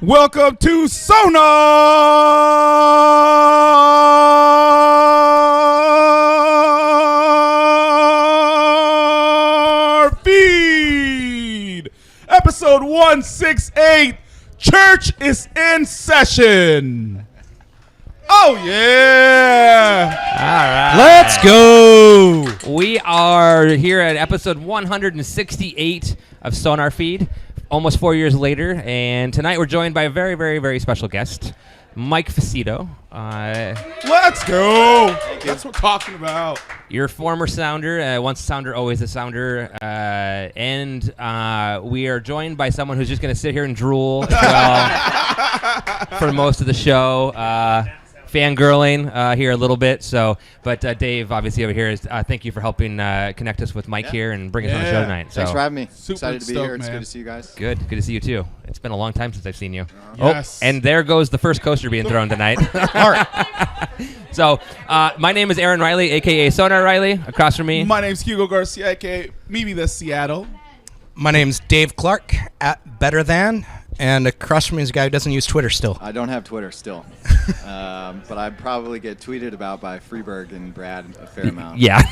Welcome to Sonarfeed, episode 168. Church is in session. Oh yeah! All right, let's go. We are here at episode 168 of Sonarfeed, almost 4 years later, and tonight we're joined by a very, very, very special guest, Mike Fucito. Let's go. That's what we're talking about. Your former sounder, once a sounder, always a sounder, and we are joined by someone who's just going to sit here and drool as well for most of the show. Fangirling here a little bit, but Dave, obviously over here, is thank you for helping connect us with Mike here and bring us on the show tonight. Thanks for having me. Super excited to be stoked, here. It's man. good to see you guys. Good to see you too. It's been a long time since I've seen you. Yes. Oh, and there goes the first coaster being thrown tonight. All right. So, my name is Aaron Riley, aka Sonar Riley. Across from me, My name's Hugo Garcia, aka Maybe the Seattle. My name's Dave Clark at Better Than, and across from me is a guy who doesn't use Twitter still. I don't have Twitter still, but I probably get tweeted about by Freeberg and Brad a fair amount. yeah.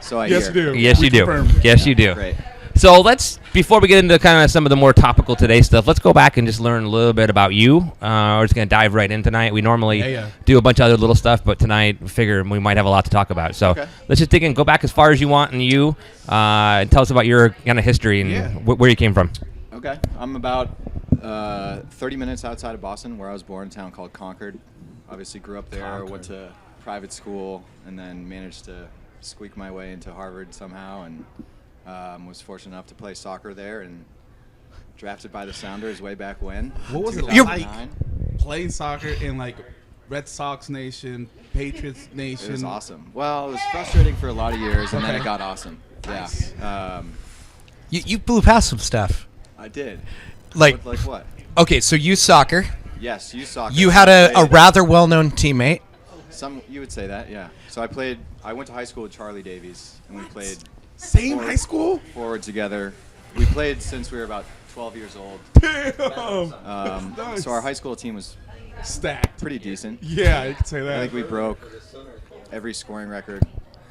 So I Yes, hear. you do. Yes, We you do. confirm. Yes, you do. Great. So before we get into kind of some of the more topical today stuff, let's go back and just learn a little bit about you. We're just going to dive right in tonight. We normally do a bunch of other little stuff, but tonight we figure we might have a lot to talk about. So let's just dig in. Go back as far as you want and tell us about your kind of history and where you came from. Okay. I'm about 30 minutes outside of Boston, where I was born, a town called Concord. Obviously grew up there, went to private school, and then managed to squeak my way into Harvard somehow, and was fortunate enough to play soccer there and drafted by the Sounders way back when. What was it 2009. like playing soccer in like Red Sox Nation, Patriots Nation? It was awesome. Well, it was frustrating for a lot of years, and then it got awesome. Nice. Yeah. You blew past some stuff. I did. Like what? Okay, so you soccer. Yes, you soccer. You had a rather well-known teammate. You would say that, yeah. So I went to high school with Charlie Davies, and we played Same high school? forward together. We played since we were about 12 years old. Damn. Nice. So our high school team was Stacked. pretty decent. Yeah, you could say that. I think we broke every scoring record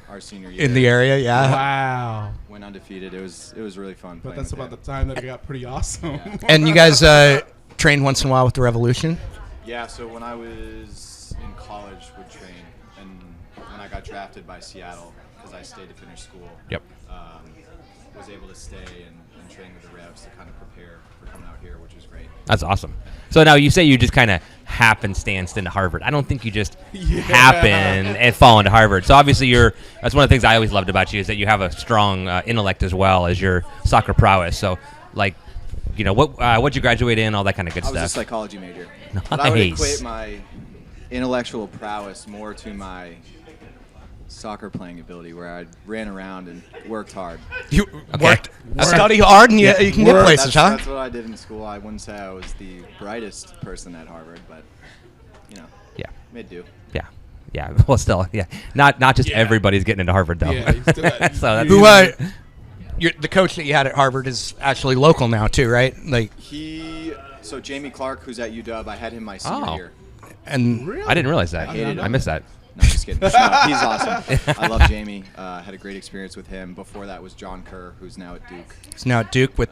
our senior year. In the area, yeah. Wow. Went undefeated. It was really fun. But playing that's with about the him. time that it got pretty awesome. And you guys trained once in a while with the Revolution? Yeah, so when I was in college, would train, and when I got drafted by Seattle, because I stayed to finish school, Yep. was able to stay and train with the Revs to kind of prepare for coming out here, which was great. That's awesome. So now you say you just kind of happenstanced into Harvard. I don't think you just happen and fall into Harvard. So obviously that's one of the things I always loved about you is that you have a strong intellect as well as your soccer prowess. So what'd you graduate in, all that kind of good I was a stuff. psychology major. But I would Nice. equate my intellectual prowess more to my soccer playing ability, where I ran around and worked hard. You study hard and you can get places, huh? That's what I did in school. I wouldn't say I was the brightest person at Harvard, but, Yeah. made do. Yeah. Well, still, yeah. Not just everybody's getting into Harvard though. Yeah, you still got- So that's Who, the coach that you had at Harvard is actually local now too, right? Like, So Jamie Clark, who's at UW, I had him my senior year. and Really? I didn't realize that. I hated I him. missed that. No, I'm just kidding. No, he's awesome. I love Jamie. Had a great experience with him. Before that was John Kerr, who's now at Duke. he's now at Duke with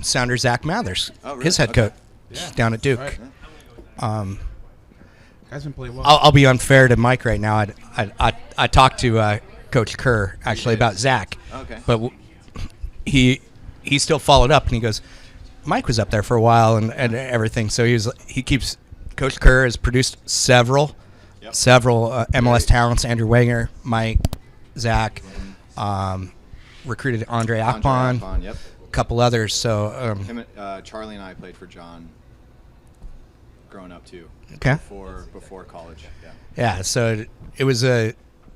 Sounder Zach Mathers, Oh, really? his head Okay. coach down at Duke. Right. Guy's been playing well. I'll be unfair to Mike right now. I talked to Coach Kerr actually about Zach, Okay. but he still followed up and he goes, Mike was up there for a while and everything. So Coach Kerr has produced several MLS talents: Andrew Wenger, Mike, Zach, recruited Andre Akpon, Yep. a couple others. So Charlie and I played for John growing up too. Okay. Before college. Yeah. yeah, so it was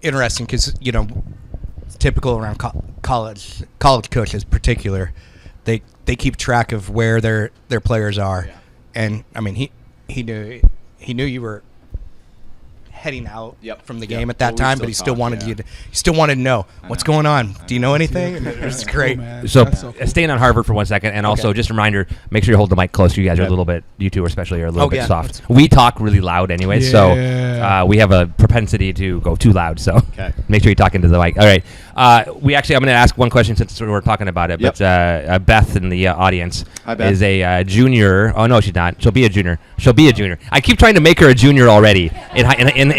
interesting because typical around college coaches in particular, they keep track of where their players are, and I mean he knew you were heading out Yep. from the Yep. game at that But we time, still but he still talk, wanted yeah. you to. He still wanted to know what's know. going on. Do you know know. anything? And it was great. man. So, That's cool. staying on Harvard for 1 second, and also just a reminder: make sure you hold the mic close. You guys are a little bit, you two especially, are a little Oh, bit yeah. soft. We talk really loud anyway, so we have a propensity to go too loud. So make sure you talk into the mic. All right. I'm going to ask one question since we're talking about it. Yep. But Beth in the audience Hi, Beth. is a junior. Oh no, she's not. She'll be a junior. I keep trying to make her a junior already in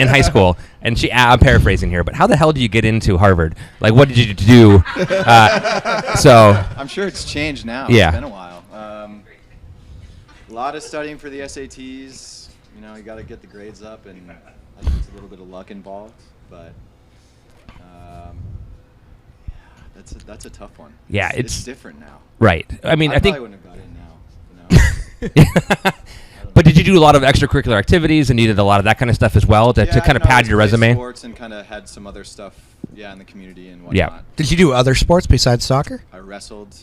high school. And I'm paraphrasing here, but how the hell did you get into Harvard? Like, what did you do? I'm sure it's changed now. Yeah. It's been a while. A lot of studying for the SATs. You know, you got to get the grades up, and I think it's a little bit of luck involved. But that's a tough one. Yeah, it's different now. Right. I mean, I think. Probably wouldn't have got in now. You know? But did you do a lot of extracurricular activities and needed a lot of that kind of stuff as well to kind of pad your I played resume? Sports and kind of had some other stuff, in the community and whatnot. Yeah. Did you do other sports besides soccer? I wrestled.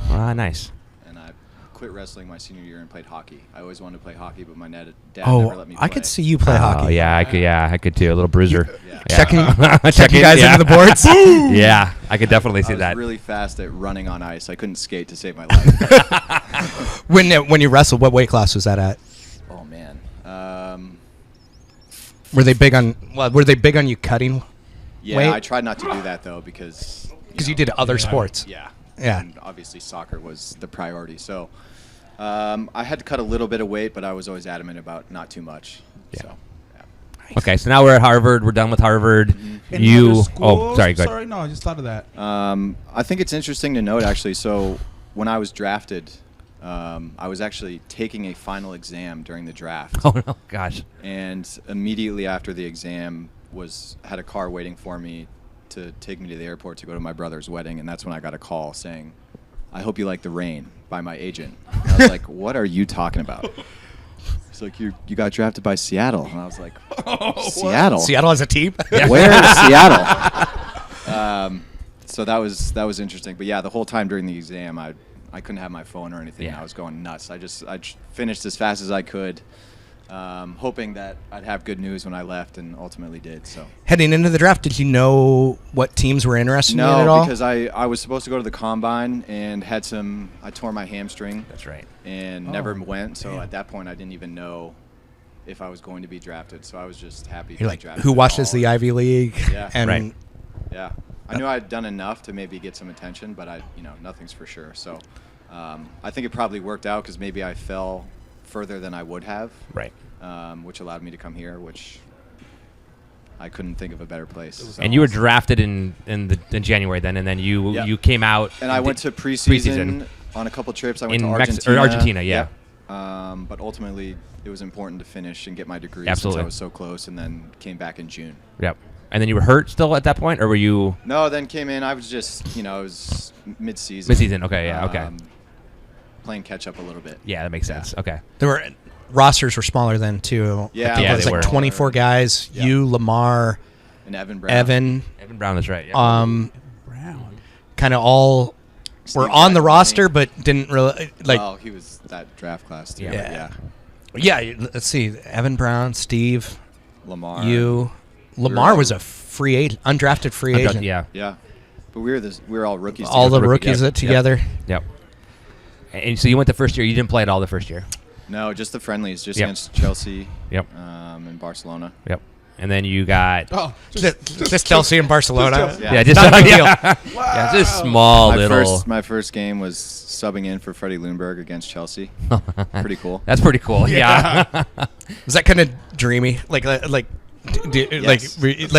Nice. And I quit wrestling my senior year and played hockey. I always wanted to play hockey, but my dad never let me play. I could see you play Oh hockey. yeah, I could too. A little bruiser. Yeah. Checking Checking guys into the boards. Yeah, I could definitely see I was that. really fast at running on ice. I couldn't skate to save my life. When you wrestled, what weight class was that at? Oh man. Were they big on you cutting? Yeah, weight? I tried not to do that though because Because you did other sports. Yeah. Yeah. And obviously soccer was the priority. So I had to cut a little bit of weight, but I was always adamant about not too much. Yeah. So, Okay, so now we're at Harvard. We're done with Harvard. Any other Oh, schools? sorry. Go ahead. Sorry, no, I just thought of that. I think it's interesting to note actually. So when I was drafted, I was actually taking a final exam during the draft. Oh no, gosh. And immediately after the exam had a car waiting for me to take me to the airport to go to my brother's wedding, and that's when I got a call saying, "I hope you like the rain," by my agent. And I was like, "What are you talking about?" It's like, you got drafted by Seattle, and I was like, "Seattle? Seattle as a team? Where is Seattle?" So that was interesting. But yeah, the whole time during the exam, I couldn't have my phone or anything. Yeah. I was going nuts. I finished as fast as I could, hoping that I'd have good news when I left, and ultimately did. So Heading into the draft, did you know what teams were interested in you at no, all? because I was supposed to go to the combine and I tore my hamstring. That's right. And never went. So at that point, I didn't even know if I was going to be drafted. So I was just happy to You're be like, drafted. who at watches all. the Ivy League? Yeah. And Right. Yeah, I knew I'd done enough to maybe get some attention, but nothing's for sure. So I think it probably worked out because maybe I fell further than I would have, Right. which allowed me to come here, which I couldn't think of a better place. So. And you were drafted in January then, and then you came out. And I went to preseason on a couple trips. I went to Argentina. Argentina, yeah. Yep. But ultimately, it was important to finish and get my degree Absolutely. since I was so close, and then came back in June. Yep. And then you were hurt still at that point, or were you? No, then came in. I was just, it was mid-season. Mid-season, okay, yeah, okay. Playing catch up a little bit. Yeah, that makes sense. Okay. there were rosters were smaller then too. Yeah, I think yeah, it was they like were. 24 guys. Yeah. You, Lamar, And Evan Brown. Evan, Evan Brown, that's right. Yeah. Brown. kind of all Steve were on the McNamee. roster, but didn't really like. Oh, he was that draft class too. Yeah. Yeah. Yeah, let's see. Evan Brown, Steve, Lamar. you, Lamar all- was a free agent, undrafted free agent. Yeah. Yeah. But we were all rookies. All the together. rookies Yep. together. Yep. And so you went the first year. You didn't play at all the first year. No, just the friendlies, just Yep. against Chelsea. Yep. And Barcelona. Yep. And then you got. Oh, Just Chelsea and Barcelona. Chelsea. Yeah. Yeah, just Not a big yeah. Yeah, just small little. My first game was subbing in for Freddie Lundberg against Chelsea. Pretty cool. That's pretty cool. Yeah. Was that kind of dreamy? Like, Yes. like,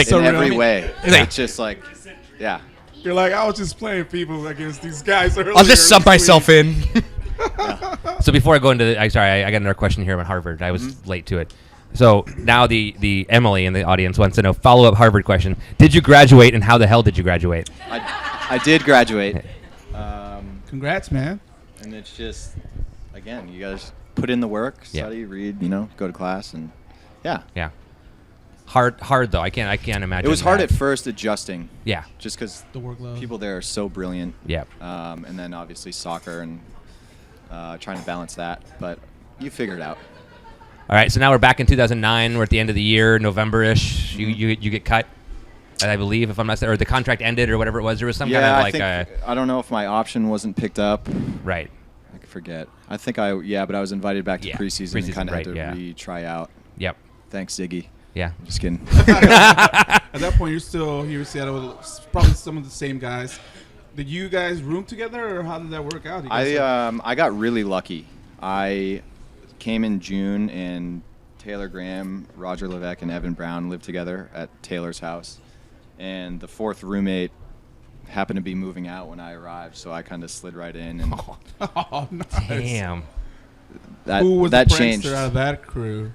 In every really- way. Like- It's just like, yeah. You're like, I was just playing people against these guys earlier. I'll just sub this myself week. in. So before I go into, I got another question here about Harvard. I was late to it. So now the Emily in the audience wants to know follow-up Harvard question. Did you graduate, and how the hell did you graduate? I did graduate. Congrats, man. And it's just, again, you guys put in the work, Yeah. study, read, go to class, and yeah. Yeah. Hard though. I can't imagine. It was hard that. at first adjusting, Yeah. just because The workload. people there are so brilliant. Yeah. And then obviously soccer and trying to balance that, but you figure it out. All right, so now we're back in 2009. We're at the end of the year, November-ish. You get cut, I believe, if I'm not mistaken, or the contract ended or whatever it was. There was some kind of like I don't know if my option wasn't picked up. Right. I forget. I think but I was invited back to preseason and kind of had to retry out. Yep. Thanks, Ziggy. Yeah. I'm just kidding. At that point, you're still here in Seattle with probably some of the same guys. Did you guys room together, or how did that work out? I got really lucky. I came in June, and Taylor Graham, Roger Levesque, and Evan Brown lived together at Taylor's house. And the fourth roommate happened to be moving out when I arrived, so I kind of slid right in. And oh, nice. Damn. Who was that the changed. prankster out of that crew?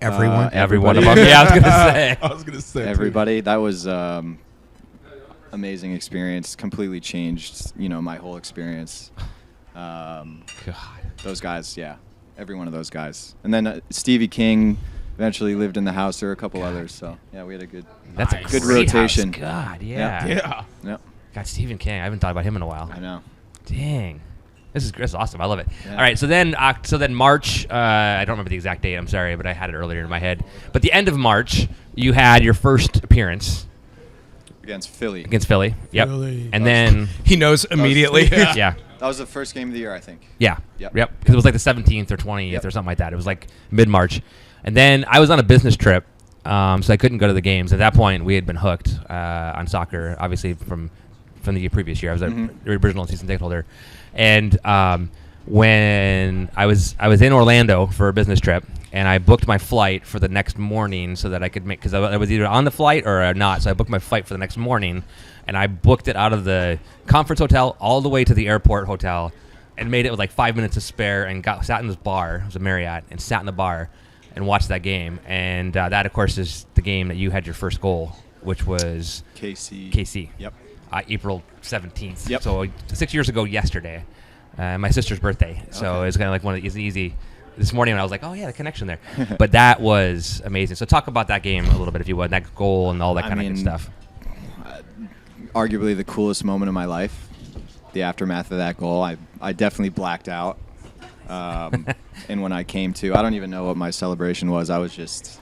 Everyone. Every one of them. Yeah, I was gonna say. Everybody. That was amazing experience. Completely changed, my whole experience. God. Those guys, yeah. Every one of those guys. And then Stevie King eventually lived in the house. There were a couple others. So, yeah, we had a good That's a good great rotation. House. God, yeah. Yeah. Yep. God, Stephen King. I haven't thought about him in a while. I know. Dang. This is awesome. I love it. Yeah. All right, so then March, I don't remember the exact date. I'm sorry, but I had it earlier in my head. But the end of March, you had your first appearance Against Philly. Yep. Philly. And then He knows immediately. yeah. That was the first game of the year, I think. Yeah. Yep. Because it was like the 17th or 20th or something like that. It was like mid-March. And then I was on a business trip, so I couldn't go to the games. At that point, we had been hooked on soccer, obviously from the previous year. I was the original season ticket holder. And when I was in Orlando for a business trip, and I booked my flight for the next morning so that I could because I was either on the flight or not. So I booked my flight for the next morning, and I booked it out of the conference hotel all the way to the airport hotel, and made it with like 5 minutes to spare, and sat in this bar. It was a Marriott, and sat in the bar and watched that game. And that, of course, is the game that you had your first goal, which was KC. Yep. April 17th. Yep. So 6 years ago yesterday, my sister's birthday. So it was kind of like it's easy. This morning when I was like, oh yeah, the connection there. But that was amazing. So talk about that game a little bit, if you would, that goal and all that kind of good stuff. Arguably the coolest moment of my life, the aftermath of that goal. I definitely blacked out. And when I came to, I don't even know what my celebration was. I was just,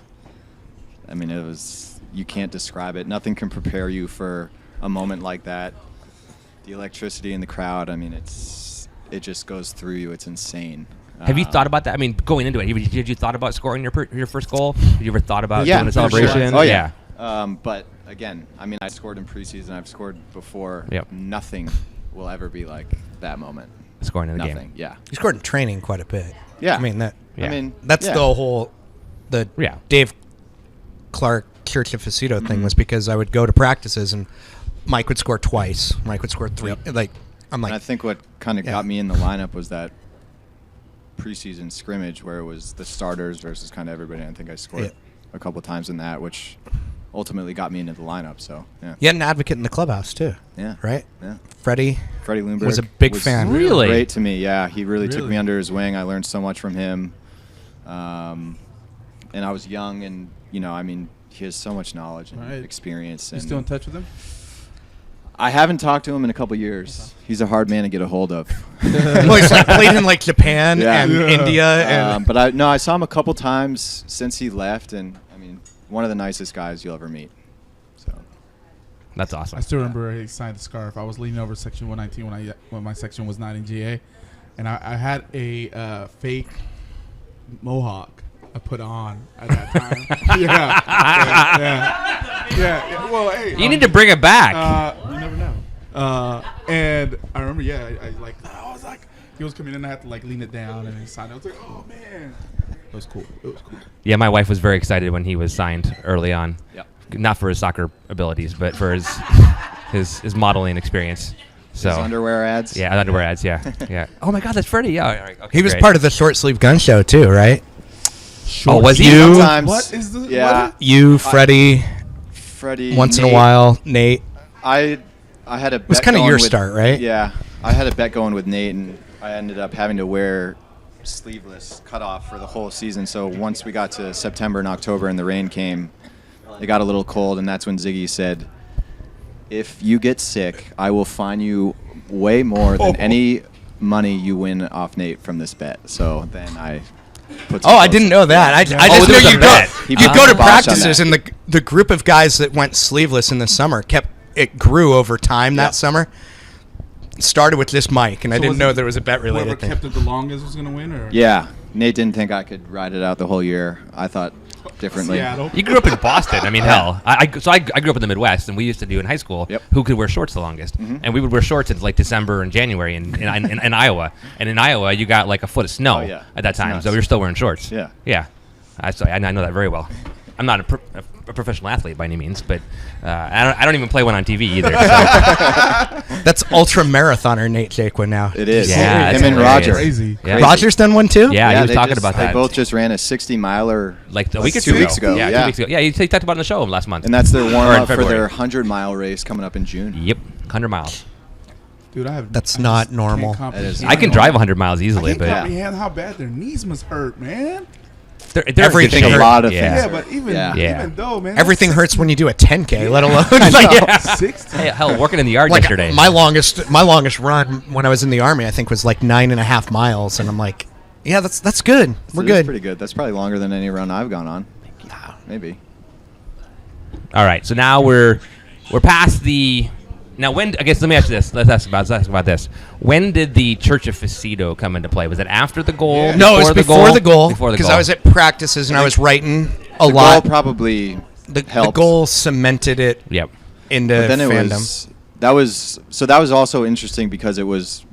it was, you can't describe it. Nothing can prepare you for a moment like that. The electricity in the crowd, it just goes through you. It's insane. Have you thought about that? Going into it, did you thought about scoring your first goal? Did you ever thought about doing a celebration? Sure. Oh, yeah. But again, I scored in preseason. I've scored before. Yep. Nothing will ever be like that moment. Scoring in the Nothing. game. Yeah. He scored in training quite a bit. Yeah. That's the whole Dave Clark Fucito thing was because I would go to practices and Mike would score twice. Mike would score three. Yep. And I think what kind of got me in the lineup was that preseason scrimmage where it was the starters versus kind of everybody. I think I scored a couple times in that, which ultimately got me into the lineup. So yeah. You had an advocate in the clubhouse too. Yeah. Right. Yeah. Freddie Lundberg was a big fan. Really great to me. Yeah, he really took me under his wing. I learned so much from him. And I was young, and he has so much knowledge and experience. You still in touch with him? I haven't talked to him in a couple years. He's a hard man to get a hold of. Well, he's played in Japan and India. And but I saw him a couple times since he left, and one of the nicest guys you'll ever meet. So that's awesome. I still remember he signed the scarf. I was leaning over section 119 when my section was not in GA, and I had a fake mohawk I put on at that time. Yeah. Well, hey, you need to bring it back. You never know. And I remember, I was like, he was coming in, I had to lean it down, and he signed it. I was like, oh man, it was cool. Yeah, my wife was very excited when he was signed early on. Yep. Not for his soccer abilities, but for his modeling experiance. So his underwear ads. Yeah, underwear ads. Yeah. Oh my God, that's Freddie. Yeah. All right, okay, he was great. part of the short sleeve gun show too, right? Oh, was he? You? Sometimes, What is the? yeah. You, Freddie. Once in a while, Nate. I had a bet. It was kind of going your with- start, right? Yeah, I had a bet going with Nate, and I ended up having to wear sleeveless cutoff for the whole season. So once we got to September and October and the rain came, it got a little cold, and that's when Ziggy said, if you get sick, I will fine you way more than any money you win off Nate from this bet. So then I put some Oh, I clothes didn't on. know that. I Oh, just there know was you a go bet. He you put go the to kibosh on practices, that. and the group of guys that went sleeveless in the summer it grew over time Yeah. that summer. Started with this Mike, and I So didn't was know it there was a bet Whoever related thing. kept it the longest was gonna win, or Yeah, Nate didn't think I could ride it out the whole year. I thought differently. Seattle. You grew up in Boston. I mean, hell. I grew up in the Midwest, and we used to do in high school Yep. who could wear shorts the longest. And we would wear shorts in like December and January in Iowa. And in Iowa, you got like a foot of snow Oh, yeah. at that It's time, nuts. so we were still wearing shorts. Yeah. Yeah. I know that very well. I'm not a professional athlete by any means, but I don't even play one on TV either. So. That's ultra marathoner Nate Jaquin now. It is. Yeah, Him that's and hilarious. Roger. Crazy. Yeah. Roger's done one too. Yeah, he was they talking just- about They that. both just ran a 60-miler like a week or 2 two weeks ago. Yeah, Yeah. 2 weeks ago. Yeah, he talked about it on the show last month. And that's their warm Or in up for February. their 100-mile race coming up in June. Yep, 100 miles. Dude, I have. That's I not just normal. can't That is comprehend- I can drive 100 miles easily, I can't but comprehend how bad their knees must hurt, man. they're in good Everything shape. hurt. A lot of yeah. Yeah, things. but even Yeah. even though, man, Everything hurts when you do a 10K, let alone Yeah. 60. Hey, hell, working in the yard like yesterday. my longest run when I was in the Army, I think was like 9.5 miles, and I'm like, yeah, that's good. We're It is good. pretty good. That's probably longer than any run I've gone on. Maybe. All right, so now we're past the. Now, when I guess let me ask you this. Let's ask about this. When did the Church of Fucito come into play? Was it after the goal? Yeah. No, it was before the goal. Before the Because goal. I was at practices and I was writing a The lot. goal probably The helped. goal cemented it Yep. into But then it fandom. that was also interesting because it was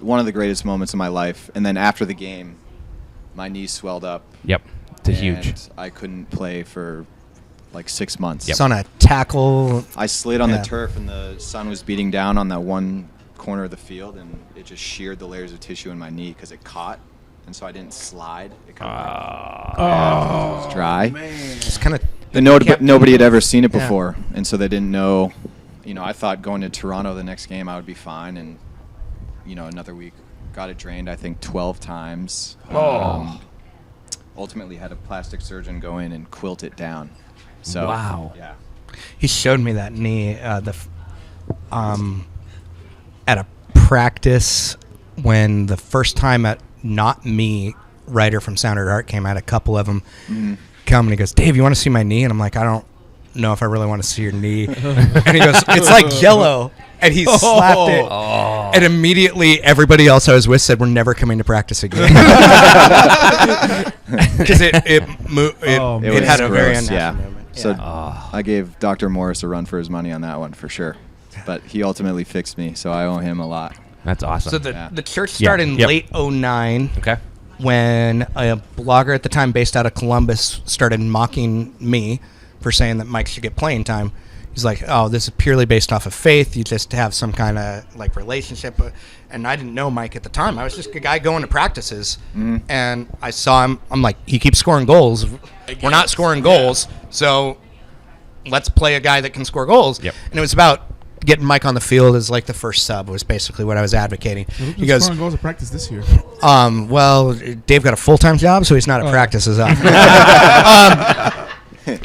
one of the greatest moments of my life. And then after the game, my knee swelled up. Yep. It's a and huge. I couldn't play for like 6 months. It's on a tackle. I slid on Yeah. the turf and the sun was beating down on that one corner of the field, and it just sheared the layers of tissue in my knee because it caught, and so I didn't slide. It kind of it was dry. It's kind of. And nobody had ever seen it before, and so they didn't know. You know, I thought going to Toronto the next game I would be fine, and another week got it drained. I think 12 times. Ultimately, had a plastic surgeon go in and quilt it down. So Wow. yeah. He showed me that knee at a practice when the first time at Not Me writer from Sound Art came out. A couple of them come and he goes, Dave, you want to see my knee? And I'm like, I don't know if I really want to see your knee. And he goes, it's like Jell-O. And he slapped it. Oh. And immediately everybody else I was with said, we're never coming to practice again. Because it was had a very gross, unnatural yeah. movement. So Oh. I gave Dr. Morris a run for his money on that one for sure. But he ultimately fixed me, so I owe him a lot. That's awesome. So the, Yeah. the church started in Yep. late 09 okay. when a blogger at the time based out of Columbus started mocking me for saying that Mike should get playing time. He's like, oh, this is purely based off of faith. You just have some kind of like relationship. And I didn't know Mike at the time. I was just a guy going to practices. And I saw him. I'm like, he keeps scoring goals. We're not scoring goals. So let's play a guy that can score goals. Yep. And it was about getting Mike on the field as like the first sub was basically what I was advocating. He goes, scoring goals at practice this year. well, Dave got a full-time job, so he's not at practices.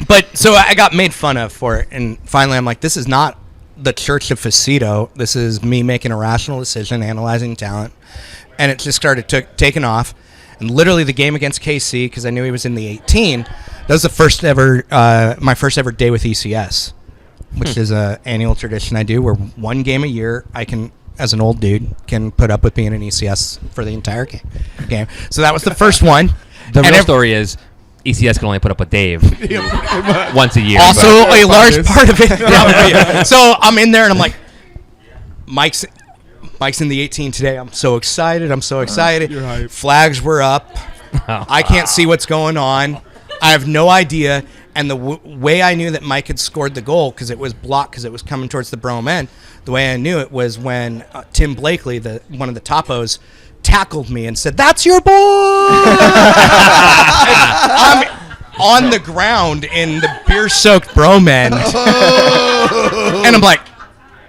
But so I got made fun of for it, and finally I'm like, this is not the Church of Fucito. This is me making a rational decision, analyzing talent, and it just started taking off. And literally the game against KC, because I knew he was in the 18, that was the first ever, my first ever day with ECS, which is a annual tradition I do, where one game a year I can, as an old dude, can put up with being in ECS for the entire game. So that was the first one. The And real story is ECS can only put up with Dave once a year. Also, but- a large part of it. Yeah. So I'm in there and I'm like, Mike's in the 18 today. I'm so excited. You're hype. Flags were up. I can't see what's going on. I have no idea. And the way I knew that Mike had scored the goal, because it was blocked, because it was coming towards the Brome end, the way I knew it was when Tim Blakely, one of the topos, tackled me and said, "That's your boy!" I'm on the ground in the beer-soaked Brome end. And I'm like,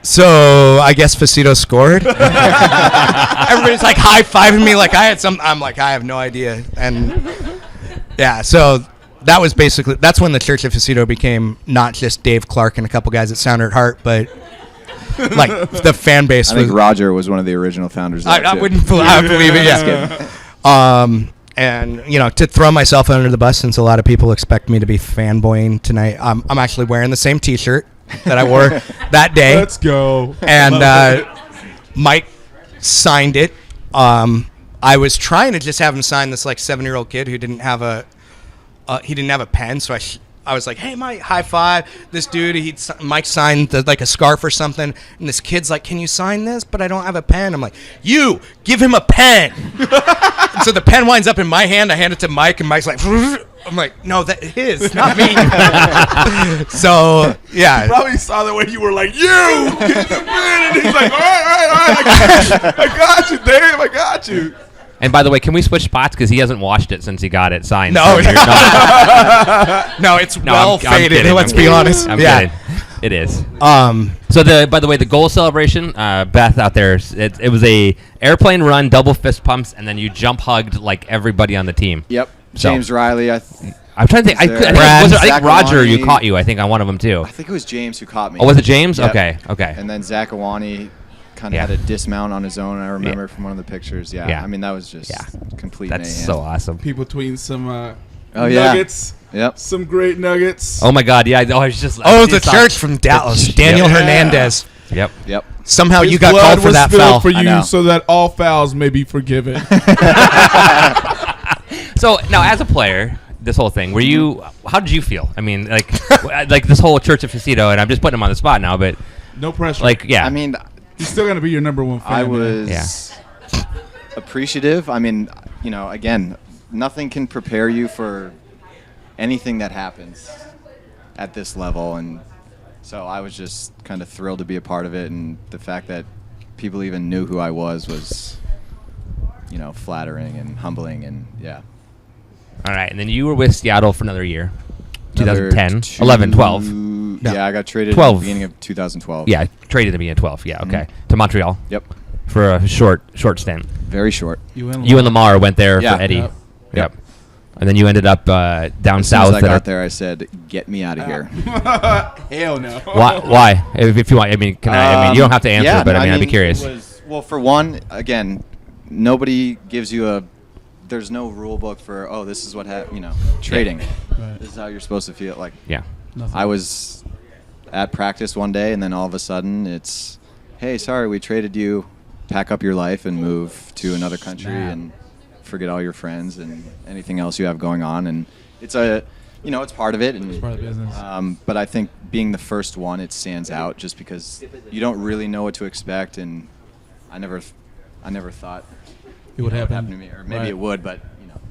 so I guess Fucito scored? Everybody's like high-fiving me like I had some. I'm like, I have no idea. And yeah, so that was that's when the Church of Fucito became not just Dave Clark and a couple guys at Sound at Heart, but like the fan base I was. think Roger was one of the original founders of that I too. wouldn't believe it. Just Yeah. kidding. And, to throw myself under the bus, since a lot of people expect me to be fanboying tonight, I'm actually wearing the same T-shirt that I wore that day. Let's go. And Mike signed it. I was trying to just have him sign this 7-year-old kid who didn't have a pen. So I was like, hey, Mike, high five. This dude, Mike signed a scarf or something. And this kid's like, can you sign this? But I don't have a pen. I'm like, you, give him a pen. So the pen winds up in my hand. I hand it to Mike, and Mike's like, I'm like, no, that his, not me. So, yeah. He probably saw the way you were like, you, get the pen. And he's like, all right. I got you, Dave. I got you. And by the way, can we switch spots? Because he hasn't washed it since he got it signed. No, so no, it's I'm faded. kidding. Let's be honest. I'm yeah, kidding. It is. So by the way, the goal celebration, Beth out there, it was a airplane run, double fist pumps, and then you jump hugged like everybody on the team. Yep. So- James Riley. I'm trying to think. I think Roger, you caught you. I think on one of them too. I think it was James who caught me. Oh, was it James? Yep. Okay. And then Zach Awani kind of had a dismount on his own. I remember from one of the pictures. Yeah. I mean, that was just complete That's mayhem. so awesome. People tweeting some yeah. nuggets. Yep. Some great nuggets. Oh my God! Yeah, I was just. the church from Dallas, Daniel Hernandez. Yep. Somehow His you got blood called for was that spilled foul. for I you, know. so that all fouls may be forgiven. So now, as a player, this whole thing, how did you feel? I mean, like this whole Church of Fucito, and I'm just putting him on the spot now, but No pressure. I mean, he's still gonna be your number one fan. I man. was appreciative. I mean, again, nothing can prepare you for anything that happens at this level, and so I was just kind of thrilled to be a part of it, and the fact that people even knew who I was flattering and humbling, and yeah. all right. And then you were with Seattle for another year, Another 2010, 11, 12. Yeah, I got traded 12. at the beginning of 2012. Yeah, traded to me in 12. Yeah, okay, to Montreal Yep. for a short stint. Very short. You and You and Lamar went there Yeah. for Eddie. Yep. Yep. And then you ended up down As soon south. as I got there, I said, "Get me out of here." Hell no. Why? If you want, I mean, you don't have to answer, yeah, but I'd be it curious. well, for one, again, nobody gives you there's no rule book for, this is what trading. Right. This is how you're supposed to feel. Like, Yeah. Nothing. I was at practice one day, and then all of a sudden it's, hey, sorry, we traded you. Pack up your life and move to another country and forget all your friends and anything else you have going on. And it's it's part of it. And It's part of the business. but I think being the first one, it stands out just because you don't really know what to expect. And I never thought It would happen. to me, or maybe Right. it would, but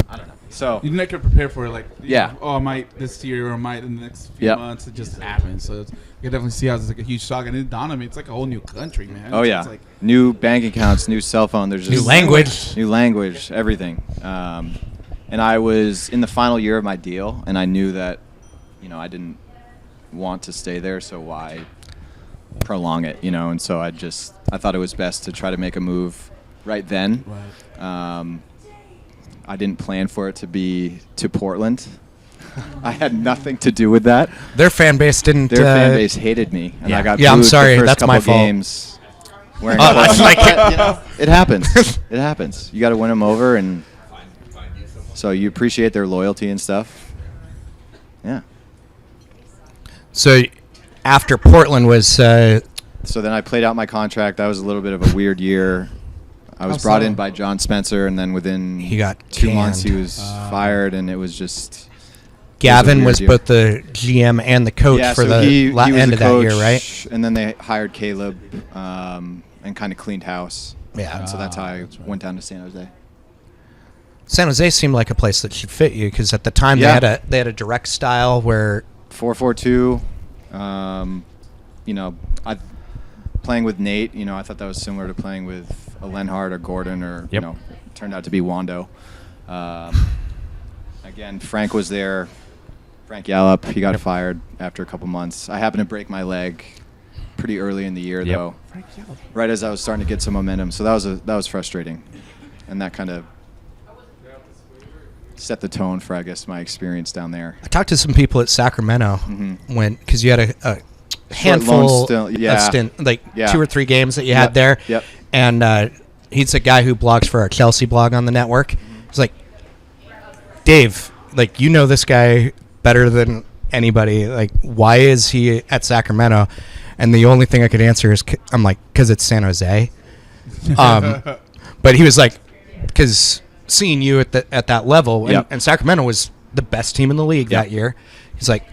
I don't know. So You never prepare for it, like Yeah. I might this year or I might in the next few Yep. months. It just happens. So you can definitely see how it's like a huge shock. And it dawned on me, it's like a whole new country, man. oh yeah, It's like, new bank accounts, new cell phone. There's just New language. everything. And I was in the final year of my deal, and I knew that, I didn't want to stay there, so why prolong it, And so I thought it was best to try to make a move right then. right. I didn't plan for it to be to Portland. I had nothing to do with that. Their fan base didn't. Their fan base hated me, and I got Yeah, I'm booed sorry, the first that's couple my fault. games. Wearing Portland. It happens. It happens. You got to win them over, and so you appreciate their loyalty and stuff. Yeah. So after Portland was. So then I played out my contract. That was a little bit of a weird year. I was How brought so? in by John Spencer, and then within He got 2 months he canned. was fired, and it was just. Gavin weird was year. both the GM and the coach Yeah, for so the he was end the of that year, coach, right? And then they hired Caleb and kind of cleaned house. Yeah. And so that's how I that's right. went down to San Jose. San Jose seemed like a place that should fit you because at the time Yeah. they had a direct style where 4-4-2. I playing with Nate. I thought that was similar to playing with a Lenhart or Gordon, or Yep. it turned out to be Wando. Again, Frank was there. Frank Yallop. He got fired after a couple months. I happened to break my leg pretty early in the year, Yep. though. Right as I was starting to get some momentum, so that was frustrating, and that kind of set the tone for, I guess, my experience down there. I talked to some people at Sacramento because you had a handful loan of yeah. stint, like Yeah. 2 or 3 games that you Yep. had there. Yep. And he's a guy who blogs for a Chelsea blog on the network. He's like, Dave, like, you know this guy better than anybody. Like, why is he at Sacramento? And the only thing I could answer is, I'm like, because it's San Jose. But he was like, because seeing you at that level, and Sacramento was the best team in the league that year. He's like,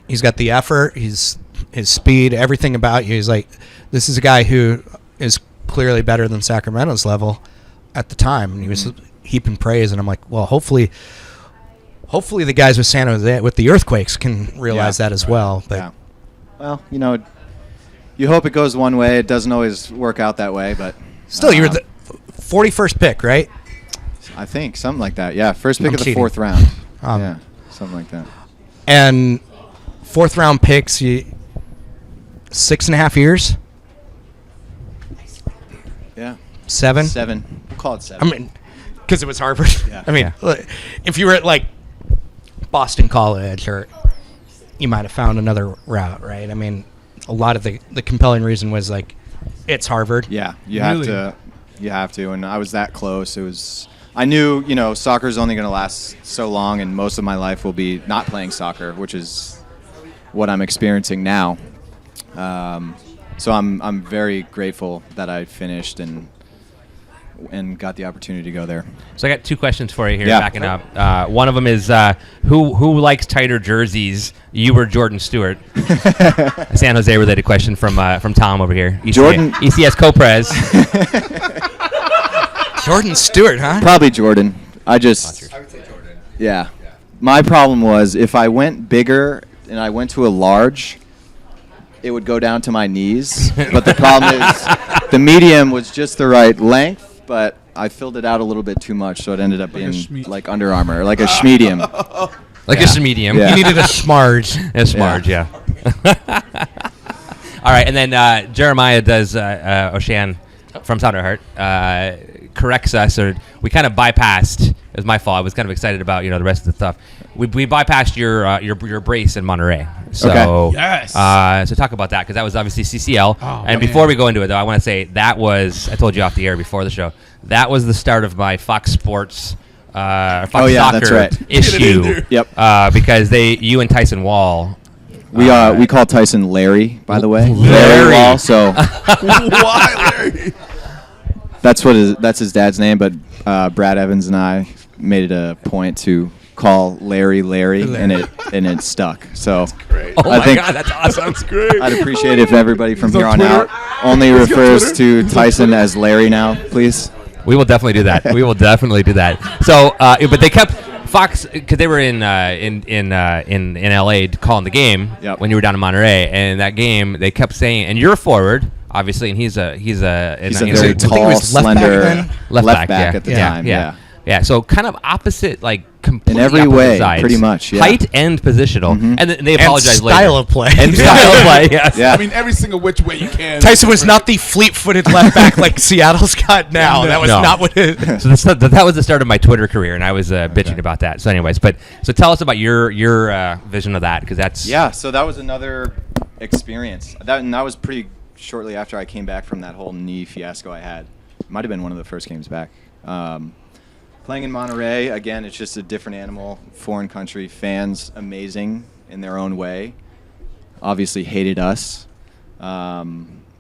he's got the effort, his speed, everything about you. He's like, this is a guy who is clearly better than Sacramento's level at the time. And he was heaping praise, and I'm like, well, hopefully the guys with San Jose, with the Earthquakes, can realize that as well. But well, you hope it goes one way. It doesn't always work out that way, but still, you were the 41st pick, right? I think something like that. Yeah, first pick of the 4th round. Yeah, something like that. And 4th round picks, 6.5 years. Yeah, 7. 7. We'll call it 7. I mean, because it was Harvard. Yeah. I mean, if you were at like Boston College, or you might have found another route, right? I mean, a lot of the compelling reason was like, it's Harvard. Yeah, you have to, and I was that close. It was. I knew, soccer's only going to last so long, and most of my life will be not playing soccer, which is what I'm experiencing now. So I'm very grateful that I finished and got the opportunity to go there. So I got 2 questions for you here, backing up. One of them is, who likes tighter jerseys? You or Jordan Stewart? A San Jose related question from Tom over here. Jordan. ECS co-pres. Jordan Stewart, huh? Probably Jordan. I would say Jordan. Yeah. My problem was, if I went bigger and I went to a large, it would go down to my knees. But the problem is, the medium was just the right length, but I filled it out a little bit too much, so it ended up being like Under Armour, like a schmedium. Like a schmedium. Yeah. You needed a smarge. A smarge, yeah. All right, and then Jeremiah does Oshan from Sound of Heart corrects us, or we kind of bypassed. It was my fault. I was kind of excited about the rest of the stuff. We bypassed your brace in Monterey. So Yes. So talk about that, because that was obviously CCL. And before we go into it, though, I want to say that was, I told you off the air before the show, that was the start of my Fox Sports Fox Soccer that's right. issue. Yep. Because you and Tyson Wall. We call Tyson Larry, by the way. Larry Wall. So Why, Larry? that's his dad's name, but Brad Evans and I made it a point to call Larry, and it stuck. So Great. Oh my God, that's awesome. That's great. I'd appreciate if everybody from He's on here on Twitter? out only refers to Tyson as Larry now, please. We will definitely do that. We will definitely do that. So, but they kept Fox, because they were in LA calling the game when you were down in Monterey, and that game they kept saying, and you're a forward, obviously, and he's a very tall, slender left back at the time. Yeah, so kind of opposite, like completely in every opposite way, sides. pretty much. Yeah. Height and positional, and they apologize later. Style of play. And style of play. Yes. Yeah. I mean, every single which way you can. Tyson was not the fleet-footed left back like Seattle's got now. No. That was not what it. So that was the start of my Twitter career, and I was bitching about that. So, anyways, so tell us about your vision of that, because that's So that was another experience. That was pretty shortly after I came back from that whole knee fiasco I had. It might have been one of the first games back. Playing in Monterey, again, it's just a different animal, foreign country, fans amazing in their own way. Obviously hated us. So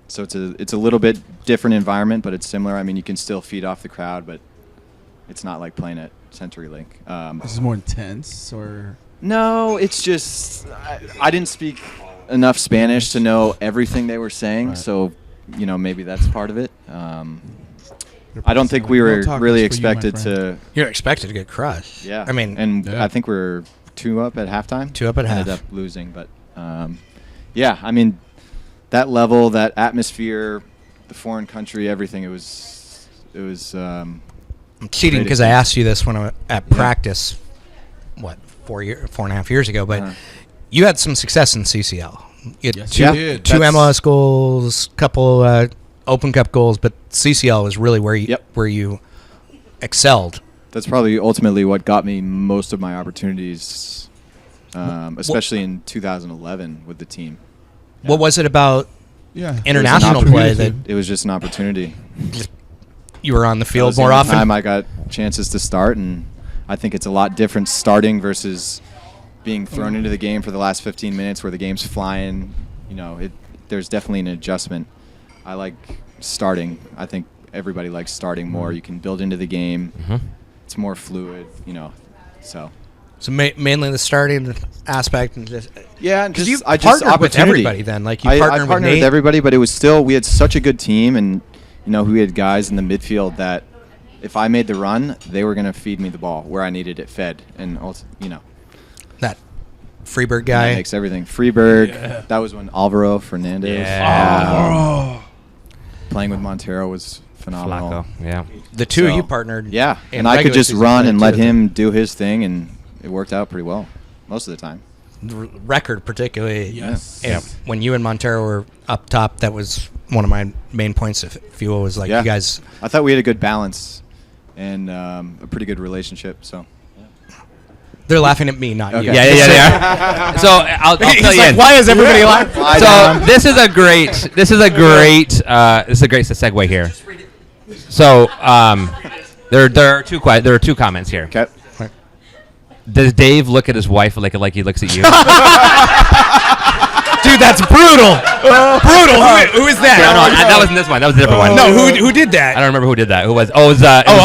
it's a little bit different environment, but it's similar. I mean, you can still feed off the crowd, but it's not like playing at CenturyLink. This is more intense, or No, it's just I didn't speak enough Spanish to know everything they were saying, so maybe that's part of it. I don't think we were really expected to. You're expected to get crushed. Yeah, I mean, and I think we're 2 up at halftime. 2 up at half. Ended up losing, but yeah, I mean, that level, that atmosphere, the foreign country, everything. It was. I'm cheating because I asked you this when I was at practice. What, 4.5 years ago? But you had some success in CCL. You had two MLS goals, couple Open Cup goals, but CCL was really where you excelled. That's probably ultimately what got me most of my opportunities, especially in 2011 with the team. What was it about international play that it was just an opportunity? You were on the field more often. Time I got chances to start, and I think it's a lot different starting versus being thrown into the game for the last 15 minutes where the game's flying. There's definitely an adjustment. I like starting. I think everybody likes starting more. You can build into the game. It's more fluid, so. So mainly the starting aspect, and just because you partnered with everybody then, like you partnered with Nate. everybody, but it was still, we had such a good team, and we had guys in the midfield that if I made the run, they were going to feed me the ball where I needed it fed, and also, that Freeberg guy makes everything. Freeberg, that was when Alvaro Fernandez. Playing with Montero was phenomenal. Flacco, the two of you partnered. Yeah, and I could just run and let him do his thing, and it worked out pretty well most of the time. Record particularly. Yes. Yeah. When you and Montero were up top, that was one of my main points of fuel. Was like you guys. I thought we had a good balance and a pretty good relationship. So. They're laughing at me, not you. Yeah, they are. So I'll tell you. Like, why is everybody laughing? So this is a great segue here. So there are two comments here. Okay. Does Dave look at his wife like he looks at you? Dude, that's brutal. Brutal. Who is that? No, that wasn't this one. That was a different one. No, who did that? I don't remember who did that. Who was? Oh, it was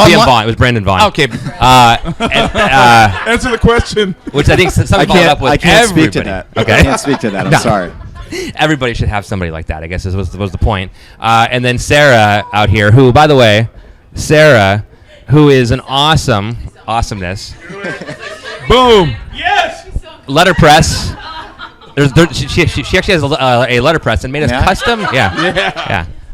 Ian Vaughn. It was Brandon Vaughn. Okay. Answer the question. Which I think somebody followed up with. I can't everybody. speak to that. Okay. I can't speak to that. I'm sorry. Everybody should have somebody like that, I guess, was the point. And then Sarah out here, who, by the way, who is an awesomeness. Boom. Letterpress. She actually has a letterpress and made us custom.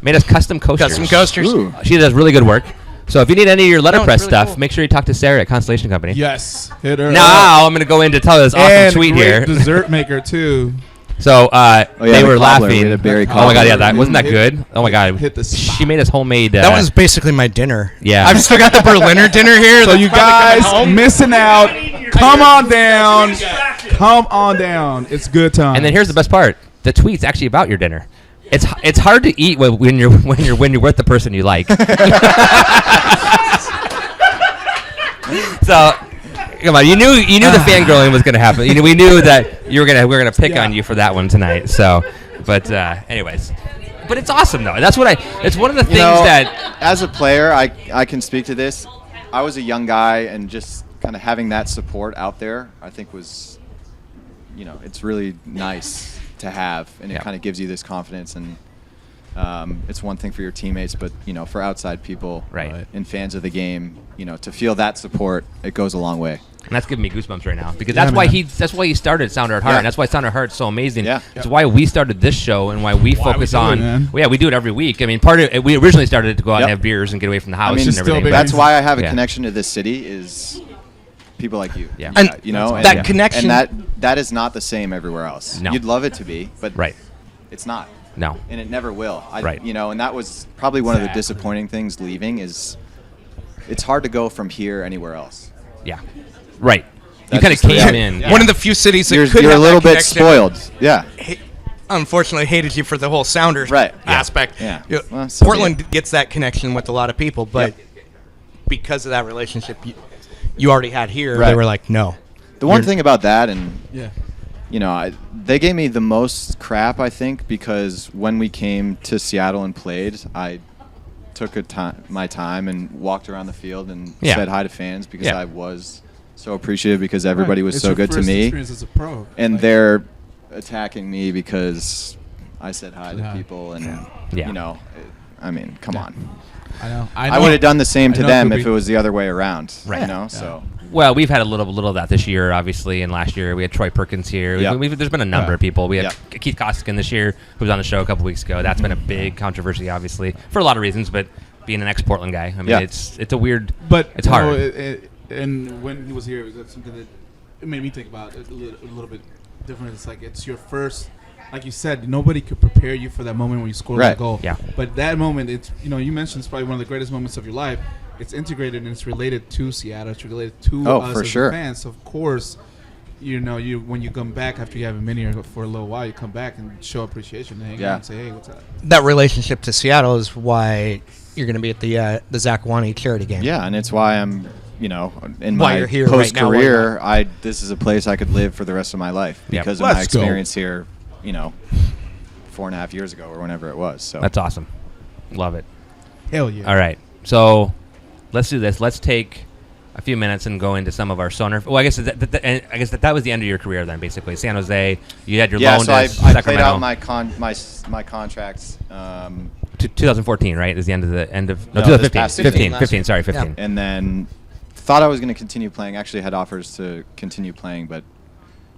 Made us custom coasters. Custom coasters. Ooh. She does really good work. So if you need any of your letterpress really stuff, cool. make sure you talk to Sarah at Constellation Company. Yes. Hit her. Now I'm going to go in to tell this awesome and tweet great here. Dessert maker too. So they the were cobbler. We laughing. had a berry Oh my god, cobbler. yeah, wasn't that good? Oh my god, hit the spot. she made us homemade. That was basically my dinner. Yeah. I've still got the Berliner dinner here. So you guys missing out. Come on down. Come on down. It's good time. And then here's the best part: the tweet's actually about your dinner. It's hard to eat when you're with the person you like. So. Come on, you knew the fangirling was going to happen. We knew that we were gonna pick on you for that one tonight. So, but anyways, but it's awesome though. It's one of the things that as a player, I can speak to this. I was a young guy, and just kind of having that support out there, I think was, it's really nice to have, and it kind of gives you this confidence. And it's one thing for your teammates, but for outside people, Right. and fans of the game, to feel that support, it goes a long way. and that's giving me goosebumps right now because Yeah, that's why man. he started Sounder at Heart, Yeah. and that's why Sounder at Heart's so amazing. Yeah. It's why we started this show and why we focus do it, on. man. Well, yeah, we do it every week. I mean, part of it, we originally started to go out and Yep. have beers and get away from the house mean, and it's still everything. big. but- That's why I have a Yeah. connection to this city, is people like you. Yeah. And that and connection. that is not the same everywhere else. No. You'd love it to be, but Right. it's not. No. And it never will. Right. And that was probably one of the disappointing things leaving, is it's hard to go from here anywhere else. Yeah. Right. You That's kind of just the came reality. in. Yeah. One of the few cities that You're could a have little that bit connection. spoiled. Yeah. Unfortunately, hated you for the whole Sounders Right. Yeah. aspect. Yeah. You know, Well, so be Portland it. gets that connection with a lot of people, but because of that relationship you already had here, they Right. were like, no. The one You're- thing about that, and yeah. they gave me the most crap, I think, because when we came to Seattle and played, I took my time and walked around the field and Yeah. said hi to fans, because Yeah. I was so appreciative, because everybody was It's so your good to first me. experience as a pro. And Like, they're attacking me because I said hi to Yeah. people, and Yeah. I mean, come on. I know. I would have done the same to I know, them Kobe. if it was the other way around. Right. So Well, we've had a little of that this year, obviously, and last year we had Troy Perkins here. Yeah. There's been a number Yeah. of people. We had Yeah. Keith Costigan this year, who was on the show a couple weeks ago. That's been a big controversy, obviously, for a lot of reasons. But being an ex-Portland guy, I mean, Yeah. it's a weird. But it's hard. And when he was here, it was something that it made me think about it a little bit different. It's like it's your first, like you said, nobody could prepare you for that moment when you score Right. the goal. Yeah. But that moment, it's you mentioned it's probably one of the greatest moments of your life. It's integrated and it's related to Seattle. It's related to us for as sure. fans. So of course, you when you come back after you haven't been here for a little while, you come back and show appreciation and hang Yeah. out and say, hey, what's up? That relationship to Seattle is why you're going to be at the Zach Wani charity game. yeah, and it's why I'm you know, in While my you're here right now, post-career, this is a place I could live for the rest of my life because of my Let's go. experience here, you know, 4.5 years ago or whenever it was. So That's awesome. Love it. Hell yeah. All right. So let's do this. Let's take a few minutes and go into some of our Sonar. Well, I guess that was the end of your career then, basically. San Jose, you had your loan so to I Sacramento. played out my contracts. 2014, right? Is the end of no, No, this 2015. past 15. Sorry, 15. And then thought I was going to continue playing. Actually had offers to continue playing, but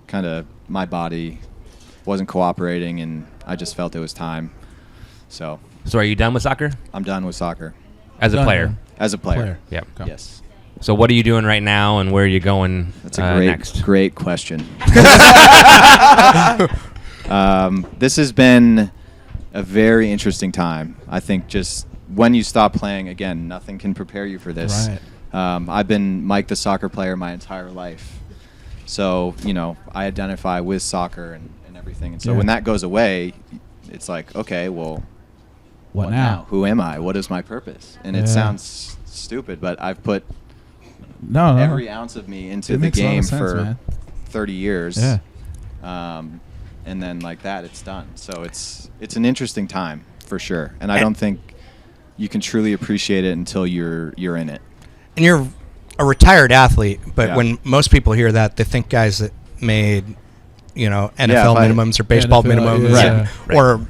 kind of my body wasn't cooperating, and I just felt it was time. So are you done with soccer I'm done with soccer as a Done, player? man. as a player. Yep. Okay. Yes. So what are you doing right now, and where are you going That's a great, next? great question. This has been a very interesting time. I think just when you stop playing, again, nothing can prepare you for this. Right. I've been Mike the soccer player my entire life. So, you know, I identify with soccer and everything. And so Yeah. when that goes away, it's like, okay, well, What now? Who am I? What is my purpose? And it Yeah. sounds stupid, but I've put No. every ounce of me into It the makes a lot of game sense, for man. 30 years. Yeah. And then like that, it's done. So it's an interesting time for sure. And I don't think you can truly appreciate it until you're in it. And you're a retired athlete, but Yeah. when most people hear that, they think guys that made, you know, NFL Yeah, if I- minimums or baseball NFL, minimums, yeah. Right. or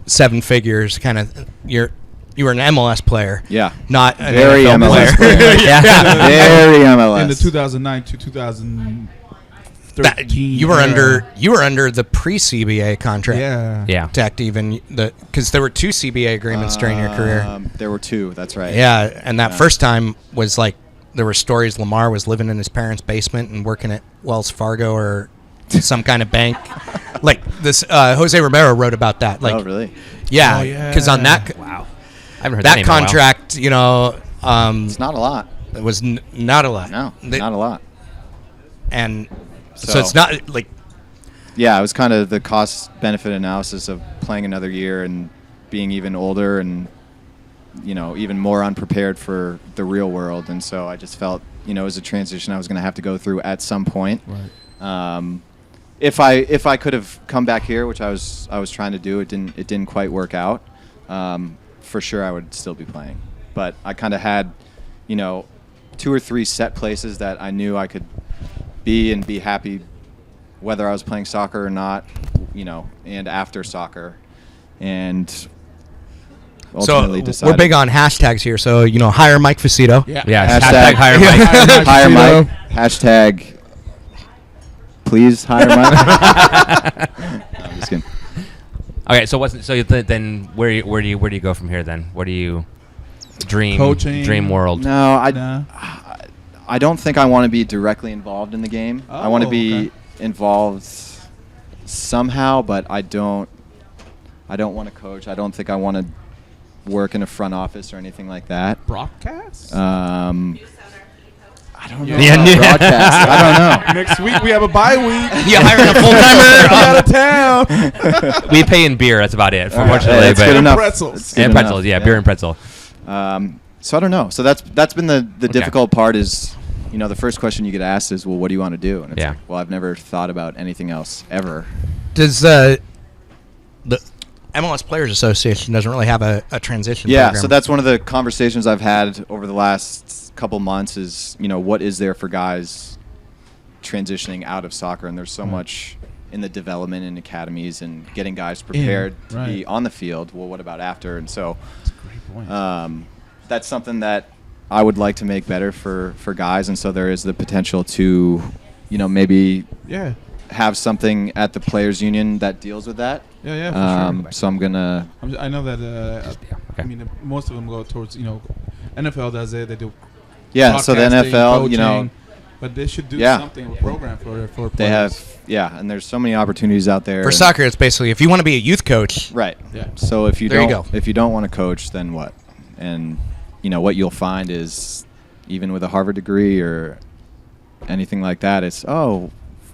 7 figures. Kind of, you were an MLS player, Yeah. not an Very NFL MLS player. player. yeah. Very MLS. In the 2009 to 2013. You were under the pre-CBA contract. Yeah. Yeah. Protect even because there were 2 CBA agreements during your career. There were 2. That's right. Yeah, and that Yeah. first time was like there were stories Lamar was living in his parents' basement and working at Wells Fargo or some kind of bank. Like this, Jose Romero wrote about that. Like, Oh, really? yeah, Oh, yeah. because on that Wow. I haven't heard that name in a while. contract, you know, It's not a lot. it was not a lot. No, They- not a lot. and so So- it's not like Yeah, it was kind of the cost-benefit analysis of playing another year and being even older and, you know, even more unprepared for the real world. And so I just felt, you know, it was a transition I was going to have to go through at some point. Right. If I could have come back here, which I was trying to do, it didn't quite work out. For sure, I would still be playing. But I kind of had, you know, 2 or 3 set places that I knew I could be and be happy, whether I was playing soccer or not, you know, and after soccer, and ultimately so decided. we're big on hashtags here. So you know, hire Mike Fucito. Yeah. Yeah. Hashtag Hire Mike. Hire Fucito. Mike. Hashtag. Please hire Mike. No, I'm just kidding. Okay. So then where do you go from here then? Where do you dream world? No, No. I don't think I want to be directly involved in the game. I want to Oh, be okay. involved somehow, but I don't want to coach. I don't think I want to work in a front office or anything like that. Broadcast? I don't know. Yeah. about broadcast. I don't know. Next week we have a bye week. You hiring a full out timer? of town. We pay in beer. That's about it. All right. Unfortunately, That's but good enough. Pretzels. It's good and enough. pretzels. Yeah, beer and pretzel. So I don't know. So that's been the difficult part is, you know, the first question you get asked is, well, what do you want to do? And it's Yeah. like, well, I've never thought about anything else ever. Does the MLS Players Association doesn't really have a transition Yeah, program? so that's one of the conversations I've had over the last couple months is, you know, what is there for guys transitioning out of soccer? And there's so much in the development in academies and getting guys prepared to be right. on the field. Well, what about after? And so That's a great point. that's something that I would like to make better for guys. And so there is the potential to, you know, maybe yeah. have something at the Players Union that deals with that. Yeah, for sure. So I'm going to... I know that. Yeah, okay. I mean, most of them go towards, you know, NFL does it. They do. Yeah, so the broadcasting, NFL, you know... coaching, but they should do Yeah. something, a program for players. They have, yeah, and there's so many opportunities out there. for soccer, it's basically if you want to be a youth coach, Right. Yeah. So if you There you don't go. if you don't want to coach, then what? And you know what you'll find is even with a Harvard degree or anything like that, it's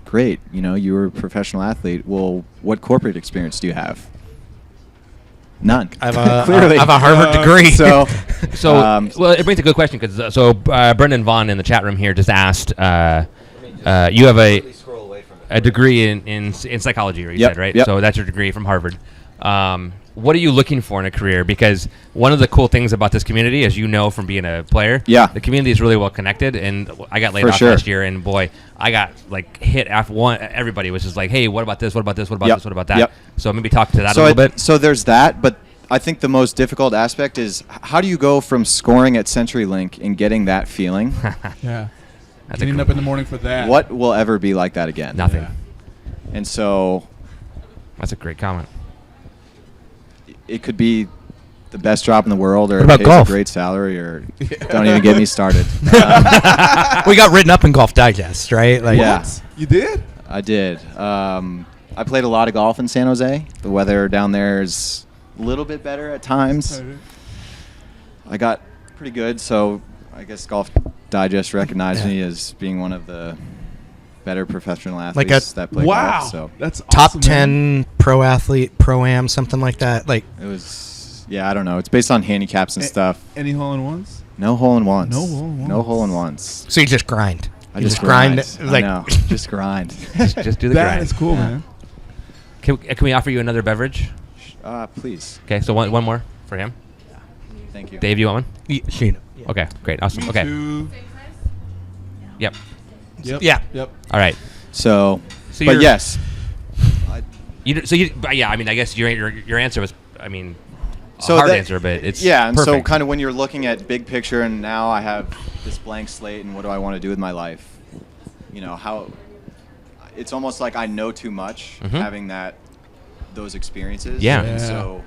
great. You know, you were a professional athlete. Well, what corporate experience do you have? None. I have a Clearly. I have a Harvard degree. So, Well, it brings a good question because Brendan Vaughn in the chat room here just asked, you have a degree in psychology, you said, right? Yep. So that's your degree from Harvard. What are you looking for in a career? Because one of the cool things about this community, as you know from being a player, the community is really well connected. And I got laid off last year, and boy, I got like hit after one. Everybody was just like, "Hey, what about this? What about this? What about this? What about that?" Yep. So maybe talk to that a little bit. So there's that, but I think the most difficult aspect is how do you go from scoring at CenturyLink and getting that feeling? Yeah. That's Getting up in the morning for that. What will ever be like that again? Nothing. Yeah. And so That's a great comment. it could be the best job in the world, or What about it pays golf? a great salary, or don't even get me started. We got written up in Golf Digest, right? Like, Yeah. You did? I did. I played a lot of golf in San Jose. The weather down there is a little bit better at times. I got pretty good, so I guess Golf Digest recognized me as being one of the better professional athletes that play golf. So That's top awesome, man. 10 pro athlete, pro-am, something like that. Like, it was, I don't know. It's based on handicaps and stuff. Any hole-in-ones? No hole-in-ones. No hole-in-ones. No hole-in-ones. so you just grind. I You just grind. Like, I know. Just grind. Just do the That grind. is cool, man. Can we offer you another beverage? Please. Okay, so one more for him. Thank you. Dave, you want one? Sheena. Okay, great, awesome. Me Okay, too. yep. Yep. Yeah. Yep. All right. So So but you're- yes. But yeah, I mean, I guess your answer was, I mean, a So hard that- answer, but it's Yeah, and so perfect. kind of when you're looking at big picture, and now I have this blank slate, and what do I want to do with my life? You know, how it's almost like I know too much having those experiences. Yeah. And Yeah. so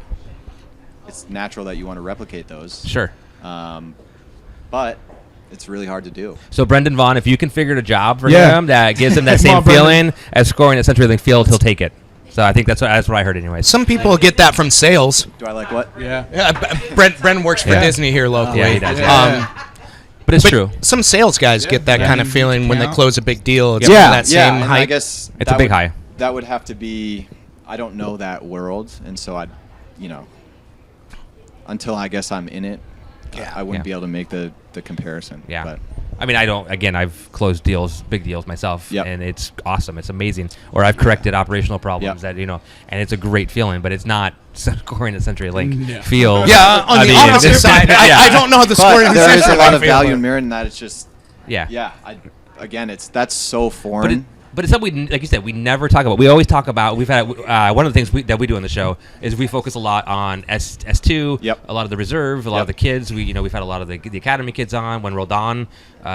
it's natural that you want to replicate those. Sure. But it's really hard to do. So Brendan Vaughn, if you can figure a job for Yeah. him that gives him that Come same on, Brendan. feeling as scoring at CenturyLink Field, he'll take it. So I think that's what I heard, anyways. Some people get that from sales. Do I like what? Yeah. Yeah, Bren works for Yeah. Disney here locally. Yeah, he does. Yeah. But it's But true. some sales guys get that Yeah. kind of feeling when they Yeah. close a big deal. It's Yeah, that same and I hype. guess It's that a big would- high. That would have to be. I don't know that world, and so until I guess I'm in it, I wouldn't Yeah. be able to make the comparison. Yeah. But I mean, I've closed big deals myself, Yep. and it's awesome. It's amazing. Or I've corrected operational problems Yep. and it's a great feeling, but it's not scoring at CenturyLink Yeah. Field. Yeah, on I the mean, opposite it's- side, yeah. I don't know how the scoring but there is a lot of feels. value in mirroring that. It's just Yeah. that's so foreign. But it's something we, like you said, we never talk about. We always talk about. We've had one of the things that we do on the show is we focus a lot on S2. Yep. A lot of the reserve, a lot of the kids. We've had a lot of the academy kids on. When Roldan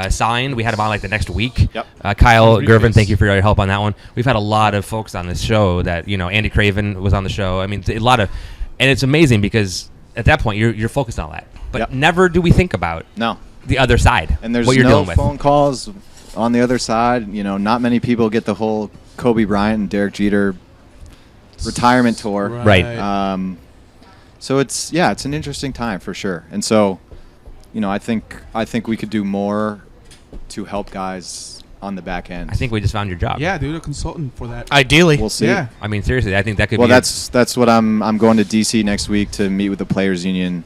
signed, we had him on like the next week. Yep. Kyle Briefcase. Gervin, thank you for your help on that one. We've had a lot of folks on this show that Andy Craven was on the show. I mean, a lot of, and it's amazing because at that point you're focused on all that, but Yep. never do we think about No. the other side. And there's what you're no dealing with. phone calls on the other side. Not many people get the whole Kobe Bryant and Derek Jeter retirement tour. Right. So it's an interesting time for sure. And so, I think we could do more to help guys on the back end. I think we just found your job. Yeah, dude, a consultant for that. Ideally. We'll see. Yeah. I mean, seriously, I think that could Well, be. that's what I'm going to DC next week to meet with the players union.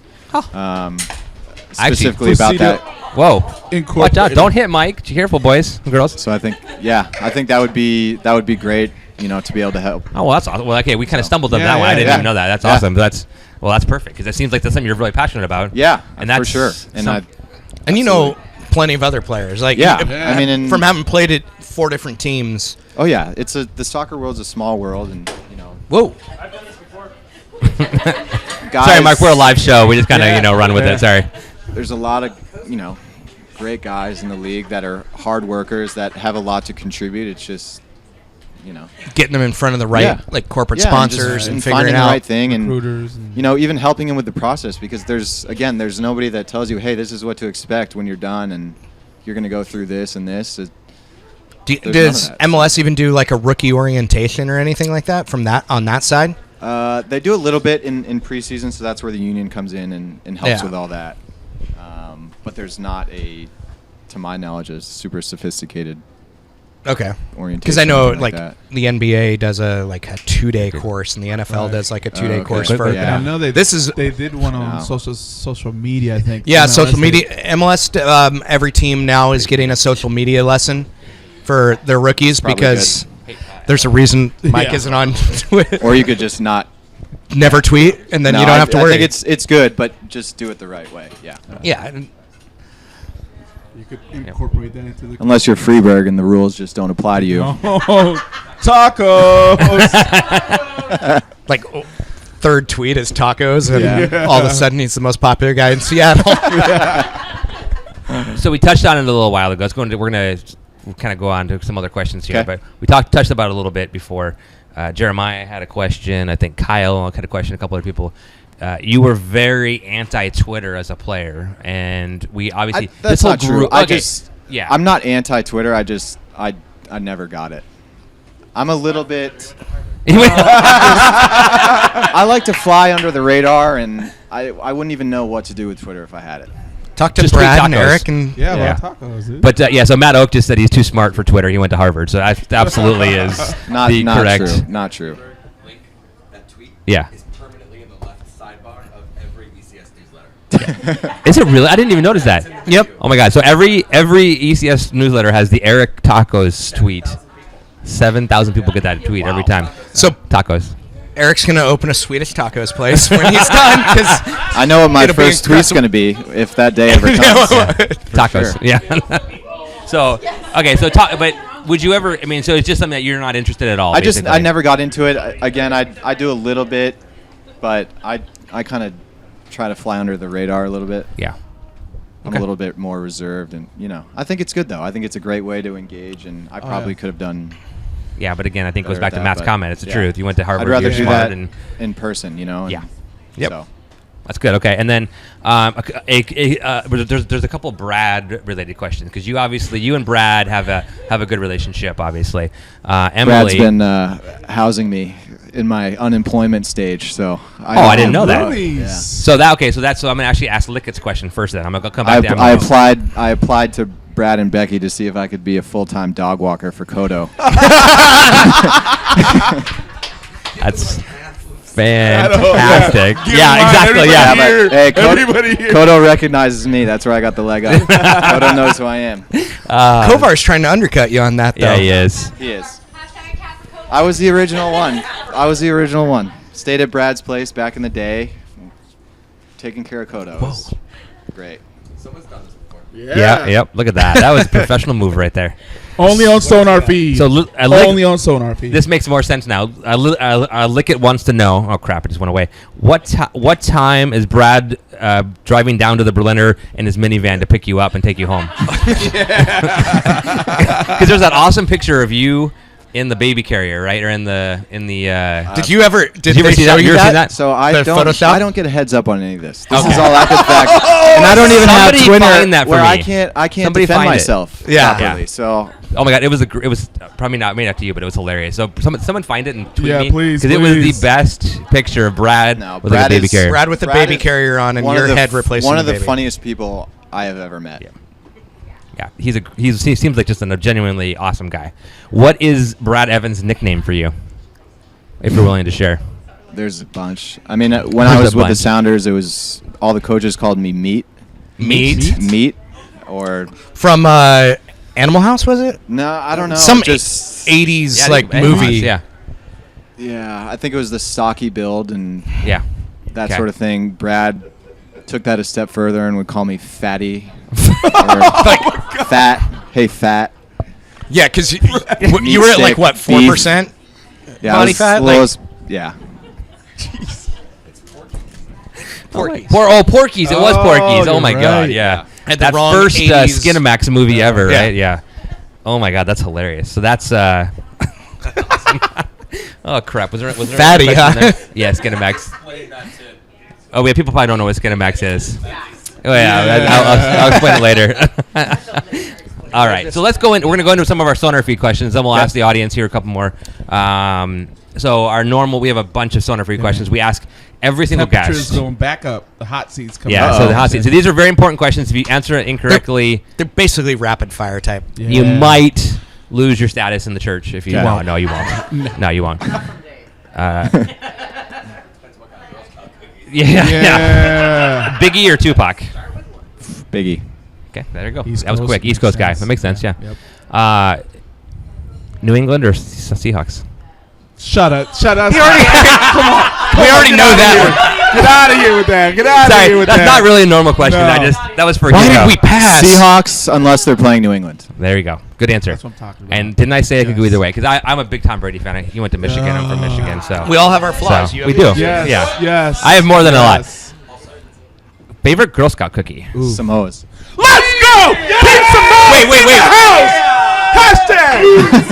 Specifically about Fucito. that. Whoa. Watch out. Incorporated. Don't hit Mike. Be careful, boys and girls. So I think that would be great, to be able to help. Oh, well, that's awesome. Well, okay, we kind of stumbled on Yeah, that one. I yeah, didn't yeah. even know that. That's Yeah. awesome. That's perfect because it seems like that's something you're really passionate about. Yeah, And that's for sure. And And you know plenty of other players. Like, Yeah. Yeah. I mean, from having played at 4 different teams. oh yeah, the soccer world's a small world, and Whoa. guys, Sorry, Mark. We're a live show. We just kind of Yeah. run with Yeah. it. Sorry. There's a lot of great guys in the league that are hard workers that have a lot to contribute. It's just Getting them in front of the right like corporate sponsors and figuring finding out the right thing, and Recruiters and even helping them with the process, because there's nobody that tells you, hey, this is what to expect when you're done, and you're going to go through this and this. There's none Does of that. MLS even do like a rookie orientation or anything like that on that side? They do a little bit in preseason, so that's where the union comes in and helps Yeah. with all that. But there's not to my knowledge, a super sophisticated Okay. orientation. Because I know, something like, that. the NBA does a 2-day course, and the NFL does like a 2-day okay. course But- for. yeah. I know they did one on No. social media. I think. Yeah, MLS social did. media. MLS. Every team now is getting a social media lesson for their rookies Probably because there's a reason Mike Yeah. isn't on Twitter. Or you could just not. Never tweet, and then No, you don't have to worry. I think it's good, but just do it the right way. Yeah. yeah. and- You could incorporate that into the. Unless you're Freeberg and the rules just don't apply to you. Oh, tacos. Like third tweet is tacos, and Yeah. all of a sudden he's the most popular guy in Seattle. So we touched on it a little while ago. We're gonna kind of go on to some other questions here, Okay. but we touched about it a little bit before. Jeremiah had a question. I think Kyle had a question. A couple other people. You were very anti-Twitter as a player, and we obviously That's whole not true. group- I okay. just Yeah. I'm not anti-Twitter. I never got it. I'm a little bit. I like to fly under the radar, and I wouldn't even know what to do with Twitter if I had it. Talk to Just tweet Brad and tacos. Eric, and Yeah, Yeah. well, tacos, dude. But so Matt Oak just said he's too smart for Twitter. He went to Harvard, so that absolutely is Not the correct. true. Not true. Link, that tweet Yeah. is permanently in the left sidebar of every ECS newsletter. Is it really? I didn't even notice that. Yep. Oh my God! So every ECS newsletter has the Eric Tacos tweet. 7,000 people get that tweet every time. so Tacos. Eric's gonna open a Swedish tacos place when he's done. Because I know what my It'll be first tweet's incredible. going to be if that day ever comes. Tacos. sure. Yeah. So okay. So but would you ever? I mean, so it's just something that you're not interested at all. I basically. never got into it. Again, I do a little bit, but I kind of try to fly under the radar a little bit. Yeah. I'm Okay. a little bit more reserved, and I think it's good though. I think it's a great way to engage, and I probably yeah. could have done. Yeah, but again, I think it goes better back at to that, Matt's but comment. It's the yeah. truth. You went to Harvard. I'd rather you're do smart, that and in person, and Yeah. Yep. So. that's good. Okay, and then there's a couple Brad related questions because you and Brad have a good relationship. Obviously, Emily. Brad's been housing me in my unemployment stage, so. I didn't know that. Really? Yeah. So I'm gonna actually ask Lickett's question first. Then I'm gonna come back to I Emily. applied to Brad and Becky to see if I could be a full-time dog walker for Kodo. That's fantastic. Get Yeah, in line, exactly. everybody Yeah. here. Hey, Everybody here. Kodo recognizes me. That's where I got the leg up. Kodo knows who I am. Kovar's trying to undercut you on that, though. Yeah, he is. He is. I was the original one. Stayed at Brad's place back in the day, taking care of Kodo. It was great. Someone's done this before. Yeah. Yep. Look at that. That was a professional move right there. Only on Sonarfeed. So only on Sonarfeed. This makes more sense now. Lickett wants to know. Oh crap! It just went away. What time is Brad driving down to the Berliner in his minivan to pick you up and take you home? Because there's that awesome picture of you in the baby carrier, right, or in the. Did you ever? Did you ever they see show that? you You ever that? seen that? So The Photoshop? I don't get a heads up on any of this. This Okay. is all after the fact, and I don't even have Somebody Twitter find that for where me. I can't Somebody defend find it. myself Yeah. properly. Yeah. So Oh my god, it was probably not made up to you, but it was hilarious. So someone find it and tweet Yeah, me, please, it was the please. best picture of Brad No, with like Brad a baby is- carrier. Brad with the Brad baby is carrier on, and one your of the head replacing one of the baby. funniest people I have ever met. Yeah. Yeah, he seems like just a genuinely awesome guy. What is Brad Evans' nickname for you? If you're willing to share. There's a bunch. I mean, when There's I a was with the bunch. Sounders, it was all the coaches called me Meat, or From Animal House, was it? no, I don't know. Some just 80s Yeah, like I think- movie. Yeah, yeah. I think it was the stocky build and yeah. that Okay. sort of thing. Brad took that a step further and would call me Fatty, or Fat. Hey, Fat. Yeah, because you Meat were at like stick, what, 4%? Yeah, Body I was fat, low like- as- yeah. Porky. Porky's. It was Oh, Porky's. Oh you're my right. god, yeah. Had the That wrong first 80s Skinamax movie ever, Yeah. right? Yeah. Oh my god, that's hilarious. So that's oh crap! Was there Fatty, a question huh? there? Yeah, Skinamax. Oh yeah, people probably don't know what Skinamax is. Oh yeah, I'll explain it later. All right, so let's go in. We're gonna go into some of our Sonarfeed questions, then we'll ask the audience here a couple more. So our normal, we have a bunch of Sonarfeed questions. We ask every single Temperatures guest. going back up. The hot seats coming Yeah, up. so the hot seat. So these are very important questions. If you answer it incorrectly, They're basically rapid fire type. Yeah. you might lose your status in the church if you. Okay. No, you won't. No, you won't. Yeah. Biggie or Tupac? Biggie. Okay, there you go. East That was Coast quick. East makes Coast guy. sense. That makes sense. Yeah. Yep. New England or Seahawks? Shut up. Shut up. We already know that. Get out of here with that. Get out of Sorry, here with that's that. not really a normal question. No. That was for Why Hugo. did we pass? Seahawks, unless they're playing New England. There you go. Good answer. That's what I'm talking about. And didn't I say I could go Yes. either way? Because I'm a big Tom Brady fan. He went to Michigan. I'm from Michigan, so We all have our flaws. So, You we have do. yours. Yes. Yeah. Yes. I have more than a lot. Yes. Favorite Girl Scout cookie? Samoas. Let's go! Team Samoa! Wait. Hashtag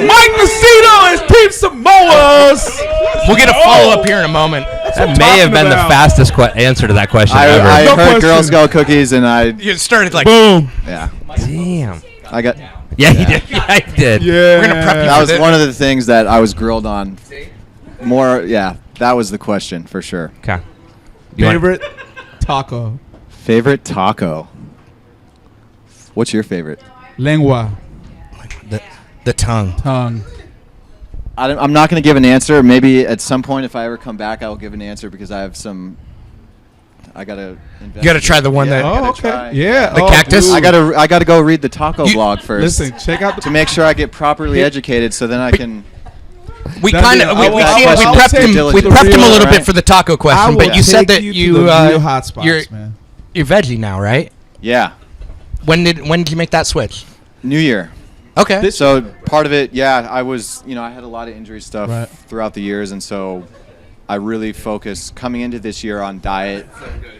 Mike Fucito is Team Samoas! We'll get a follow-up here in a moment. That may have been the fastest answer to that question ever. I No heard Girl question. Scout cookies, and I You started like, Boom. yeah, Damn. I got. Yeah, he did. Yeah, he did. Yeah. We're gonna prep you That for was this. one of the things that I was grilled on. More, yeah, that was the question for sure. Okay. You want- Favorite taco? Favorite taco. What's your favorite? Lengua. the tongue. Tongue. I'm not going to give an answer. Maybe at some point, if I ever come back, I'll give an answer because I have some. I gotta. You gotta try the one that- I gotta Oh, okay. try. Yeah. The oh, cactus? dude. I gotta go read the taco You- blog first. Listen, check out the. to make sure I get properly educated, so then I can. We That'd kind be- of I will- I will- I will prepped take him. the We prepped him a real, little bit right? for the taco I question, will but you said take that you you to the real hot spots, you're man. you're veggie now, right? Yeah. When did you make that switch? New Year. Okay. So part of it, yeah, I was, I had a lot of injury stuff Right. throughout the years, and so I really focused coming into this year on diet,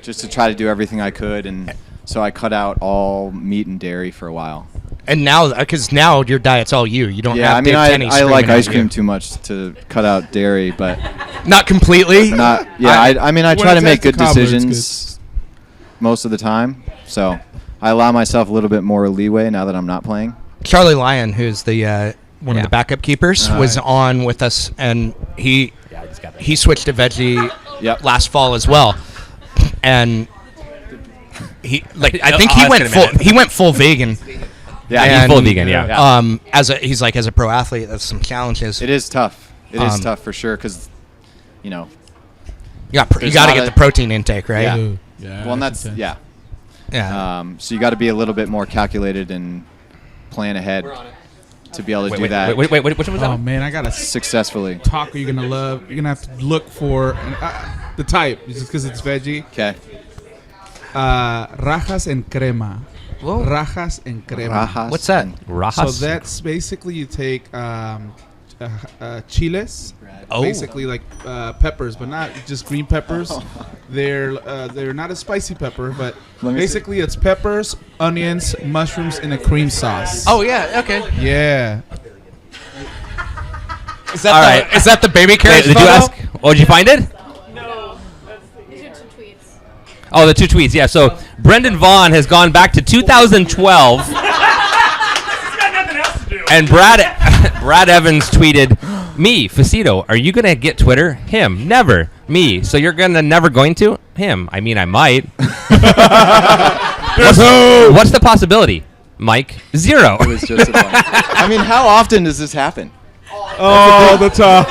just to try to do everything I could, and so I cut out all meat and dairy for a while. And now, because now your diet's all you. You don't Yeah, have I mean, Dave Tenney I like screaming at ice you. cream too much to cut out dairy, but Not completely. not. Yeah, I mean, I When try it to make tastes good the cobbler, it's decisions most of the time, so I allow myself a little bit more leeway now that I'm not playing. Charlie Lyon, who's the one of Yeah. the backup keepers, was on with us, and he switched to veggie Yep. last fall as well, and he I think Oh, he that's went gonna full. minute. He went full vegan. Yeah, And, He's full vegan, yeah. He's like as a pro athlete, that's some challenges. it is tough. It is Um, tough for sure because, You There's got to not get a- the protein intake right. Yeah. Dude. Yeah. well, and that's intense. yeah. Yeah. So you got to be a little bit more calculated and plan ahead to be able to do that Wait, which one was that? Oh one? man, I got a successfully. taco you're gonna love. You're gonna have to look for the type, just because it's veggie. Okay. Rajas en crema. Whoa. Rajas en crema. Rajas. What's that? Rajas. So that's basically you take chiles, Oh. basically like peppers, but not just green peppers. They're not a spicy pepper, but Let me see. basically it's peppers, onions, mushrooms, and a cream sauce. Oh yeah. Okay. yeah. Is that All right. Is that the baby Wait, carriage did you photo? ask? Oh, did you find it? These are 2 tweets. Oh, the two tweets. Yeah. So Brendan Vaughn has gone back to 2012. And Brad Evans tweeted, "Me, Fucito, are you gonna get Twitter? Him, never. Me, so you're never going to? Him, I mean, I might. What's the possibility? Mike, 0. It was just a fun. I mean, how often does this happen? Oh, the top.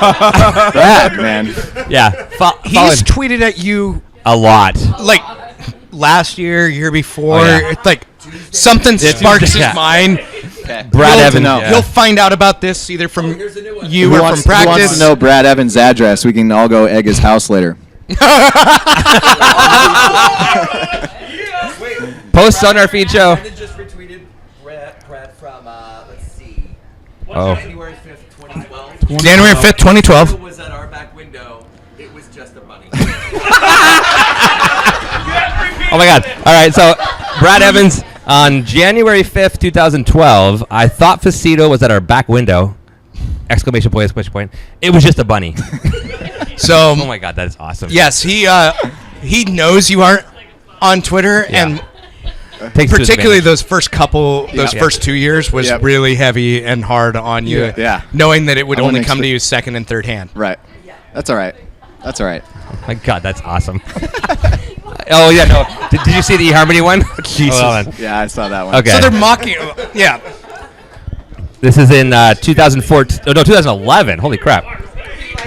Bad, man. Yeah, He's tweeted at you a lot. like last year before. Oh, yeah. It's like something sparks yeah. his mind. Okay. Brad Good to Evans. know. Yeah. He'll find out about this either from you Who or wants, from who wants practice. to know Brad Evans' address? We can all go egg his house later. Post Sonarfeed show. Brendan just retweeted Brad from, let's see. Oh. January 5th, 2012. January 5th, 2012. It was at our back window. It was just a bunny. Oh my God! All right, so Brad Evans on January 5th, 2012. I thought Fucito was at our back window! Exclamation point! Exclamation point! It was just a bunny. So Oh my God, that is awesome. yes, he knows you aren't on Twitter, Yeah. and Takes to his particularly advantage. those first 2 years was Yep. really heavy and hard on you. Yeah. Knowing that it would I only wouldn't come to expect- you second and third hand. Right. That's all right. That's all right. Oh my God, that's awesome. Oh yeah, no. Did you see the eHarmony one? Jesus. Yeah, I saw that one. Okay. So they're mocking. Yeah. This is in 2014. Oh, no, 2011. Holy crap.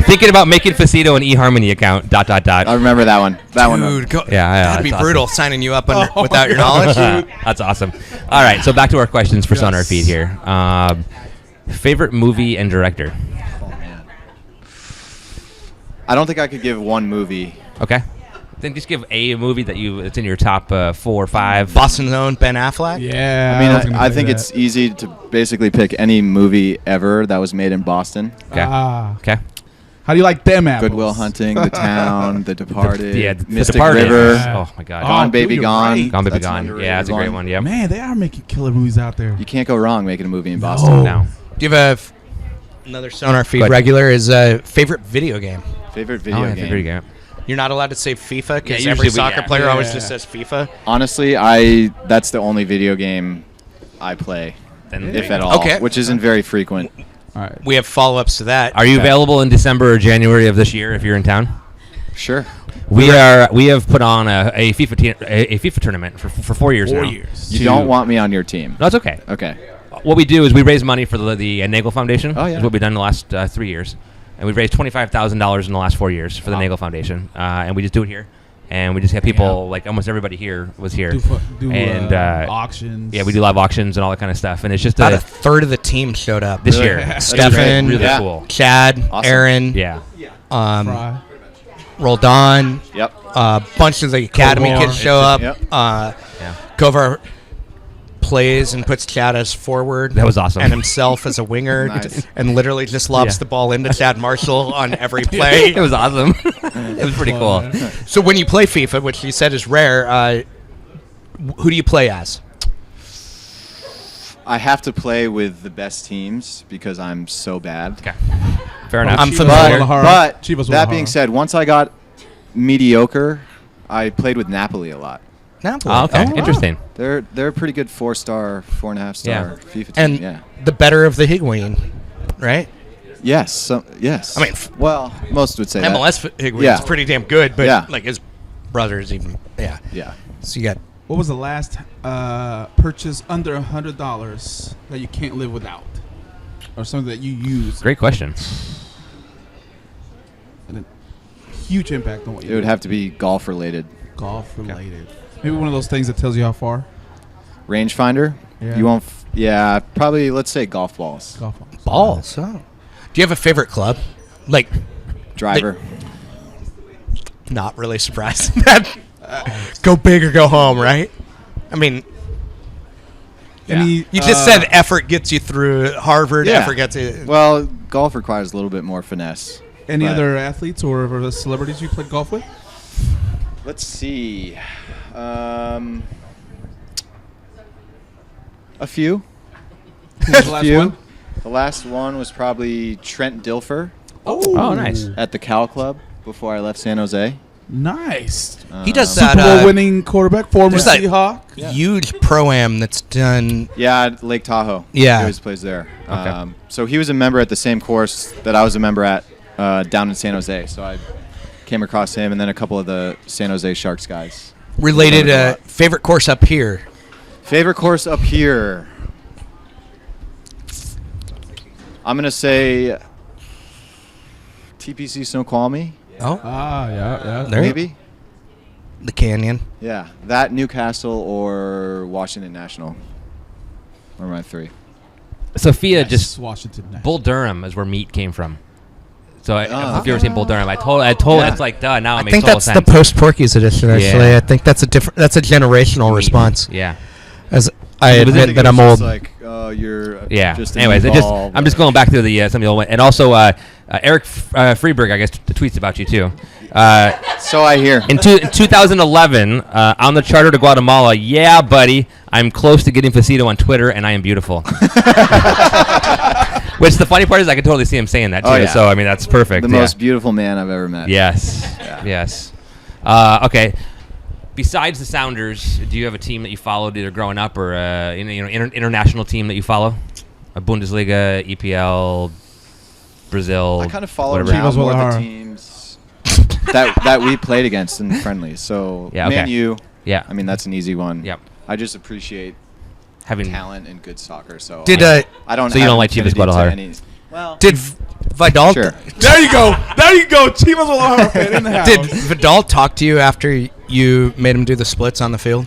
Thinking about making Fucito an eHarmony account. ... I remember that one. Dude, that'd be that's brutal awesome. signing you up without your knowledge. That's awesome. All right, so back to our questions for Sonarfeed here. Favorite movie and director? Oh, man. I don't think I could give one movie. Okay. Then just give a movie that's in your top 4 or 5. Boston's own Ben Affleck. Yeah. I mean, was I gonna think say it's easy to basically pick any movie ever that was made in Boston. Okay. Ah. Okay. How do you like them apples? Good Will Hunting, The Town, The Departed, The Mystic Departed. River, Oh my God. Gone dude, Baby you're Gone. right. Gone Baby That's an Gone. underrated Yeah, that's a great one. Yeah. Man, they are making killer movies out there. You can't go wrong making a movie in Boston. No. Do you have another Sonar Go Feed ahead. regular? Is favorite video game? Favorite video Oh, yeah, game. favorite game. You're not allowed to say FIFA because Yeah, every usually soccer yeah. player always Yeah. just says FIFA. Honestly, that's the only video game I play, Then if at all, Okay. which isn't very frequent. All right. We have follow-ups to that. Are you available in December or January of this year if you're in town? Sure. We have put on a FIFA tournament for 4 years now. 4 years. You don't want me on your team. No, it's okay. Okay. What we do is we raise money for the Nagel Foundation. Oh, yeah. That's what we've done in the last 3 years. And we've raised $25,000 in the last 4 years for the Nagel Foundation. And we just do it here. And we just have people, like almost everybody here was here. Do And, auctions. Yeah, we do live auctions and all that kind of stuff. And it's just About a third of the team showed up. this Really? year. That's Stefan, really Yeah. cool. Chad, Awesome. Aaron, Yeah. Fry. Roldan, Yep. a bunch of the academy Kovar. kids show up. Yep. Yeah. Kovar plays and puts Chad as forward. That was awesome. And himself as a winger. Nice. And literally just lobs Yeah. the ball into Chad Marshall on every play. It was awesome. It was pretty cool. So when you play FIFA, which you said is rare, who do you play as? I have to play with the best teams because I'm so bad. Okay. Fair enough. I'm Chivas familiar. Guadalajara. But Chivas that being Guadalajara. said, once I got mediocre, I played with Napoli a lot. Napoli. Oh, okay. Oh, wow. Interesting. They're a pretty good 4-star, 4.5-star Yeah. FIFA team. And yeah. the better of the Higuain, right? Yes. Yes. I mean, well, most would say that. MLS Higuain Yeah. is pretty damn good, but Yeah. like his brother's even, yeah. Yeah. So you got What was the last purchase under $100 that you can't live without, or something that you use? Great question. And a huge impact on what you It would do. have to be golf related. Golf related. Maybe one of those things that tells you how far. Rangefinder. Yeah. You won't. Yeah. Probably. Let's say golf balls. Golf balls. Oh. Do you have a favorite club? Like, Driver. not really surprised. Go big or go home, right? I mean, Any, you just said effort gets you through Harvard. Yeah. Effort gets you. Well, golf requires a little bit more finesse. any but- other athletes or celebrities you played golf with? Let's see. A few. Who was the last Few. one? The last one was probably Trent Dilfer Oh, nice. at the Cal Club before I left San Jose. Nice. He does Super that Bowl winning quarterback, former there's that- Seahawk. huge pro-am that's done. Yeah, at Lake Tahoe. Yeah. He always plays there. Okay. So he was a member at the same course that I was a member at down in San Jose. So I came across him and then a couple of the San Jose Sharks guys. Related Learned a lot. favorite course up here. Favorite course up here? I'm going to say TPC Snoqualmie, Oh, Yeah. there maybe? the canyon. Yeah, that Newcastle or Washington National are my three. Sophia Yes, just Washington. Bull Durham is where meat came from. So Oh. if you ever seen Bull Durham, I told Yeah. it's like duh. Now it I makes think total that's sense. the post Porky's edition. Actually, Yeah. I think that's a different. That's a generational Meat. response. Yeah. As I Was it- admit that I'm old. Like, you're Yeah. just Anyways, involved. I'm just going back to the some of the old ones. And also Eric Freeberg, I guess, tweets about you too. So I hear. In 2011, on the charter to Guatemala, yeah, buddy, I'm close to getting Fucito on Twitter, and I am beautiful. Which the funny part is I can totally see him saying that too. Oh, yeah. So I mean that's perfect. The yeah. most beautiful man I've ever met. Yes. Yeah. Yes. Okay. Besides the Sounders, do you have a team that you followed either growing up or international team that you follow? A Bundesliga, EPL, Brazil. I kind of follow whatever. now Chivas more the Guadalajara. teams that we played against in friendlies. So Yeah, okay. Man U, Yeah. I mean that's an easy one. Yep. I just appreciate Having talent and good soccer. So Did I don't. So you have don't like Chivas affinity to Guadalajara? any- Well, did Vidal sure. There you go. There you go. Chivas Guadalajara fan in the house. did Vidal talk to you after you made him do the splits on the field?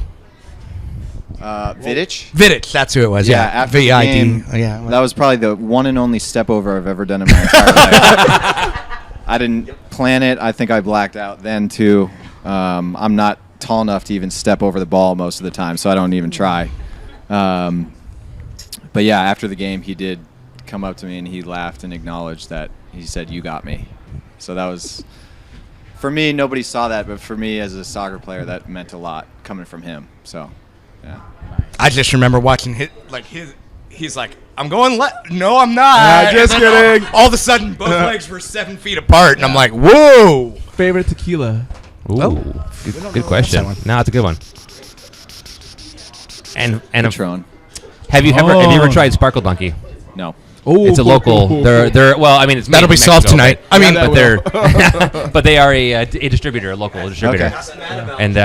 Vidic. Vidic, that's who it was. Yeah, after the VID. game, Yeah, that was probably the one and only step over I've ever done in my entire life. I didn't plan it. I think I blacked out then too. I'm not tall enough to even step over the ball most of the time, so I don't even try. But yeah, after the game, he did come up to me and he laughed and acknowledged that. He said, "You got me." So that was, for me, nobody saw that, but for me as a soccer player, that meant a lot coming from him. So, yeah. I just remember watching he's like, I'm going left. No, I'm not. Just And then kidding. All of a sudden, both legs were 7 feet apart, and I'm like, whoa. Favorite tequila? Ooh, good question. No, it's a good one. And Patron. have you ever tried Sparkle Donkey? No. Oh, It's a local. They're well. I mean, it's made That'll in be solved Mexico, tonight. but- I mean, that but they're but they are a distributor, a local distributor, Okay. and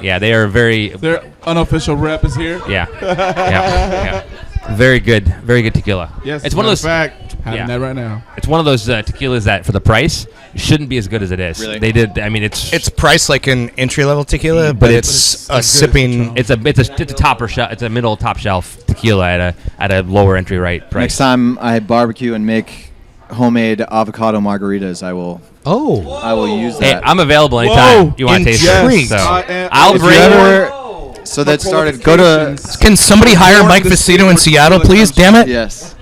yeah, they are very Their unofficial rep is here. yeah. Very good tequila. Yes, it's one of those. fact. Having yeah. that right now. It's one of those tequilas that, for the price, shouldn't be as good as it is. Really? They did. I mean, it's priced like an entry-level tequila, but it's a good sipping. it's a topper shelf. It's a middle top shelf tequila at a lower entry price. Next time I barbecue and make homemade avocado margaritas, I will use Hey, that. I'm available anytime Whoa, you want to taste intrigued. it. So And I'll if you bring. ever- So that started. Go to Can somebody hire Mike Fucito in Seattle, please? Damn it. yes.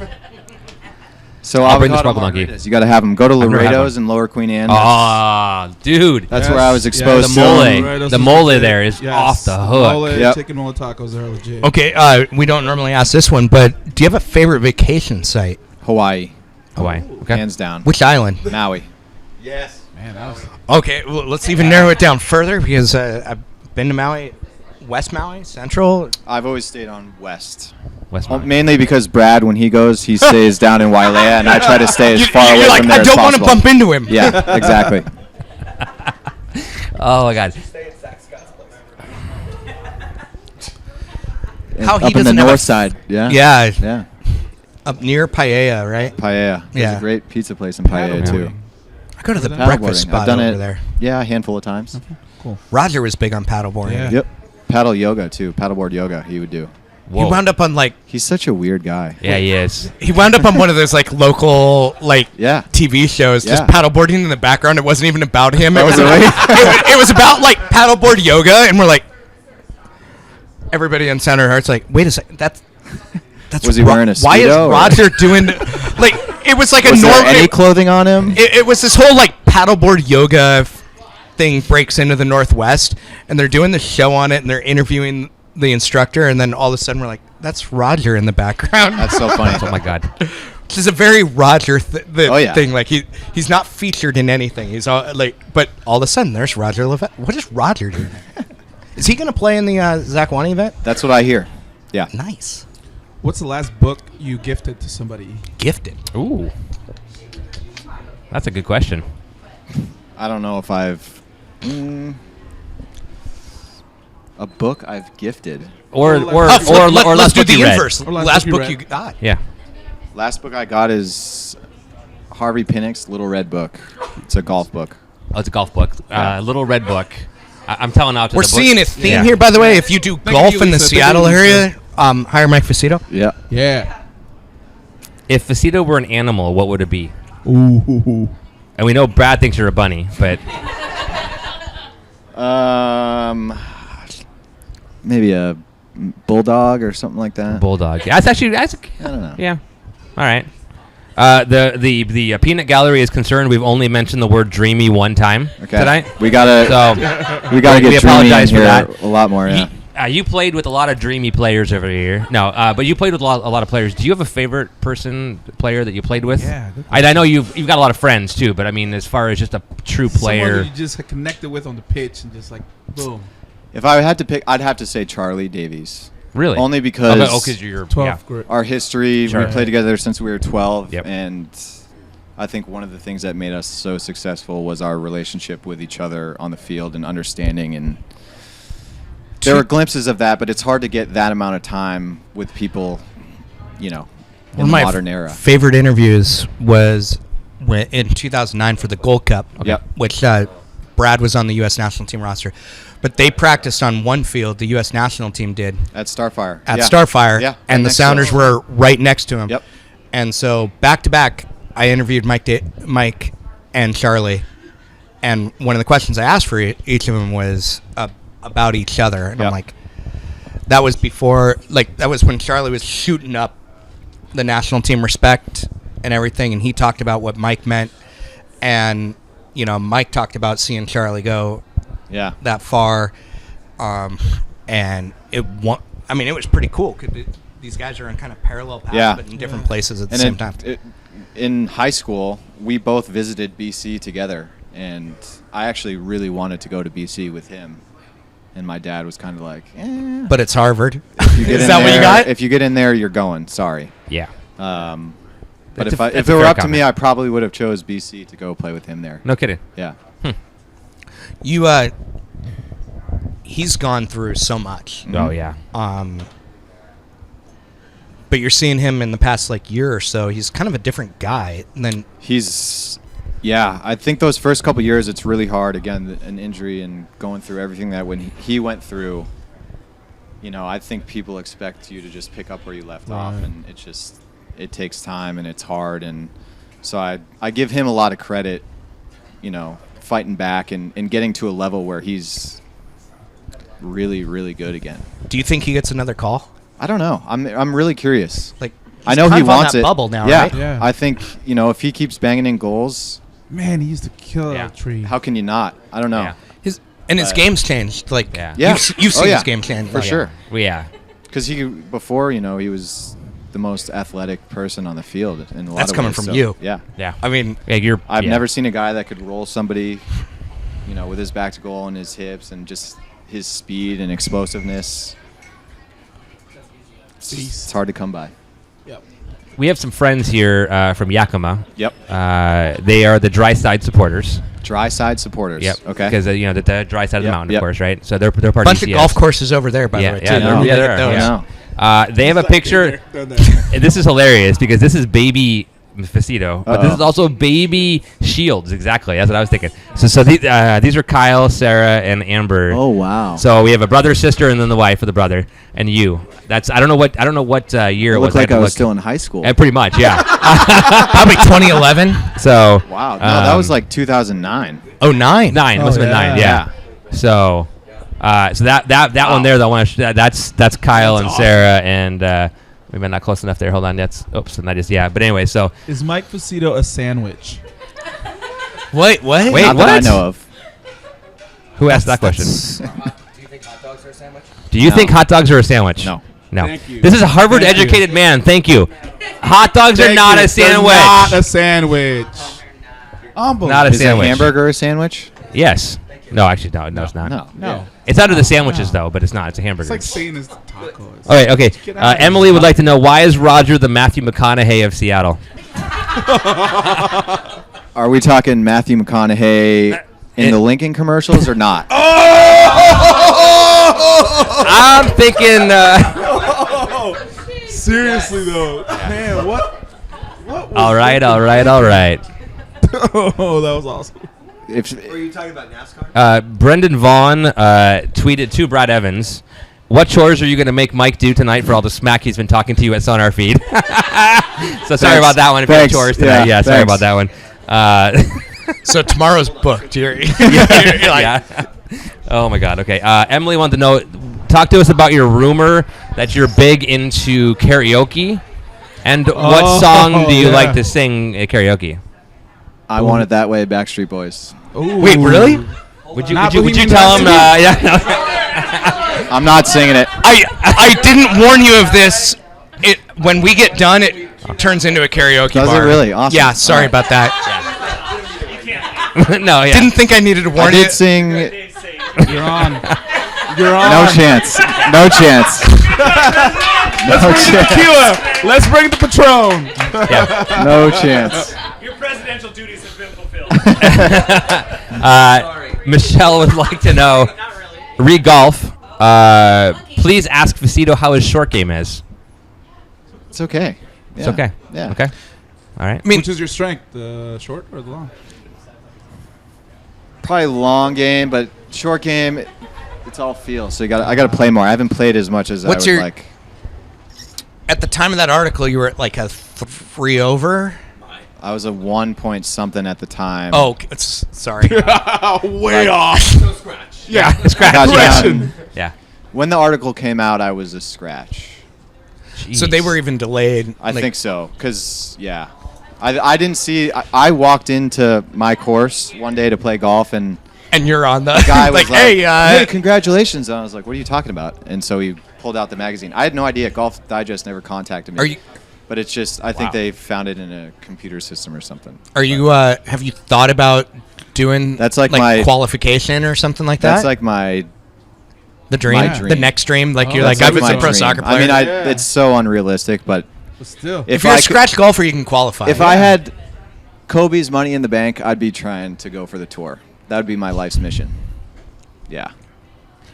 So I'll bring the avocado Sparkle Donkey. margaritas, you got to have them. Go to never had Laredo's one. in Lower Queen Anne. Ah, dude. That's where I was Yes, exposed the to mole. 'em. Right, The those mole are there is yes. off the hook. Mole, Yep. chicken mole tacos are legit. Okay, we don't normally ask this one, but do you have a favorite vacation site? Hawaii, Hawaii. Okay. hands down. Which island? Maui. Man, that was Okay, well, let's even narrow it down further because I've been to Maui, West Maui, Central. I've always stayed on West. West Well, Maui. mainly because Brad, when he goes, he stays down in Wailea, and I try to stay as far You're away like, from there I as don't want to possible. bump into him. Yeah, exactly. Oh my God. How he Up in the doesn't have a- north side. Yeah. Yeah, Yeah. up near Paella, right? Paella. There's Yeah. a great pizza place in Paella too. I go to the Paddleboarding. breakfast spot I've done over it. there. Yeah, a handful of times. Roger was big on paddleboarding. Yeah. Yep. Paddle yoga too. Paddleboard yoga. He would do. He Whoa. wound up on like He's such a weird guy. Yeah, he is. he wound up on one of those like local like Yeah. TV shows, just Yeah. paddleboarding in the background. It wasn't even about him. It Oh, was really? it was about like paddleboard yoga, and we're like, everybody in Center Heart's like, wait a second, that's Was he wearing a why is Speedo, or- Roger doing like it was like Was a there normal. any clothing on him? It was this whole like paddleboard yoga thing breaks into the Northwest, and they're doing the show on it, and they're interviewing the instructor, and then all of a sudden we're like, that's Roger in the background. That's so funny. Oh my God. Which is a very Roger Oh, yeah. thing. Like he's not featured in anything. He's all like, but all of a sudden there's Roger Levette. What is Roger doing? Is he going to play in the Zach Wani event? That's what I hear. Yeah. Nice. What's the last book you gifted to somebody? Gifted. Ooh. That's a good question. I don't know if I've a book I've gifted. Or let's let's do book the you read. inverse. Or Last book read. you got. Yeah. Last book I got is Harvey Pinnick's Little Red Book. It's a golf book. Oh, it's a golf book. Yeah. Little Red Book. I'm telling out to We're the book. seeing a theme Yeah. here, by the way. If you do golf you, in the Lisa. Thank Seattle you, Lisa. area, hire Mike Fucito. Yeah. Yeah. If Fucito were an animal, what would it be? Ooh. And we know Brad thinks you're a bunny, but Maybe a bulldog or something like that. bulldog. Yeah, that's actually I don't know. yeah. All right. The peanut gallery is concerned. We've only mentioned the word dreamy one time Okay. tonight. We gotta So we gotta we get dreamy in apologize for here that. a lot more. Yeah. you played with a lot of dreamy players over here. No, but you played with a lot of players. Do you have a favorite player that you played with? Yeah, good I know you've got a lot of friends too, but I mean, as far as just a true Someone player, that you just connected with on the pitch and just like boom. If I had to pick, I'd have to say Charlie Davies. really. Only because because you're 12th yeah. grade. our history. Sure. We played together since we were 12, Yep. and I think one of the things that made us so successful was our relationship with each other on the field and understanding. And there were glimpses of that, but it's hard to get that amount of time with people, in the modern era. Favorite interviews was in 2009 for the Gold Cup, which Brad was on the U.S. national team roster. But they practiced on one field, the U.S. national team did. At Starfire. Starfire, and the Sounders were right next to him. Yep. And so back-to-back, I interviewed Mike and Charlie. And one of the questions I asked for each of them was about each other. And I'm like, that was before, that was when Charlie was shooting up the national team respect and everything. And he talked about what Mike meant. And, Mike talked about seeing Charlie go that far. And it was pretty cool. 'Cause these guys are in kind of parallel paths, but in different places at the same time. In high school, we both visited BC together. And I actually really wanted to go to BC with him. And my dad was kind of like, But it's Harvard. Is that what you got? If you get in there, you're going. Sorry. Yeah. But if it were up to me, I probably would have chose BC to go play with him there. No kidding. Yeah. He's gone through so much. Oh, yeah. But you're seeing him in the past year or so. He's kind of a different guy than I think those first couple years, it's really hard. Again, an injury and going through everything that when he went through. I think people expect you to just pick up where you left off, and it takes time and it's hard. And so I give him a lot of credit, fighting back and getting to a level where he's really, really good again. Do you think he gets another call? I don't know. I'm really curious. I know he wants it. Bubble now, right? Yeah. I think if he keeps banging in goals, man, he used to kill that tree. How can you not? I don't know. Yeah. His game's changed. You've seen his game change for sure. Yeah. Because before he was the most athletic person on the field in a lot of ways. That's coming from you. Yeah. Yeah. I mean, I've never seen a guy that could roll somebody, with his back to goal and his hips and just his speed and explosiveness. It's hard to come by. Yep. We have some friends here from Yakima. Yep. They are the dry side supporters. Dry side supporters. Yep. Okay. Because the dry side of the mountain, of course, right? So they're part of bunch ECS. of golf courses over there, by the way. Yeah, too. there are. Yeah. They have a picture. This is hilarious because this is baby Fucito, but this is also baby Shields. Exactly, that's what I was thinking. So these are Kyle, Sarah, and Amber. Oh wow! So we have a brother, sister, and then the wife of the brother, and you. That's I don't know what year it was. Looked like I was still in high school. Pretty much, yeah. Probably 2011. So wow, no, that was like 2009. Oh, 9. Must have been 9. Yeah. So that one there, that's Kyle and Sarah and. We might not close enough there. Hold on. But anyway, so is Mike Fucito a sandwich? Wait, what? Wait, not what? that I know of. Who asked that question? Do you think hot dogs are a sandwich? Do you think hot dogs are a sandwich? No. Thank you. This is a Harvard-educated man. Thank you. Hot dogs are not a sandwich. Not a sandwich. Not a Is sandwich. a hamburger a sandwich? Yes. No, actually, no, it's not. No. No. It's out of the sandwiches, though, but it's not. It's a hamburger. It's like saying it's tacos. Okay. Get out of Emily here. would like to know, why is Roger the Matthew McConaughey of Seattle? Are we talking Matthew McConaughey in the Lincoln commercials or not? I'm thinking... Seriously, though. Man, what was all right. Oh, that was awesome. Were you talking about NASCAR? Brendan Vaughn tweeted to Brad Evans, what chores are you going to make Mike do tonight for all the smack he's been talking to you at Sonarfeed? So sorry about that one. If you have chores tonight. Yeah, sorry about that one. So tomorrow's booked. You're like, yeah. Oh, my God. Okay. Emily wanted to know, talk to us about your rumor that you're big into karaoke. And what song do you like to sing at karaoke? I Want It That Way, Backstreet Boys. Ooh. wait, really? Would you Bohemian tell him? Rhapsody? I'm not singing it. I didn't warn you of this. When we get done, it turns into a karaoke Does bar. it really? Awesome. Yeah, sorry All right. about that. No, yeah. Didn't think I needed to I warn you. did sing. You're on. No chance. No chance. No chance. Tequila. Let's bring the Patron. Yeah. No chance. Your presidential duties have been fulfilled. Michelle would like to know, re-golf, Please ask Fucito how his short game is. It's okay. It's okay. Yeah. Okay. All right. I mean, Which is your strength, the short or the long? Probably long game, but short game, it's all feel. So I got to play more. I haven't played as much as I would like. At the time of that article, you were at like a 3 over. I was a 1 point something at the time. Oh, sorry. Way off. No scratch. Yeah. I got down. Yeah. When the article came out, I was a scratch. So they were even delayed. I think so, because I didn't see. I walked into my course one day to play golf, and you're on the guy was like, hey, hey, congratulations. And I was like, what are you talking about? And so he pulled out the magazine. I had no idea. Golf Digest never contacted me. But it's just, I think they found it in a computer system or something. Are you? Have you thought about doing that's like my qualification or something like that? That's like the dream, my dream. the next dream. Like you're That's like, I've my been a pro dream. soccer player. I mean, it's so unrealistic, but still, if you're a scratch golfer, you can qualify. If I had Kobe's money in the bank, I'd be trying to go for the tour. That would be my life's mission. Yeah.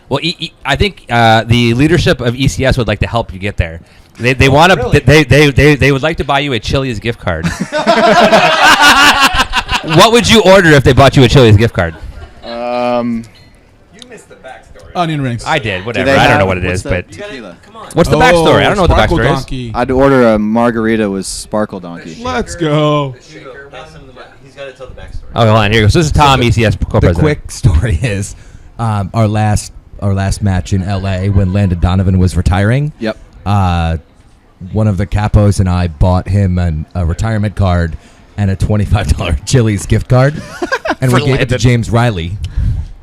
Well, I think the leadership of ECS would like to help you get there. They want to. Really? They would like to buy you a Chili's gift card. What would you order if they bought you a Chili's gift card? You missed the backstory. Onion rings. I did. Whatever. I don't know what it is, but tequila. Come on. what's the backstory? I don't know what the Sparkle backstory is. Donkey. I'd order a margarita with Sparkle Donkey. Let's go. Shaker, pass him the mic. He's got to tell the backstory. Oh, hold on. Here goes. This is Tom, ECS The co-president. quick story is our last match in LA when Landon Donovan was retiring. Yep. One of the capos and I bought him a retirement card and a $25 Chili's gift card, and For we gave it to Landon. James Riley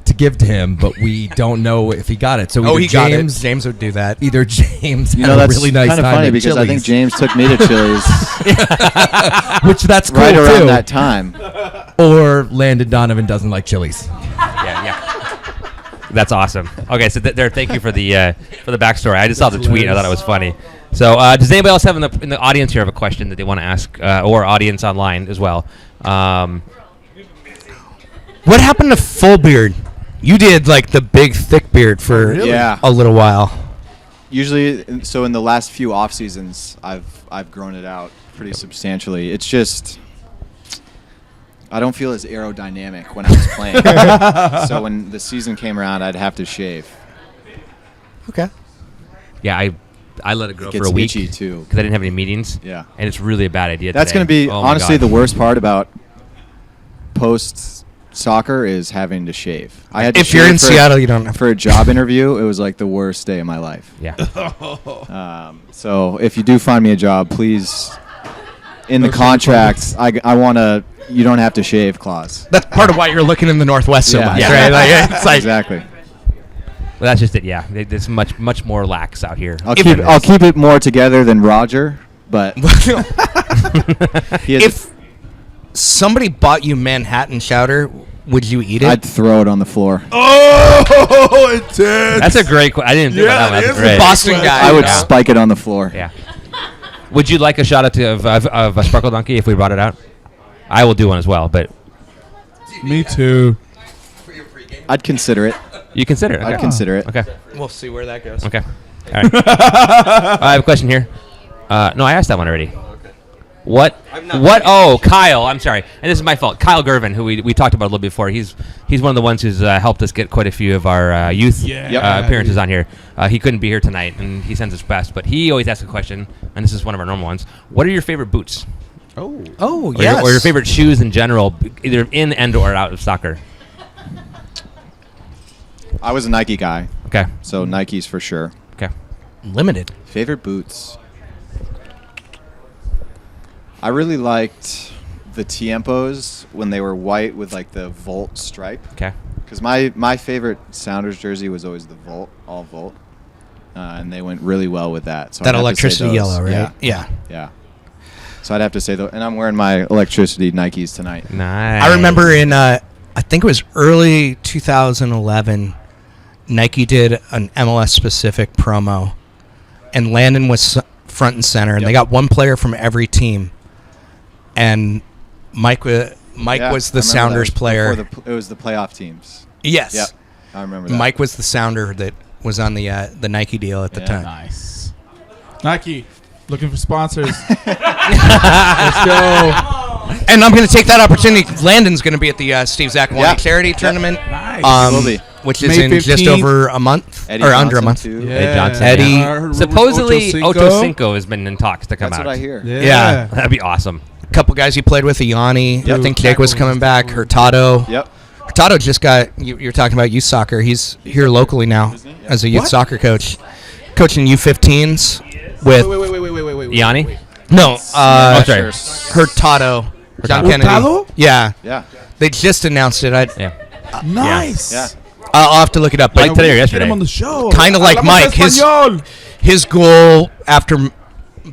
to give to him, but we don't know if he got it. So he got it. James, James would do that. Either James You had know, a that's really nice kind of time funny at because I think Chili's, James took me to Chili's which that's cool right around too. that time. Or Landon Donovan doesn't like Chili's. Yeah. That's awesome. Okay, so there. Thank you for the backstory. I just saw the tweet. I thought it was funny. So, does anybody else have in the audience here have a question that they want to ask, or audience online as well? What happened to full beard? You did like the big thick beard for Yeah. a little while. Usually, so in the last few off seasons, I've grown it out pretty substantially. It's just I don't feel as aerodynamic when I was playing. So when the season came around, I'd have to shave. Okay. Yeah, I let it grow It for gets a week itchy too. because I didn't have any meetings. Yeah. And it's really a bad idea. That's today. going to be Oh my honestly God. the worst part about post soccer is having to shave. I had to If you're shave in Seattle, you don't have for a job interview. It was like the worst day of my life. Yeah. So if you do find me a job, please, in the contract, I want to. You don't have to shave clause. That's part of why you're looking in the Northwest so Yeah. much, Yeah. right? Like, it's like Exactly. Well, that's just it. Yeah, it's much more lax out here. I'll keep it more together than Roger, but he has if somebody bought you Manhattan chowder, would you eat it? I'd throw it on the floor. Oh, intense. That's a great. I didn't think about that. it That's is a great. Boston guy. I would Yeah. spike it on the floor. Yeah. Would you like a shot of a Sparkle Donkey if we brought it out? I will do one as well, but Me too. I'd consider it. you consider it. Okay. I'd consider it. Okay. We'll see where that goes. Okay. All right. I have a question here. No, I asked that one already. What? Oh, Kyle. I'm sorry, and this is my fault. Kyle Gervin, who we talked about a little before. He's one of the ones who's helped us get quite a few of our youth appearances on here. He couldn't be here tonight, and he sends his best. But he always asks a question, and this is one of our normal ones. What are your favorite boots? Oh, Or, or your favorite shoes in general, either in and or out of soccer? I was a Nike guy, Okay. so Nikes for sure. Okay. Limited. Favorite boots? I really liked the Tiempos when they were white with like the Volt stripe. Okay. Because my favorite Sounders jersey was always the Volt, all Volt, and they went really well with that. So That I'd have to say electricity those. yellow, right? Yeah. Yeah. So I'd have to say though, and I'm wearing my electricity Nikes tonight. Nice. I remember in, I think it was early 2011, Nike did an MLS-specific promo, and Landon was front and center, and they got one player from every team, and Mike Yeah, was I the remember Sounders that. player. It was the playoff teams. Yes. Yep. I remember that. Mike was the sounder that was on the Nike deal at the Yeah. time. Nice. Nike, looking for sponsors. Let's go. And I'm going to take that opportunity. Landon's going to be at the Steve Zackwani Yeah. charity tournament, Nice. Will be. which is May in just 15th. over a month Eddie or under a Johnson, month. too. Yeah. Johnson, Eddie. yeah. I heard rumors Supposedly, Ocho Ocho Cinco has been in talks to come That's out. what I hear. Yeah. That'd be awesome. A couple guys he played with, Iani. I Dude, think Jake was tackle coming was back. cool. Hurtado. Yep. Hurtado just got. You're talking about youth soccer. He's here locally now Isn't he? Yeah. as a youth What? soccer coach, coaching U15s with Wait. Yanni? no Oh, sorry. Hurtado. John Hurtado? Kennedy. Yeah, Yeah. they just announced it. Yeah. Nice. Yeah. I'll have to look it up. Like But today or Get yesterday. him on the show. Kinda like Hablamos Mike, his- español. his goal after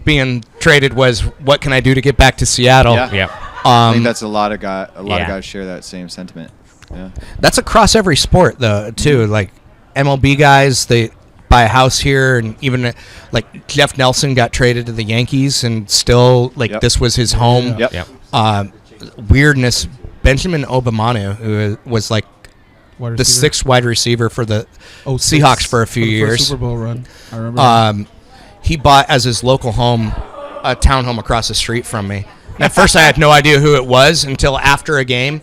being traded was, what can I do to get back to Seattle? Yeah. Yeah. I think that's a lot of Yeah. guys share that same sentiment. Yeah. That's across every sport, though, too. Like MLB guys, they buy a house here, and even like Jeff Nelson got traded to the Yankees, and still like Yep. this was his home. Yep. Yep. Weirdness. Benjamin Obamanu, who was like Wide the receiver. sixth wide receiver for the 06 Seahawks for a few the first years. Super Bowl run. I remember. He bought as his local home a townhome across the street from me. And at first, I had no idea who it was until after a game.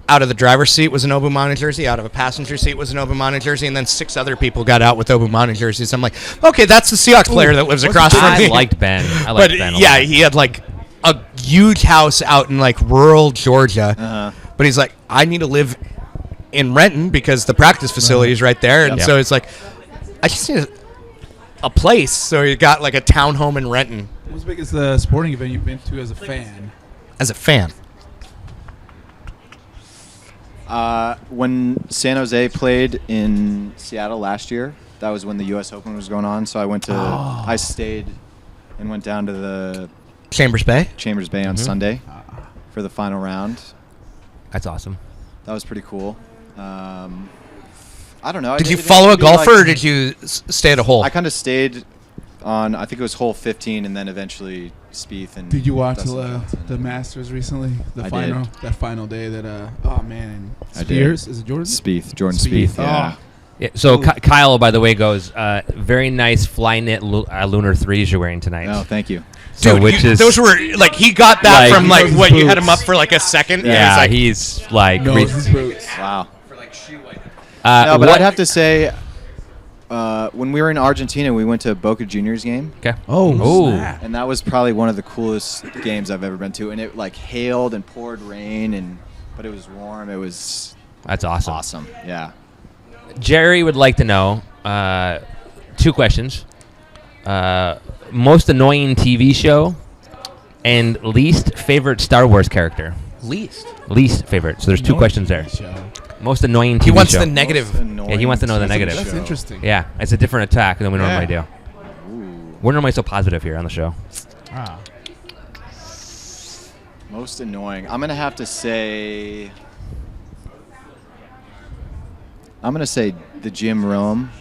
Out of the driver's seat was an Obumana jersey. Out of a passenger seat was an Obumana jersey, and then 6 other people got out with Obumana jerseys. I'm like, okay, that's the Seahawks player that lives across from I me. liked Ben. I But liked Ben a yeah, lot. he had like a huge house out in like rural Georgia. Uh-huh. But he's like, I need to live in Renton because the practice facility is right there, and Yep. so it's like, I just need a place. So he got like a townhome in Renton What's the biggest sporting event you've been to as a fan? as a fan. When San Jose played in Seattle last year, that was when the U.S. Open was going on. So I went to, I stayed and went down to the Chambers Bay. Chambers Bay on Sunday for the final round. That's awesome. That was pretty cool. I don't know. Did you It follow a didn't really, golfer, like- or did you stay at a hole? I kind of stayed on, I think it was hole 15, and then eventually Spieth and. Did you watch Dustin Johnson. the Masters recently? The I final, did. that final day that oh man, and I did. Spears is it Jordan? Jordan Spieth. Spieth. Yeah. Oh. Yeah, so Kyle, by the way, goes very nice fly knit Lunar 3s you're wearing tonight. Oh, thank you. So Dude, which is those were like he got that Like- from like Those what you had boots. him up for like a second. and yeah, he's like, he's like No, his boots. Wow. what- No, but I'd have to say, when we were in Argentina, we went to a Boca Juniors game, Okay. Oh, Ooh. snap. and that was probably one of the coolest games I've ever been to. And it like hailed and poured rain, but it was warm. It was That's awesome. awesome. Yeah. Jerry would like to know 2 questions. Most annoying TV show and least favorite Star Wars character. Least favorite. So there's 2 questions there. Show. Most annoying TV he wants show. the negative. Most annoying Yeah, he wants to know the TV negative. That's show. interesting. Yeah, it's a different attack than we Yeah. normally do. Ooh. We're normally so positive here on the show. Ah. Most annoying. I'm gonna have to say. I'm gonna say the Jim Rome.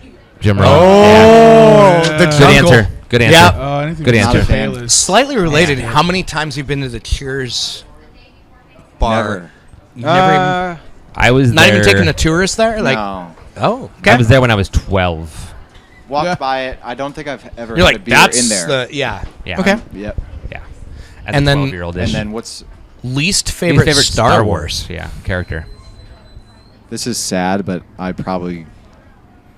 Jim Rohn. Oh, Yeah. the Good jungle. answer. Good answer. Yeah. Oh, anything Good with answer. Not a Bayless. Slightly related. How many times you've been to the Cheers bar? Never. You've never I was even, not there. even taking a tourist there. Like, No. oh, I okay. was there when I was 12. Walked Yeah. by it. I don't think I've ever You're had like, a beer that's in there. the yeah. Yeah. Okay. Yep. Yeah. As And a then- 12-year-old And then what's Least favorite, Star Wars. Yeah, character. this is sad, but I probably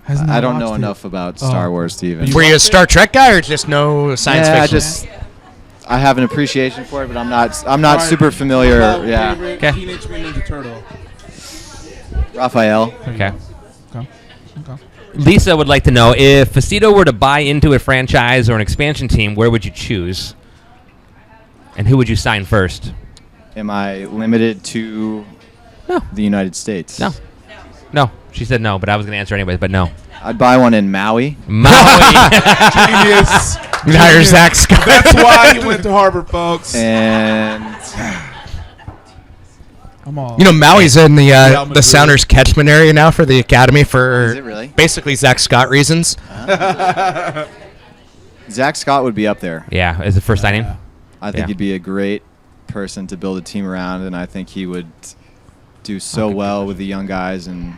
Hasn't I don't know watched it. enough about Star Oh. Wars, Steven. But Were you a Star Trek guy or just no science Yeah, fiction? I have an appreciation for it, but I'm not Alright, super familiar. about Yeah. favorite Okay. Teenage Mutant Ninja Turtle. Raphael. Okay. Okay. Okay. Lisa would like to know if Fucito were to buy into a franchise or an expansion team, where would you choose? And who would you sign first? Am I limited to No. the United States? No. No. She said no, but I was going to answer anyways, but no. I'd buy one in Maui. Maui. Genius. You hire Zach Scott. That's why he went to Harvard, folks. And I'm all. You know, Maui's in the Madrid. Sounders catchment area now for the Academy for Is it really? basically Zach Scott reasons. Zach Scott would be up there. Yeah, as the first signing. I think Yeah. he'd be a great person to build a team around, and I think he would do so well with the young guys and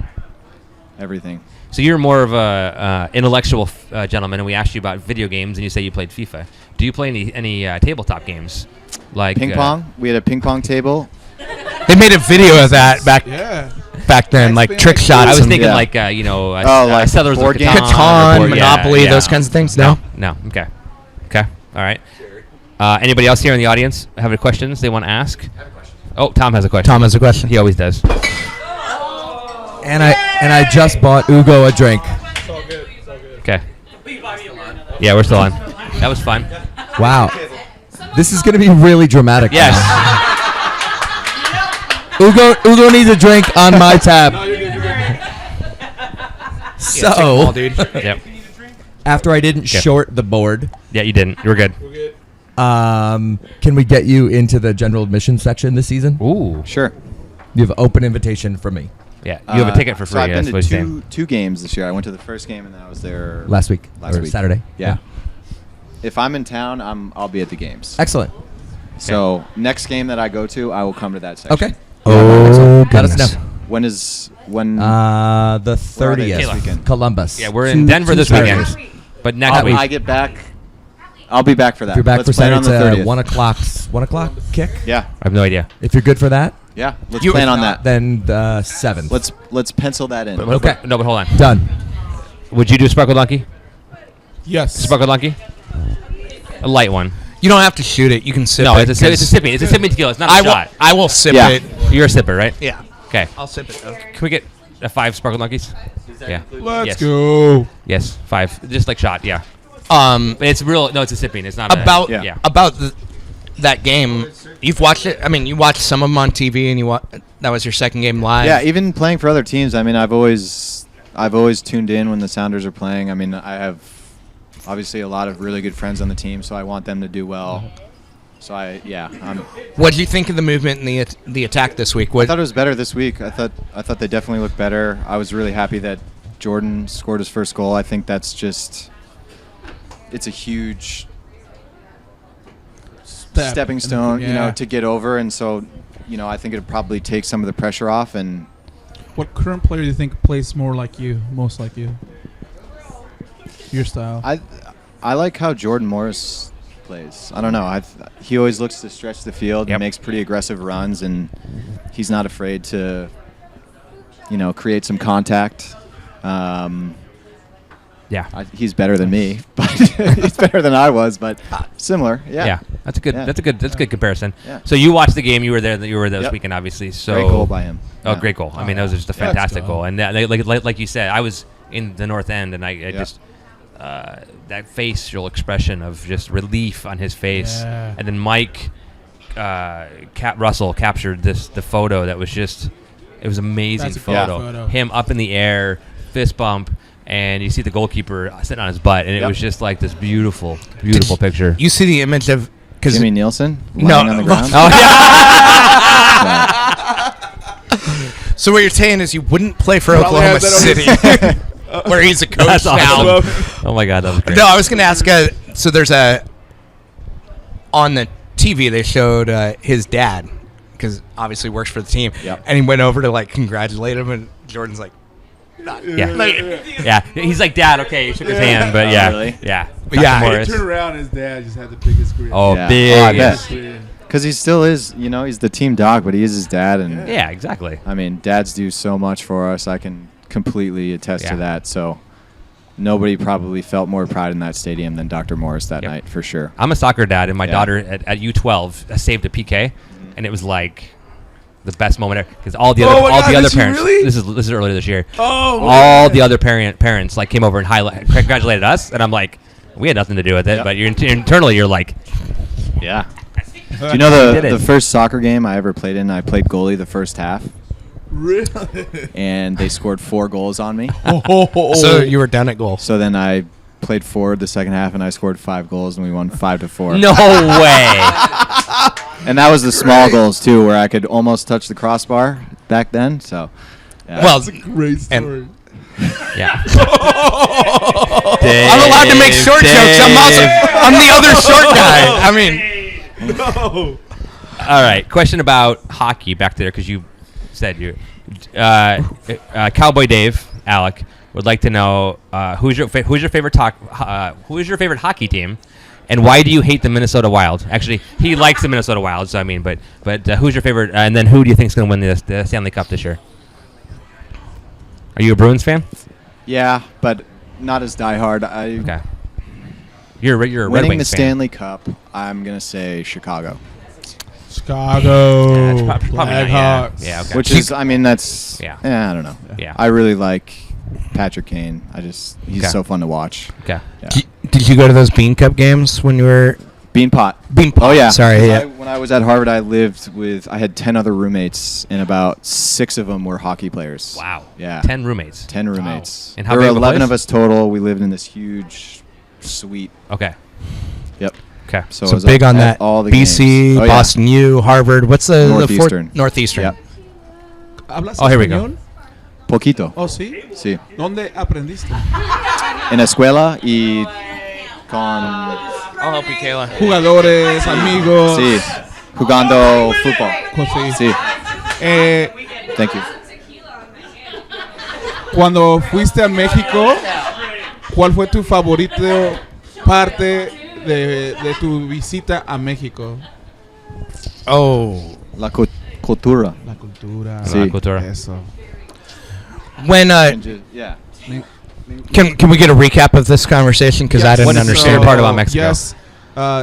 everything. So you're more of a intellectual gentleman, and we asked you about video games, and you say you played FIFA. Do you play any tabletop games? Like Ping pong. We had a ping pong table. They made a video of that back then, like trick shots. I was thinking Yeah. like like Settlers of board games? Catan, board- Monopoly, those kinds of things. No. No. Okay. All right. Anybody else here in the audience have any questions they want to ask? I have a question. Oh, Tom has a question. Tom has a question. He always does. And I just bought Ugo a drink. Okay. Yeah, we're still on. That was fun. Wow. This is going to be really dramatic. Yes. Ugo needs a drink on my tab. Take 'em all, dude. Yep. After I didn't short the board, Yeah, you didn't. You were good. can we get you into the general admission section this season? Ooh. Sure. You have open invitation for me. Yeah. You have a ticket for free. So I've been that's what to he's saying. two games this year. I went to the first game and then I was there Last week. Last or week. Saturday. Yeah. If I'm in town, I'll be at the games. Excellent. So next game that I go to, I will come to that section. Okay. Oh, let us goodness. know. When The Where are they 30th. this weekend? Columbus. Yeah, we're in Denver this weekend. But next week. I get back. I'll be back for that. If you're back Let's for plan Saturday, on the it's 30th. 1 o'clock kick. Yeah. I have no idea. If you're good for that, Yeah. Let's plan on that. then the 7th. Let's pencil that in. Okay. No, but hold on. Done. Would you do Sparkle Donkey? Yes. Sparkle Donkey? A light one. You don't have to shoot it. You can sip No, it. it's a sipping. It's a sipping tequila. It's not a I will. shot. I will sip Yeah. it. You're a sipper, right? Yeah. Okay. I'll sip it though. Can we get 5 Sparkle Donkeys? Yeah. Let's Yes. go. Yes, 5. Just like shot, yeah. But it's real. No, it's a sipping. It's not About a, yeah. about that game. You've watched it. I mean, you watched some of them on TV, and that was your second game live. Yeah, even playing for other teams. I mean, I've always tuned in when the Sounders are playing. I mean, I have obviously a lot of really good friends on the team, so I want them to do well. So What did you think of the movement and the attack this week? I thought it was better this week. I thought they definitely looked better. I was really happy that Jordan scored his first goal. I think that's just it's a huge stepping stone, to get over. And so, I think it'd probably take some of the pressure off. And What current player do you think plays more like you, most like you? Your style. I like how Jordan Morris plays. I don't know. He always looks to stretch the field Yep. and makes pretty aggressive runs, and he's not afraid to, create some contact. Yeah. He's better than me, but he's better than I was, but similar. Yeah. Yeah. That's a good. Yeah. That's a good comparison. Yeah. So you watched the game. You were there. You were there this Yep. weekend, obviously. So Great goal by him. Oh, Yeah. great goal! I mean, that was just a Yeah, fantastic let's goal. go. And that, like you said, I was in the North End, and I just that facial expression of just relief on his face. Yeah. And then Mike Russell captured the photo that was just it was amazing That's a great photo. photo. Him up in the air, fist bump. And you see the goalkeeper sitting on his butt, and it Yep. was just like this beautiful, beautiful picture. You see the image of because Jimmy Nielsen No. lying on the ground. Oh yeah, So what you're saying is you wouldn't play for Probably Oklahoma had that City, where he's a coach that's now. awesome. Oh my God, that was great. No, I was going to ask. So there's on the TV they showed his dad because obviously works for the team, Yep. and he went over to like congratulate him, and Jordan's like, Yeah, he's like, Dad, okay, he shook his hand, but Oh, yeah, really? yeah, Yeah. Dr. He Morris. Turn around, his dad just had the biggest grin. Oh, Yeah. big. Oh, I bet. Grin. Because he still is, he's the team dog, but he is his dad. And Yeah, exactly. I mean, dads do so much for us. I can completely attest Yeah. to that. So nobody probably felt more pride in that stadium than Dr. Morris that Yep. night, for sure. I'm a soccer dad, and my Yeah. daughter at U12 saved a PK, and it was like the best moment ever because all the Oh other my all God, the other did she parents. really? This is earlier this year. Oh, All the other parents like came over and congratulated us, and I'm like, we had nothing to do with it, Yep. but internally you're like, Yeah. Do you know Did it. the first soccer game I ever played in? I played goalie the first half, Really? and they scored 4 goals on me. so you were down at goal. So then I played forward the second half, and I scored 5 goals, and we won 5-4. no way. And that was the small goals too, where I could almost touch the crossbar back then. So, yeah. Well, Great story. Yeah. I'm allowed to make short jokes. I'm the other short guy. I mean, No. All right. Question about hockey back there because you said you, Cowboy Dave, Alec. would like to know who's your favorite hockey team, and why do you hate the Minnesota Wild? Actually, he likes the Minnesota Wild, so I mean, but who's your favorite? And then who do you think is going to win the Stanley Cup this year? Are you a Bruins fan? Yeah, but not as diehard. Okay. You're a Red Winning Wings the fan. Stanley Cup, I'm gonna say Chicago. Chicago. Yeah, it's probably not, Blackhawks. yeah, okay. Which is, I mean, that's. Yeah. I don't know. Yeah. I really like Patrick Kane. He's Okay. so fun to watch. Okay. Yeah. Did you go to those Bean Cup games when you were Beanpot. Beanpot? Oh yeah. Sorry. 'Cause Yeah. when I was at Harvard, I had 10 other roommates, and about 6 of them were hockey players. Wow. Yeah. 10 roommates. 10 roommates. And how there big were of a 11 place? of us total. We lived in this huge suite. Okay. Yep. Okay. So, So it was big on at that. all the BC, games. Oh, yeah. Boston U, Harvard. What's the Northeastern. fourth? Northeastern. Yep. ¿Hablas Oh, here we go. español? Poquito. Oh, sí. Sí. ¿Dónde aprendiste? En la escuela y con. I'll help you, Kayla. Jugadores, amigos. Sí. Jugando fútbol. Sí. Sí. Eh, Thank you. Cuando fuiste a México, ¿cuál fue tu favorito parte de tu visita a México? Oh. La cultura. La cultura. Sí. La cultura. Eso. When Yeah. can we get a recap of this conversation because I What didn't is the understand favorite part about Mexico? Yes.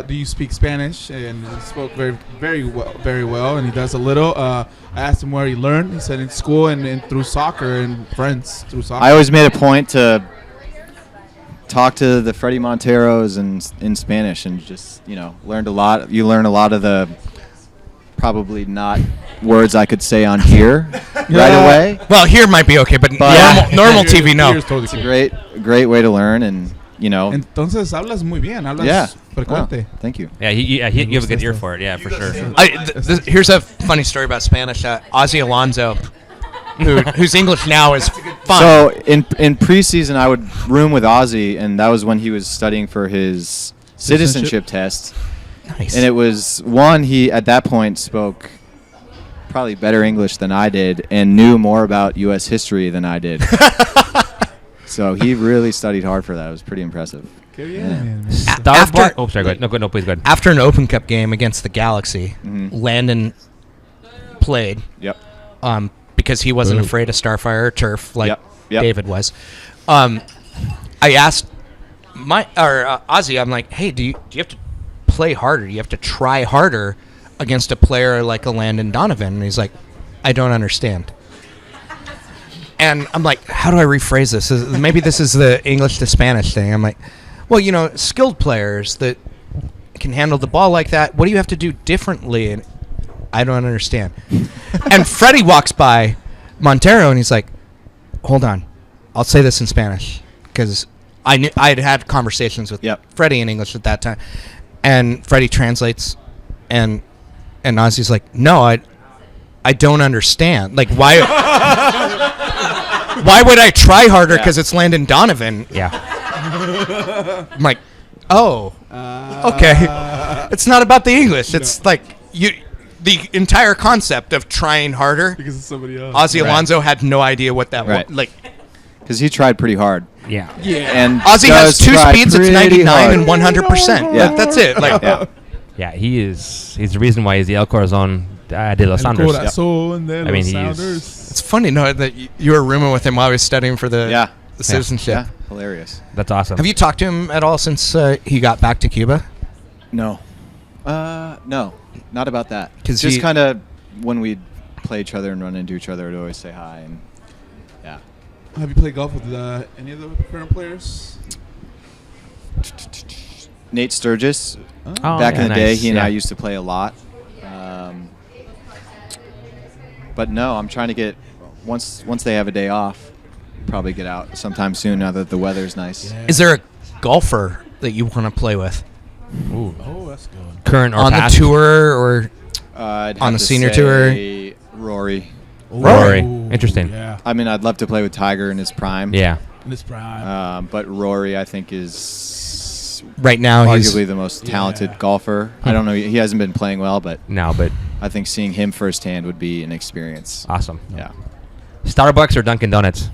Do you speak Spanish? And he spoke very well, and he does a little. I asked him where he learned. He said in school and through soccer and friends through soccer. I always made a point to talk to the Freddie Monteros in Spanish and just, learned a lot. You learn a lot of the probably not words I could say on here right away. Well, here might be okay, but But- normal TV, no. Here's totally It's a cool. great way to learn, and Entonces hablas muy bien. Hablas yeah. frecuente. Oh, thank you. Yeah, you have a good ear for it. Yeah, for sure. Here's a funny story about Spanish. Ozzy Alonso, whose English now is fine. So in preseason, I would room with Ozzy, and that was when he was studying for his citizenship test. Nice. And it was one, he at that point spoke probably better English than I did and knew more about U.S. history than I did. So he really studied hard for that. It was pretty impressive. Qué bien. Starbucks. Oh, sorry. Go ahead. No, please go ahead. After an Open Cup game against the Galaxy, Mhm. Landon played Yep. because he wasn't Ooh. afraid of Starfire or turf like Yep. David was. I asked Ozzy, I'm like, hey, do you have to play harder? Do you have to try harder against a player like a Landon Donovan? And he's like, I don't understand. And I'm like, how do I rephrase this? Maybe this is the English to Spanish thing. I'm like, well, skilled players that can handle the ball like that, what do you have to do differently? And I don't understand. And Freddie walks by Montero and he's like, hold on, I'll say this in Spanish because I'd had conversations with Yep. Freddie in English at that time, and Freddie translates, and Ozzy's like, no, I don't understand. Like, why? Why would I try harder? Because it's Landon Donovan. Yeah. I'm like, oh, okay. It's not about the English. It's like the entire concept of trying harder. Because it's somebody else. Ozzy Right. Alonso had no idea what that Right. was. Like, Because he tried pretty hard. Yeah. And Ozzy has does two try speeds. It's pretty 99 hard. and 100%. Yeah. That's it. Like, Yeah. Yeah, he's the reason why he's the El Corazon de los El Sounders. corazón de I mean, los he's- Sounders. it's funny to know that you were rooming with him while he was studying for the Yeah. citizenship. Yeah. Hilarious. That's awesome. Have you talked to him at all since he got back to Cuba? No. No. Not about that. 'Cause Just he- kind of when we'd play each other and run into each other, I'd always say hi. And yeah. Have you played golf with any of the current players? Nate Sturgis. Oh, Back yeah, in the day, nice, he and yeah. I used to play a lot. But no, I'm trying to get once they have a day off, probably get out sometime soon now that the weather's nice. Yeah. Is there a golfer that you want to play with Ooh. Oh, that's good. Current or on the past? tour or? I'd On have the to senior say Rory. Rory. Ooh, Interesting. Yeah. I mean, I'd love to play with Tiger in his prime. Yeah. In his prime. But Rory, I think, is Right now, he's arguably the most talented Yeah. golfer. I don't know. He hasn't been playing well, but No, but I think seeing him firsthand would be an experience. awesome. Yeah. Starbucks or Dunkin' Donuts?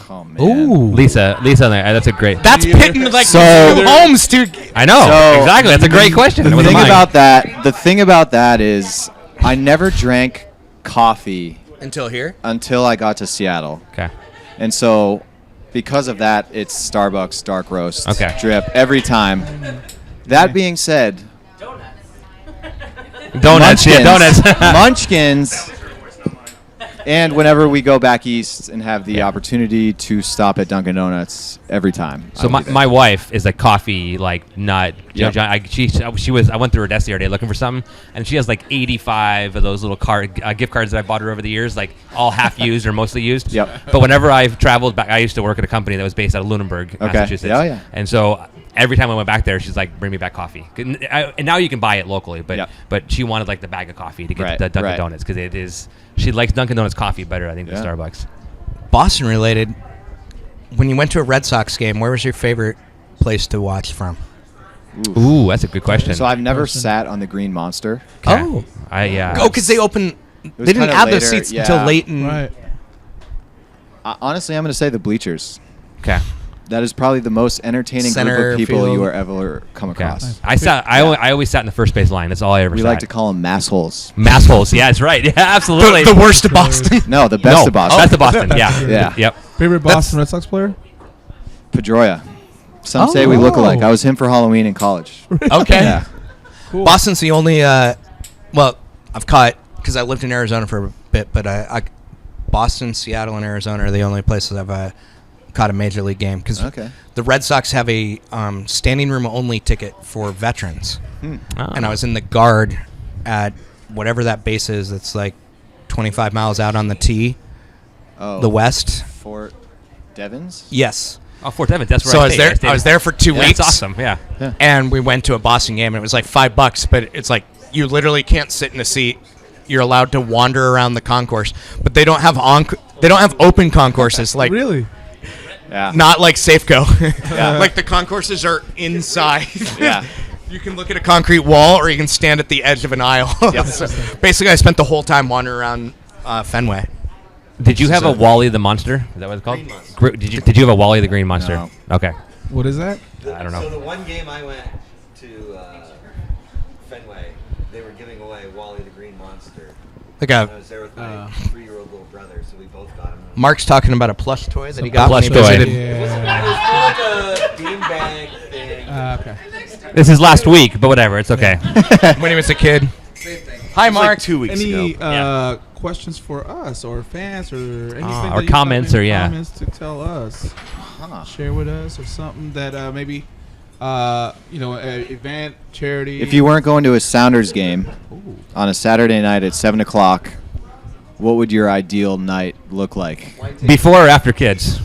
Oh man. Ooh. Lisa, that's a great. That's pitting like So- two homes, dude. I know So- exactly. That's a great question. It The wasn't thing mine. about that is, I never drank coffee Until here? until I got to Seattle, Okay. and so because of that, it's Starbucks dark roast Okay. drip every time. That being said, Donuts. Yeah, donuts. Munchkins. And whenever we go back east and have the opportunity to stop at Dunkin' Donuts every time. So I'll be there. my wife is a coffee like nut. Yep. I went through her desk the other day looking for something, and she has like 85 of those little gift cards that I bought her over the years, like all half used or mostly used. Yep. But whenever I've traveled back, I used to work at a company that was based out of Lunenburg, Massachusetts. Yeah, yeah. And so every time I went back there, she's like, "Bring me back coffee." And now you can buy it locally, but Yep. but she wanted like the bag of coffee to get Right, the Dunkin' right. Donuts because it is. She likes Dunkin' Donuts coffee better, I think, than Yeah. Starbucks. Boston related. When you went to a Red Sox game, where was your favorite place to watch from? Ooh, that's a good question. So I've never sat on the Green Monster. Okay. Oh. I Oh, because they opened. was They didn't kinda add later, those seats yeah. until late in. Right. Honestly, I'm going to say the bleachers. okay. That is probably the most entertaining Center group of people field. you are ever come Okay. across. I always sat in the first base line. That's all I ever We sat. like to call them mass holes. mass holes. Yeah, that's right. Yeah, absolutely. The worst of Boston. No, the best No, of Boston. That's the Boston. Yeah. Yeah. Yep. Favorite Boston Red Sox player? Pedroia. Some say we look alike. I was him for Halloween in college. Okay. Yeah. Cool. Boston's the only. Well, I've caught because I lived in Arizona for a bit, but Boston, Seattle, and Arizona are the only places I've caught a major league game because Okay. the Red Sox have a standing room only ticket for veterans, Oh. and I was in the guard at whatever that base is. That's like 25 miles out on the T, Oh, the west. Fort Devens? Yes. Oh, Fort Evans. That's right. So I was there for 2 weeks. That's awesome. Yeah. And we went to a Boston game, and it was like $5, but it's like you literally can't sit in a seat. You're allowed to wander around the concourse, but they don't have open concourses like Really? Yeah. not like Safeco. Yeah. Like the concourses are inside. Yeah. You can look at a concrete wall, or you can stand at the edge of an aisle. Yep. So basically, I spent the whole time wandering around Fenway. Did you have a Wally the Monster? Is that what it's called? Did you have a Wally the Green Monster? No. Okay. What is that? I don't know. So the one game I went to Fenway, they were giving away Wally the Green Monster. Like And I a was there with my 3-year-old little brother, so we both got him. Mark's talking about a plush toy that he A got when plush he toy. visited. It was more like a beanbag thing. Okay. This is last week, but whatever. It's okay. When he was a kid. Hi, It was like Mark. 2 weeks Any ago. questions for us or fans or anything? or that you comments got, or, any yeah. comments to tell us? Share with us or something that maybe event, charity. If you weren't going to a Sounders game on a Saturday night at 7 o'clock, what would your ideal night look like? Before or after kids?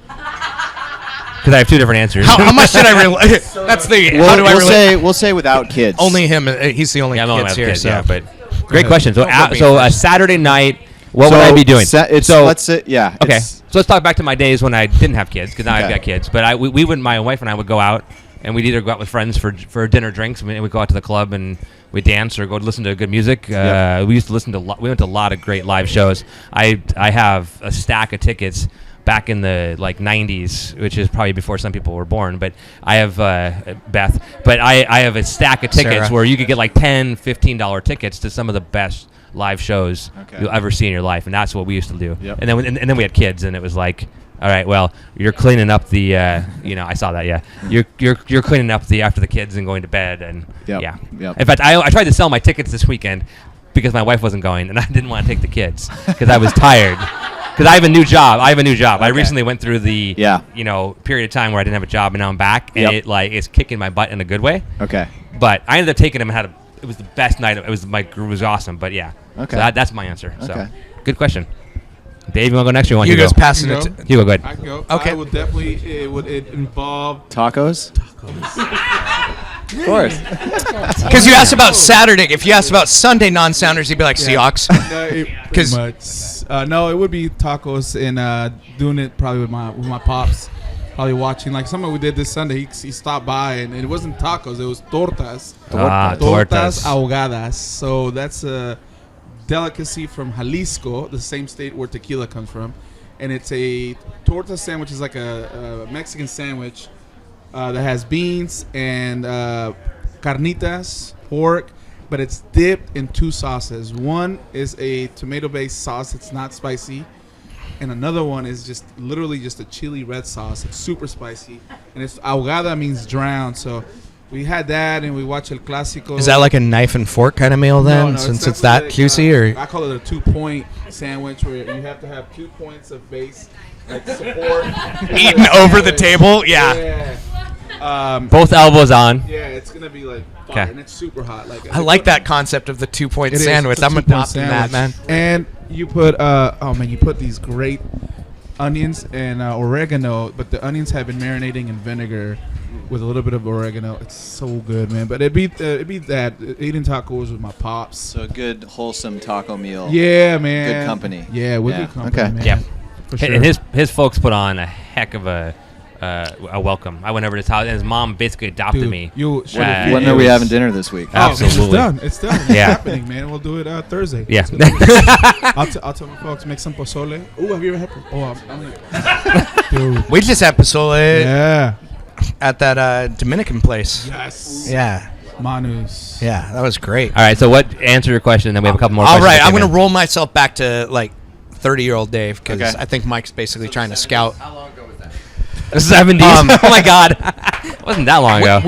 Because I have two different answers. How much did I really? That's the. How do I really? We'll say without kids. Only him. He's the only Yeah, I'm only kids have here. kids, So. yeah, but great question. So, Don't go so being a Saturday night, what would I be doing? Let's say, yeah. Okay, it's- so let's talk back to my days when I didn't have kids, because now I've Okay. got kids. But we would, my wife and I would go out, and we'd either go out with friends for dinner, drinks, and we'd go out to the club and we'd dance or go listen to good music. Yep. We used to listen to we went to a lot of great live shows. I have a stack of tickets back in the like 90s, which is probably before some people were born, but I have Beth, but I have a stack of tickets Sarah. where you could get like $10, $15 tickets to some of the best live shows Okay. you'll ever see in your life, and that's what we used to do. Yep. And then we had kids, and it was like, all right, well, you're cleaning up the I saw that, yeah. You're cleaning up the after the kids and going to bed, and Yep. yeah. Yep. In fact, I tried to sell my tickets this weekend because my wife wasn't going, and I didn't want to take the kids because I was tired. Because I have a new job. I Okay. recently went through the period of time where I didn't have a job, and now I'm back, and Yep. it's kicking my butt in a good way. Okay. But I ended up taking them and it was the best night. It was awesome. But yeah, Okay. so that's my answer. So Okay. good question. Dave, you want to go next? Or you want You to guys go? passing You it. know. To, You go. Go ahead. I can go. Okay. I would definitely. It would involve. Tacos? Of course. Because you asked about Saturday. If you asked about Sunday non-sounders, you'd be like Seahawks. Because no, it would be tacos and doing it probably with my pops. Probably watching like something we did this Sunday. He stopped by and it wasn't tacos. It was tortas. Tortas. ahogadas. So that's a delicacy from Jalisco, the same state where tequila comes from. and it's a torta sandwich. Is like a Mexican sandwich that has beans and carnitas, pork, but it's dipped in 2 sauces. One is a tomato-based sauce. It's not spicy. And another one is just literally just a chili red sauce. It's super spicy. And it's ahogada means drown. So we had that and we watched El Clásico. Is that like a knife and fork kind of meal then, No, since it's that juicy? Or I call it a 2-point sandwich where you have to have 2 points of base like support. eaten over the table? Yeah. Both elbows on. Yeah, it's going to be like fire. 'Kay. And it's super hot. I like that concept of the 2-point It is. sandwich. It's a I'm 2-point adopting that, sandwich. man. And you put you put these great onions and oregano, but the onions have been marinating in vinegar with a little bit of oregano. It's so good, man. But it beat that eating tacos with my pops. So a good wholesome taco meal. Yeah, man. Good company. Yeah, we're Yeah. good company, Okay. man. Yeah. For sure. And his folks put on a heck of a welcome. I went over to his house, and his mom basically adopted Dude, me. you When are we having dinner this week? Absolutely. Oh, it's done. It's Yeah. happening, man. We'll do it Thursday. Yeah. I'll tell my folks make some pozole. Ooh, have you ever had? Dude. We just had pozole Yeah. at that Dominican place. Yes. Yeah. Manus. Yeah, that was great. All right, so answer your question, and then we have a couple more All questions. right, that I'm came going to in. roll myself back to like 30-year-old Dave because Okay. I think Mike's basically trying to scout. How long ago was that? The 70s. Oh my God. It wasn't that long ago.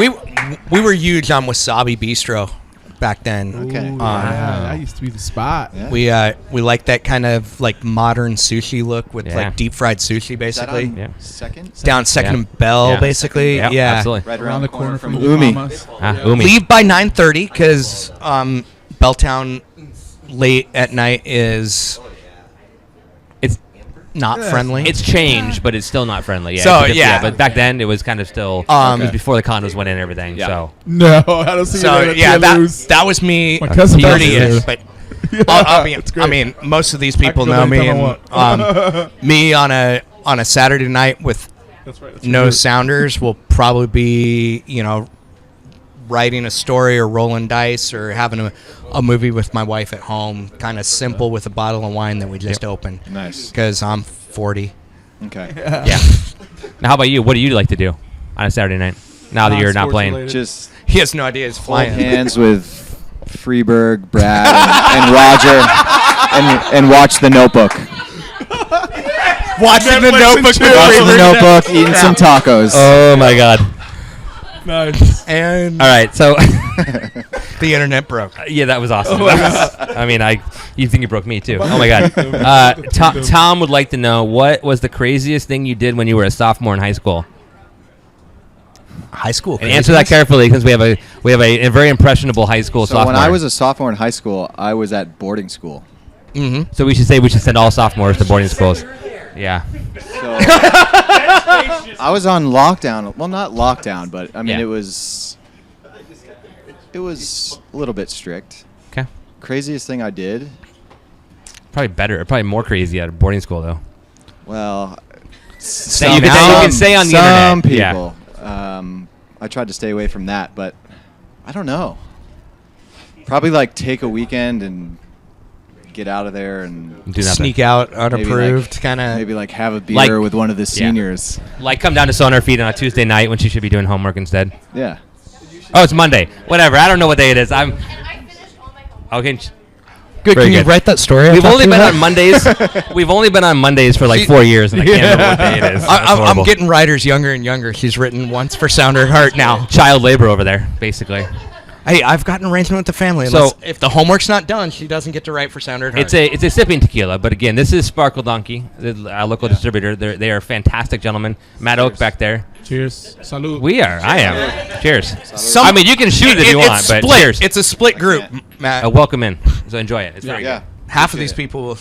We were huge on Wasabi Bistro back then. Okay. Ooh, yeah, that used to be the spot. Yeah. We like that kind of like modern sushi look with Yeah. like deep fried sushi Is that basically. on Yeah. Second? Down Second Yeah. and Bell Yeah. basically. Yep, Yeah. absolutely. Right Around the corner from Umi. Mama's. Umi. Leave by 9:30 because Belltown late at night is It's not friendly. it's changed, but it's still not friendly. Yeah. So, it's a yeah. But back then it was kind of still. It was before the condos went in and everything. Yeah. So No, I don't see so that. yeah, lose. that was me My cousin does 30ish, it. but Yeah, it's great. I mean, most of these people I can know go me, anytime and me on a Saturday night with That's right. That's no right. sounders will probably be writing a story or rolling dice or having a movie with my wife at home, kind of simple with a bottle of wine that we just opened. Nice. Because I'm 40. Okay. yeah. Now, how about you? What do you like to do on a Saturday night? Now that you're not Non-sports playing. related. Just He has no idea he's hold flying. hands with Freeberg, Brad, and Roger, and watch The Notebook. Watching the Netflix and Notebook chill. with Watching The Freeberg. Notebook, eating some tacos. Oh my God. Nice. And All right. So. the internet broke. Yeah, that was awesome. I mean, you think you broke me too? Oh my God. Tom would like to know, what was the craziest thing you did when you were a sophomore in high school? High school. And answer that carefully because we have a very impressionable high school So sophomore. when I was a sophomore in high school, I was at boarding school. Mm-hmm. So we should send all sophomores to boarding schools. Yeah. So I was on lockdown. Well, not lockdown, but I mean Yeah. it was a little bit strict. Okay. Craziest thing I did. Probably more crazy at a boarding school though. Well, You can say on the internet. Some Yeah. people. I tried to stay away from that, but I don't know. Probably like take a weekend and get out of there and Do nothing. Sneak out maybe, unapproved, like, kind of. maybe like have a beer Like- with one of the seniors. Like come down to Sonarfeed on a Tuesday night when she should be doing homework instead. Yeah. Oh, it's Monday. Whatever. I don't know what day it is. I'm And I finished all my homework. okay. Good. Very Can you good. write that story? We've only been on Mondays. We've only been on Mondays for like 4 years, and I can't remember what day it is. That's I'm horrible. getting writers younger and younger. She's written once for Sounder and Heart now. child labor over there, basically. Hey, I've got an arrangement with the family. So- Unless, if the homework's not done, she doesn't get to write for Sounder and Heart. It's a sipping tequila, but again, this is Sparkle Donkey, our local distributor. They are fantastic gentlemen. Matt Oak back there. Cheers. Salud. We are. I am. Cheers. Some- I mean, you can shoot if you want, it's but split. cheers. It's a split group, Matt. Welcome in. So enjoy it. It's very Yeah. good. Half of appreciate these it. people will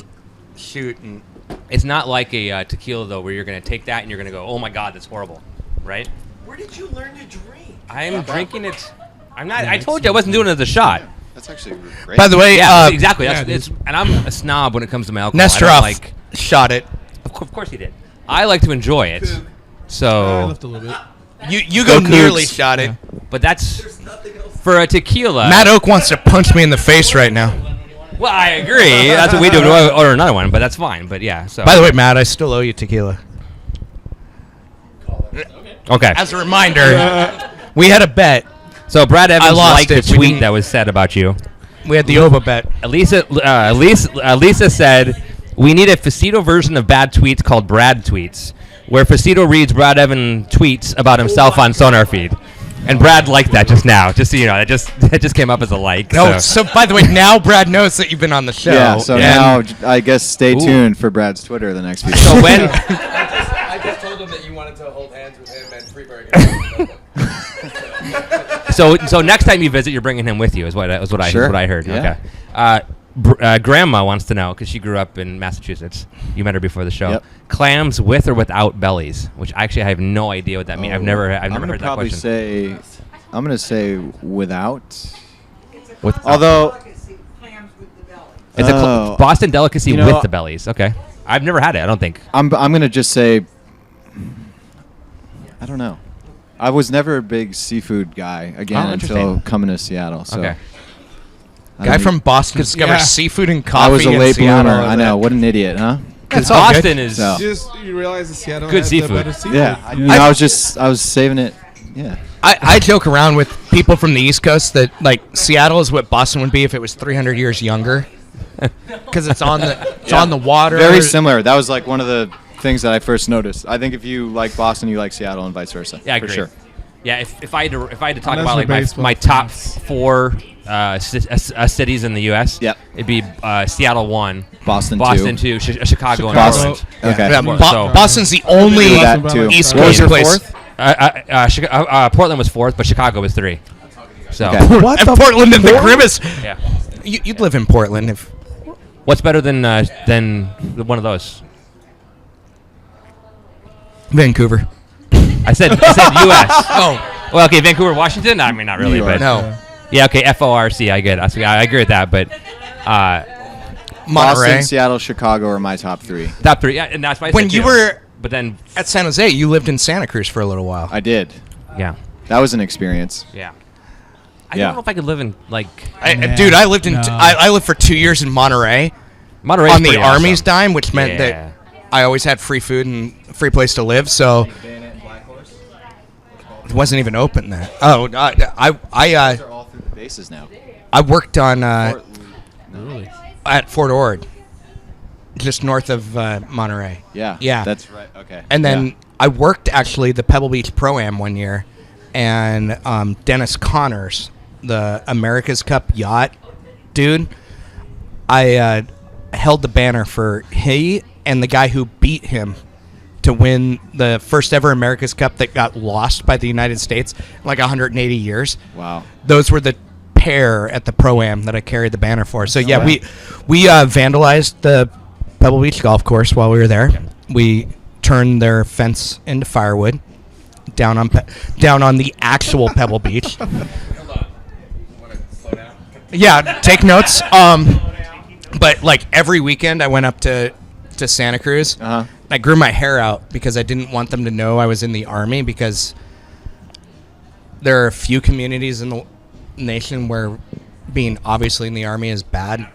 shoot. And It's not like a tequila though, where you're going to take that and you're going to go, "Oh my God, that's horrible," right? Where did you learn to drink? I'm drinking it. I'm not. I told you I wasn't doing it as a shot. That's actually great. by the way, Yeah, exactly. yeah, That's, and I'm a snob when it comes to my alcohol. I don't Nesterov like. shot it. Of course he did. I like to enjoy it. I So, left a little bit. You go Go nearly Cougs. shot it. but that's for a tequila. Matt Oak wants to punch me in the face right now. Well, I agree. That's what we do. We order another one, but that's fine. But yeah. So. By the way, Matt, I still owe you tequila. Okay. As a reminder, we had a bet. So Brad Evans lost liked the it. We tweet didn't- that was said about you. We had the Ova bet. Lisa said, "We need a Fucito version of bad tweets called Brad tweets, where Fucito reads Brad Evans tweets about himself on Sonarfeed." And Brad liked that just now. Just so you know, it just came up as a like. No, so. so by the way, now Brad knows that you've been on the show. Yeah, so And now I guess stay Ooh. tuned for Brad's Twitter the next few So days. when I just told him that you wanted to hold hands with him and Freeberg. so next time you visit, you're bringing him with you. Is what I heard. Yeah. Okay. Grandma wants to know because she grew up in Massachusetts. You met her before the show. Yep. Clams with or without bellies, which actually I have no idea what that means. I've never heard that question. I'm gonna say without. Although it's Oh. a Boston delicacy You know, with the bellies. Okay. I've never had it. I don't think. I'm gonna just say. I don't know. I was never a big seafood guy again interesting. until coming to Seattle. So Okay. I Guy don't from Boston discovers Yeah. seafood and coffee. I was a in late Seattle. bloomer. I know. What an idiot, huh? That's all good. Boston is. So- You realize that Seattle Good has seafood. the better seafood. Yeah. I was saving it. Yeah. I joke around with people from the East Coast that like Seattle is what Boston would be if it was 300 years younger, because it's on the water. Very similar. That was like one of the things that I first noticed. I think if you like Boston, you like Seattle, and vice versa. Yeah, I for agree. sure. Yeah, if I had to talk Unless about we're like baseball my top fans. 4 cities in the U.S. Yep. It'd be Seattle 1, Boston two, Chicago, and Boston. Portland. Okay. Yeah, So- Boston's the only Do that too. East What was Coast your place. fourth? Portland was 4th, but Chicago was 3. So Okay. What And the Portland and the Grimace. yeah, You'd live in Portland if. what's better than one of those? Vancouver. I said U.S. Oh Well, okay, Vancouver, Washington. I mean, not really, New York. but no, yeah, okay, FORC. I get. I agree with that, but Monterey. Boston, Seattle, Chicago are my top 3. top 3. Yeah, and that's why I When said you two. were But then, at San Jose, you lived in Santa Cruz for a little while. I did. yeah, That was an experience. yeah. I Yeah. don't know if I could live in like Dude, I lived in. No. I lived for 2 years in Monterey Monterey on the Army's dime, which meant Yeah. that I always had free food and free place to live. So it wasn't even open then. Oh, These are all through the bases now. I worked on Really? at Fort Ord, just north of Monterey. Yeah. Yeah. That's right. Okay. And then Yeah. I worked actually the Pebble Beach Pro-Am one year, and Dennis Connors, the America's Cup yacht dude, I held the banner for he and the guy who beat him to win the first ever America's Cup that got lost by the United States in like 180 years. Wow. Those were the pair at the Pro-Am that I carried the banner for. So yeah, we vandalized the Pebble Beach golf course while we were there. We turned their fence into firewood down on the actual Pebble Beach. Yeah, take notes. But like every weekend I went up to Santa Cruz. Uh-huh. I grew my hair out because I didn't want them to know I was in the Army, because there are a few communities in the nation where being obviously in the Army is bad.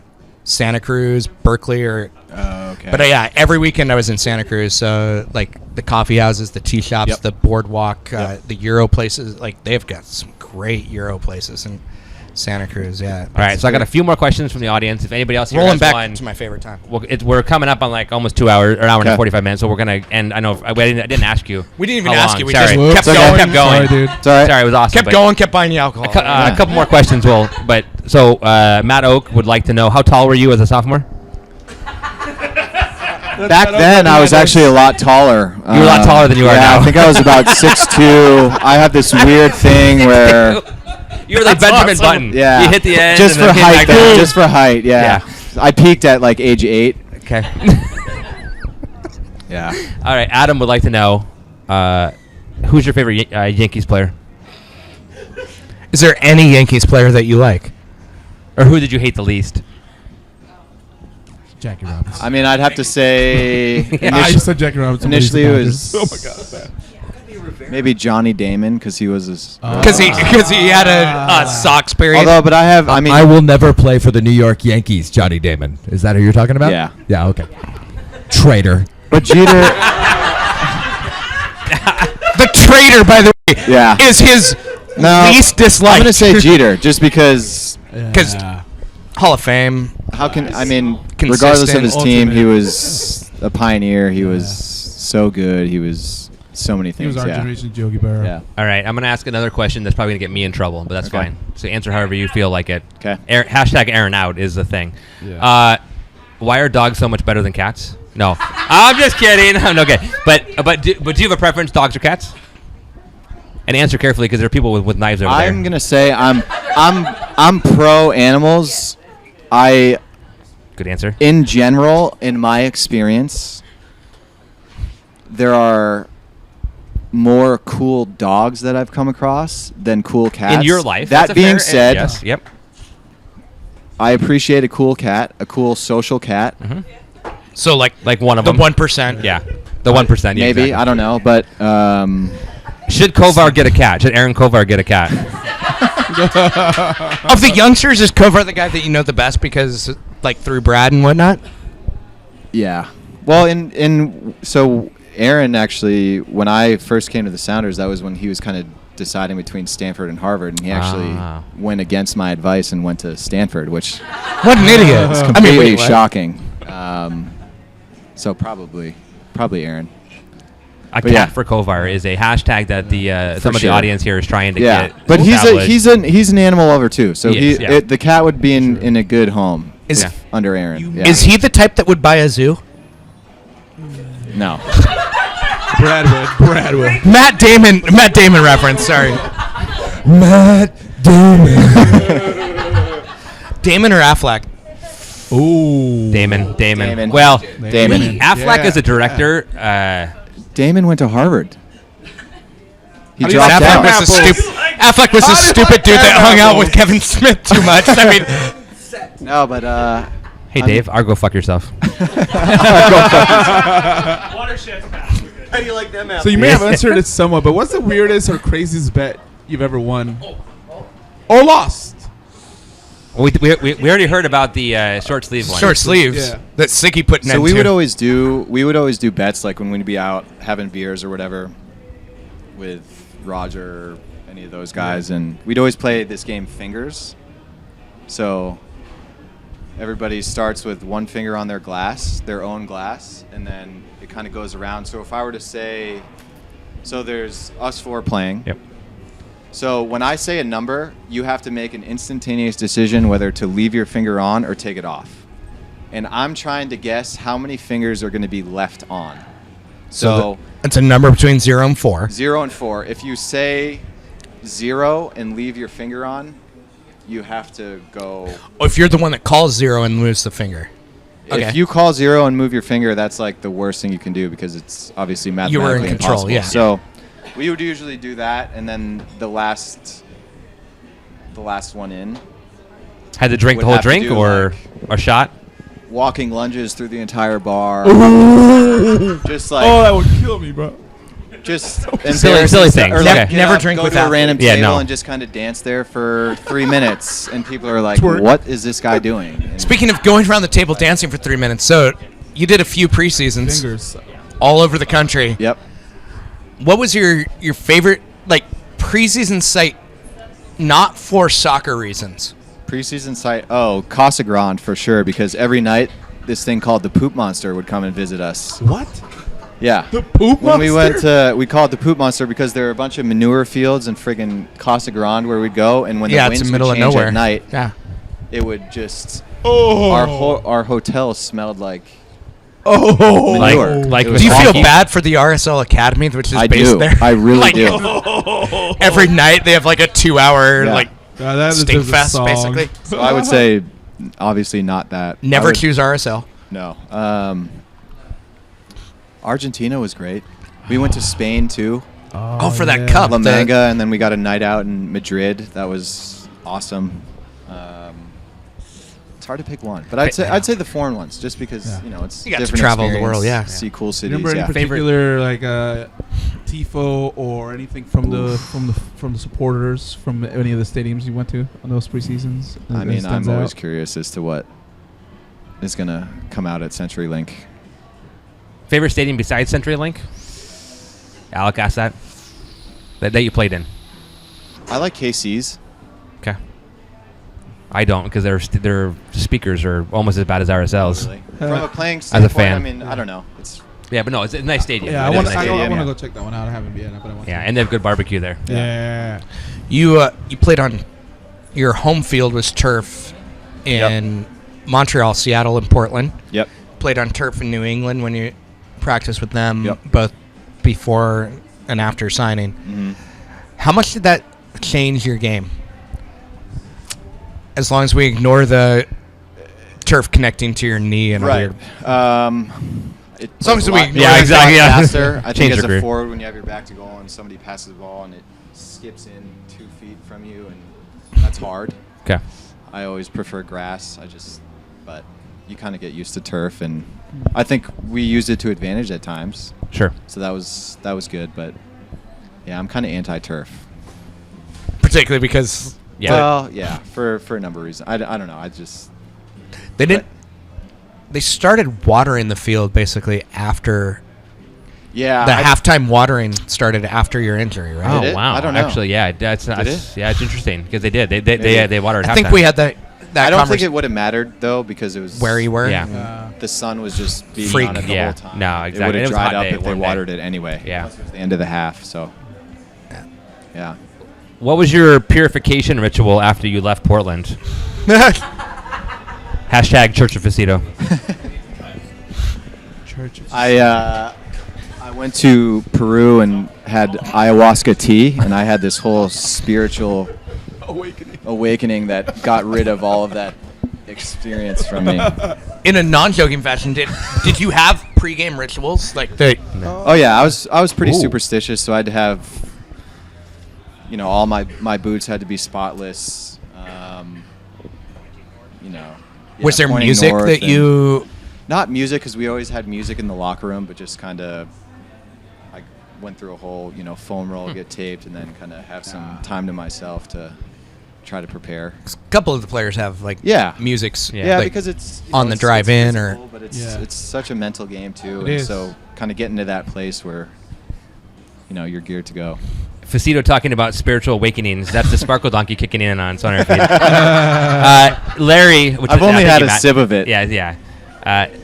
Santa Cruz, Berkeley, or Okay. but yeah, every weekend I was in Santa Cruz. So like the coffee houses, the tea shops, Yep. the boardwalk, Yep. the Euro places. Like they've got some great Euro places in Santa Cruz. Yeah. All right, so I got a few more questions from the audience. If anybody else here Rolling has back one, to my favorite time. we're coming up on like almost 2 hours, or an hour and Okay. 45 minutes. So we're gonna end. I know I didn't ask you. We didn't even how ask long. you. We Sorry. just Whoops. kept Okay. going. Kept going. Sorry, dude. It's all right. Sorry, it was awesome. Kept but going. Kept buying you alcohol. A couple more questions. But so Matt Oak would like to know, how tall were you as a sophomore? Back then, I was actually a lot taller. You were a lot taller than you are yeah, now. I think I was about 6'2". I have this weird thing where, You were like That's Benjamin awesome. Button. yeah, You hit the end. just and for then came height. back down. Just for height, yeah. I peaked at like age 8. Okay. Yeah. All right. Adam would like to know, who's your favorite Yankees player, Is there any Yankees player that you like? or who did you hate the least? Jackie Robinson. I mean, I'd have to say I just said Jackie Robinson. initially it but was. he's the Dodgers. Oh my god. Maybe Johnny Damon because he was his. Because he had a Sox period. Although, but I mean, I will never play for the New York Yankees, Johnny Damon. Is that who you're talking about? Yeah. Yeah, okay. Traitor. but Jeter. the traitor, by the way, Yeah. is his No, least disliked. I'm gonna say Jeter just because. Because Hall of Fame. How can I mean? Consistent. Regardless of his team, he Ultimate. was a pioneer. He was so good. He was so many He things. was our yeah. generation Yogi Berra. Yeah. All right, I'm going to ask another question that's probably going to get me in trouble, but that's Okay. fine. So answer however you feel like it. Okay. Hashtag Aaron out is the thing. Yeah. Why are dogs so much better than cats? No. I'm just kidding. I'm okay. But do you have a preference, dogs or cats? And answer carefully because there are people with knives over there. I'm gonna say I'm pro animals. Good answer. In general, in my experience, there are more cool dogs that I've come across than cool cats. In your life. That that's a being fair- said, yes. Yep. I appreciate a cool cat, a cool social cat. So like one of the them. 1%. Yeah. The 1%. Yeah, Maybe exactly. I don't know, but Should Kovar get a cat? Should Aaron Kovar get a cat? Of the youngsters, is Kovar the guy that you know the best because like through Brad and whatnot? yeah. Well, so Aaron actually, when I first came to the Sounders, that was when he was kind of deciding between Stanford and Harvard, and he actually went against my advice and went to Stanford, which What an idiot! was I mean, completely wait, what? shocking. So probably Aaron. A But cat yeah. for Kovar is a hashtag that the some of the sure. audience here is trying to Yeah, get. but established. he's an animal lover too. So He is, yeah. the cat would be in a good home Is- Yeah. under Aaron. Yeah. Is he the type that would buy a zoo? No. Bradwood. Matt Damon reference. Sorry, Matt Damon. Damon or Affleck? Ooh. Damon. Damon. Well, Damon. Affleck Yeah. as a director. Damon went to Harvard. He How do you dropped like Affleck out. that? was a Apples. stupid. Affleck was How a do you stupid like dude that hung out apples? with Kevin Smith too much. I mean, No, but Hey, Dave, I'll go fuck yourself. Watershed's passed. We're good. How do you like them apples? So you may have answered it somewhat, but what's the weirdest or craziest bet you've ever won or lost? we already heard about the short sleeve one. short sleeves Yeah. that Sicky put in. So we would always do bets like when we'd be out having beers or whatever with Roger, or any of those guys, and we'd always play this game Fingers. So everybody starts with one finger on their glass, their own glass, and then it kind of goes around. So if I were to say, so there's us four playing. Yep. So when I say a number, you have to make an instantaneous decision whether to leave your finger on or take it off. And I'm trying to guess how many fingers are going to be left on. So it's a number between 0 and 4. 0 and 4. If you say 0 and leave your finger on, you have to go. If you're the one that calls 0 and moves the finger. Okay. If you call 0 and move your finger, that's like the worst thing you can do because it's obviously You were in mathematically control, impossible. yeah. So we would usually do that, and then the last one in, Had to drink Would the whole have to drink do, or like- a shot? walking lunges through the entire bar. Just like Oh, that would kill me, bro. just Silly embarrassing things. or like Okay. get Never up, drink go with to a that. random Yeah, table no. and just kind of dance there for 3 minutes, and people are like, Twerk. "What is this guy doing?" And Speaking of going around the table dancing for 3 minutes, so you did a few preseasons Fingers. all over the country. Yep. What was your favorite like preseason site? Not for soccer reasons. Preseason site. Oh, Casa Grande for sure, because every night this thing called the Poop Monster would come and visit us. What? Yeah. The Poop When we Monster? went to, we called it the Poop Monster because there were a bunch of manure fields in friggin' Casa Grande where we'd go, and when Yeah, the it's winds the middle would of change nowhere. at night, Yeah. it would just Oh. our hotel smelled like Oh. manure. Like It with was Do you feel hockey? bad for the RSL Academy, which is I based do. there? I really Like, do. Every night they have like a 2-hour Yeah. like That is stink a fest, song. basically. So I would say, obviously not that. I Never would- choose RSL. No. Argentina was great. We went to Spain too, Oh, for that yeah. cup. La the- Manga, and then we got a night out in Madrid. That was awesome. It's hard to pick one, but I'd say the foreign ones, just because Yeah. you know it's You got to different travel the experience, world, yeah. See cool You cities. remember any Yeah. particular tifo or anything from the supporters from any of the stadiums you went to on those preseasons? I mean, stands I'm always out? curious as to what is going to come out at CenturyLink. Favorite stadium besides CenturyLink? Alec asked that. That you played in. I like KC's. Okay. I don't because their speakers are almost as bad as RSL's. Really. From a playing a standpoint, fan. I mean, I don't know. It's Yeah, but no, it's a nice stadium. Yeah, It I is want a nice to stadium. go check that one out. I haven't been, but I want Yeah, to. and they have good barbecue there. Yeah. You played on your home field was turf in Montreal, Seattle, and Portland. Yep. Played on turf in New England when you practiced with them Yep. both before and after signing. Mm-hmm. How much did that change your game? As long as we ignore the turf connecting to your knee and Right. As long as we ignore Yeah, it. exactly. Yeah. Faster. I Change think your as a career. forward, when you have your back to goal and somebody passes the ball and it skips in 2 feet from you, and that's hard. Okay. I always prefer grass. But you kind of get used to turf, and I think we used it to advantage at times. Sure. So that was good. But yeah, I'm kind of anti-turf. Particularly because Yeah. Well, yeah, for a number of reasons. I don't know. they didn't. They started watering the field basically after Yeah. the halftime watering started after your injury, right? Oh Did it? wow! I don't know. Actually, yeah, that's it? yeah, it's interesting because they did. Maybe. They watered. I think halftime. we had that I don't think conversation it would have mattered though because it was where you were. Yeah. The sun was just beating Freak. on it the Yeah. whole time. No, It exactly. would It have was a hot dried up day if they one day. watered it anyway. Yeah. Plus it was the end of the half, so yeah. What was your purification ritual after you left Portland? Hashtag Church of Fucito. Church. I went to Peru and had ayahuasca tea, and I had this whole spiritual awakening that got rid of all of that experience from me. In a non-joking fashion, did you have pregame rituals like the? Oh yeah, I was pretty Ooh. superstitious, so I had to have, all my boots had to be spotless. Was there pointing music north that and- you? Not music, because we always had music in the locker room, but just kind of, I went through a whole, foam roll, get taped, and then kind of have some time to myself to try to prepare. A couple of the players have like Yeah. music's Yeah, like, because it's on the it's drive-in physical, or- but Yeah. it's such a mental game too, It and is. so kind of getting to that place where, you're geared to go. Fucito talking about spiritual awakenings. That's the Sparkle Donkey kicking in on Sonarfeed. Larry, which I've is- only I think had you a Matt- sip of it. Yeah.